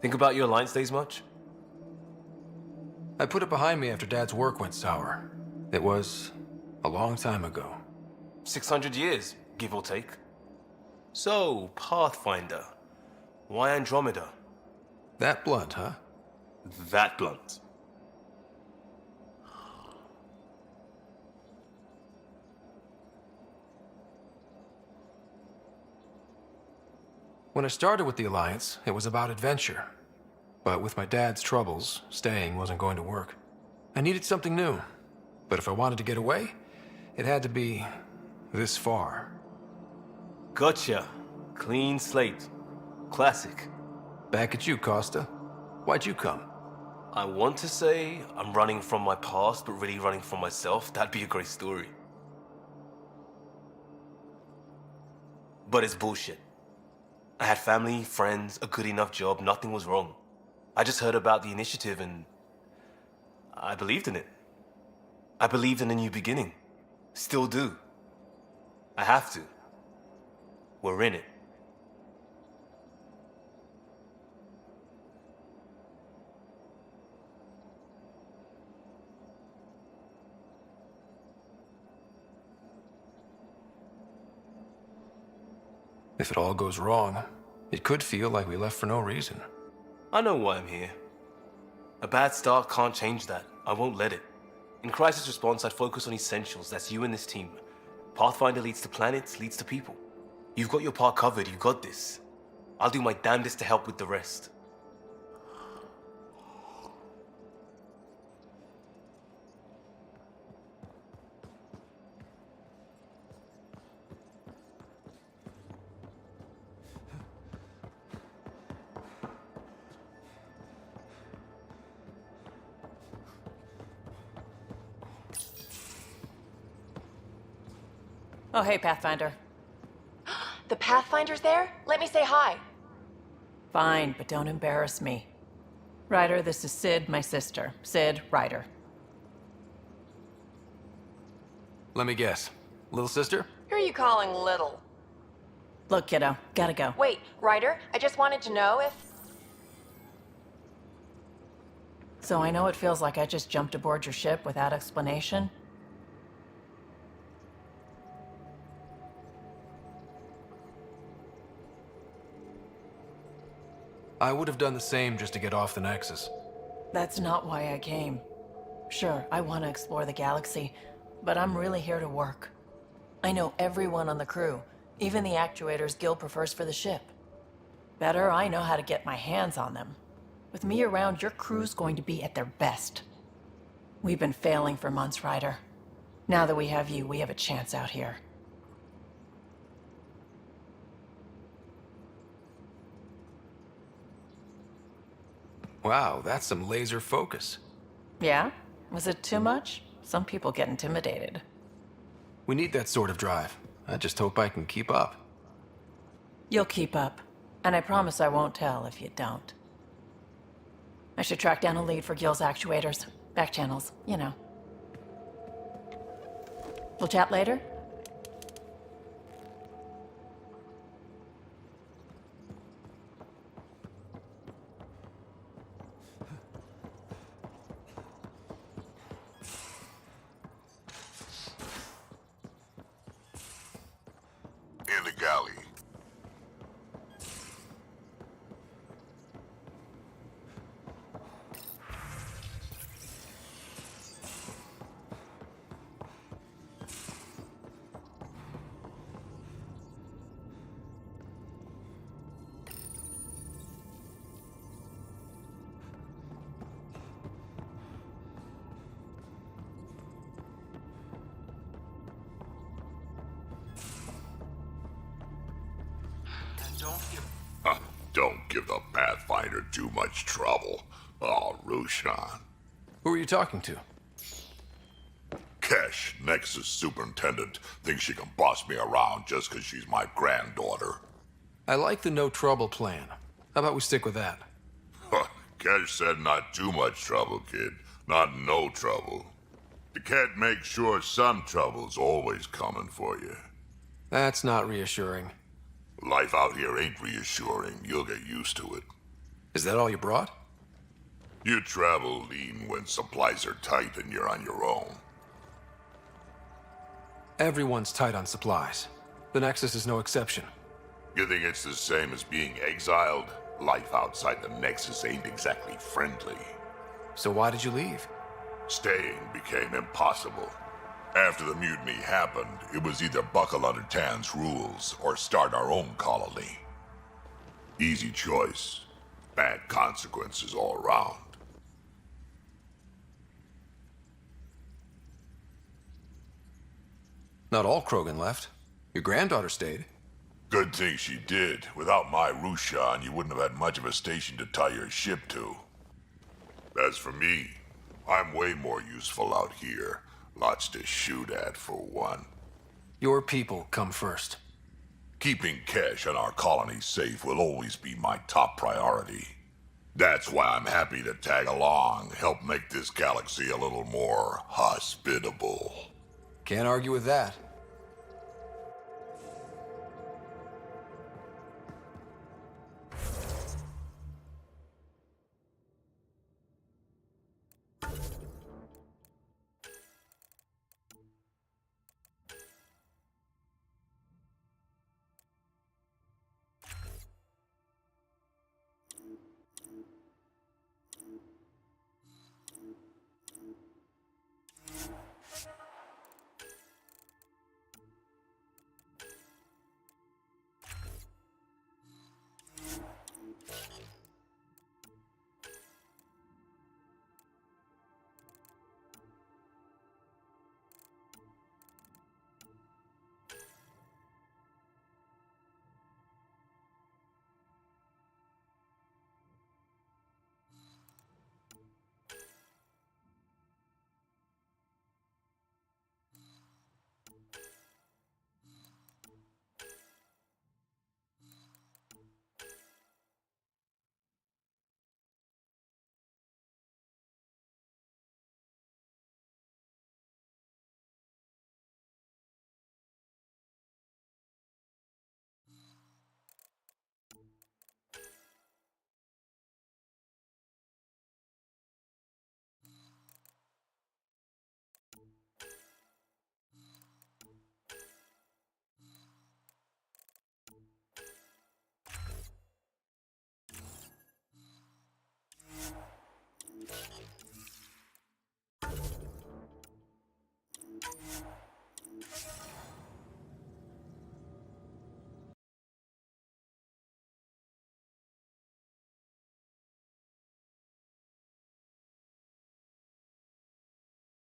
Think about your Alliance days much? I put it behind me after Dad's work went sour. It was a long time ago. 600 years, give or take. So, Pathfinder. Why Andromeda? That blunt, huh? That blunt. When I started with the Alliance, it was about adventure. But with my dad's troubles, staying wasn't going to work. I needed something new. But if I wanted to get away, it had to be this far. Gotcha. Clean slate. Classic. Back at you, Costa. Why'd you come? I want to say I'm running from my past, but really running from myself. That'd be a great story. But it's bullshit. I had family, friends, a good enough job, nothing was wrong. I just heard about the initiative and I believed in it. I believed in a new beginning. Still do. I have to. We're in it. If it all goes wrong, it could feel like we left for no reason. I know why I'm here. A bad start can't change that. I won't let it. In crisis response, I'd focus on essentials. That's you and this team. Pathfinder leads to planets, leads to people. You've got your part covered. You got this. I'll do my damnedest to help with the rest. Oh, hey, Pathfinder. The Pathfinder's there? Let me say hi. Fine, but don't embarrass me. Ryder, this is Sid, my sister. Sid, Ryder. Let me guess. Little sister? Who are you calling little? Look, kiddo, gotta go. Wait, Ryder, I just wanted to know if... So I know it feels like I just jumped aboard your ship without explanation. I would have done the same just to get off the Nexus. That's not why I came. Sure, I want to explore the galaxy, but I'm really here to work. I know everyone on the crew, even the actuators Gil prefers for the ship. Better, I know how to get my hands on them. With me around, your crew's going to be at their best. We've been failing for months, Ryder. Now that we have you, we have a chance out here. Wow, that's some laser focus. Yeah? Was it too much? Some people get intimidated. We need that sort of drive. I just hope I can keep up. You'll keep up. And I promise I won't tell if you don't. I should track down a lead for Gil's actuators. Back channels, you know. We'll chat later? In the galley. Don't give the Pathfinder too much trouble. Oh, Rushan. Who are you talking to? Kesh, Nexus Superintendent, thinks she can boss me around just because she's my granddaughter. I like the no trouble plan. How about we stick with that? Kesh said not too much trouble, kid. Not no trouble. The cat makes sure some trouble's always coming for you. That's not reassuring. Life out here ain't reassuring. You'll get used to it. Is that all you brought? You travel lean when supplies are tight and you're on your own. Everyone's tight on supplies. The Nexus is no exception. You think it's the same as being exiled? Life outside the Nexus ain't exactly friendly. So why did you leave? Staying became impossible. After the mutiny happened, it was either buckle under Tan's rules or start our own colony. Easy choice. Bad consequences all around. Not all Krogan left. Your granddaughter stayed. Good thing she did. Without my Rushan, you wouldn't have had much of a station to tie your ship to. As for me, I'm way more useful out here. Lots to shoot at, for one. Your people come first. Keeping Kesh and our colony safe will always be my top priority. That's why I'm happy to tag along, help make this galaxy a little more hospitable. Can't argue with that.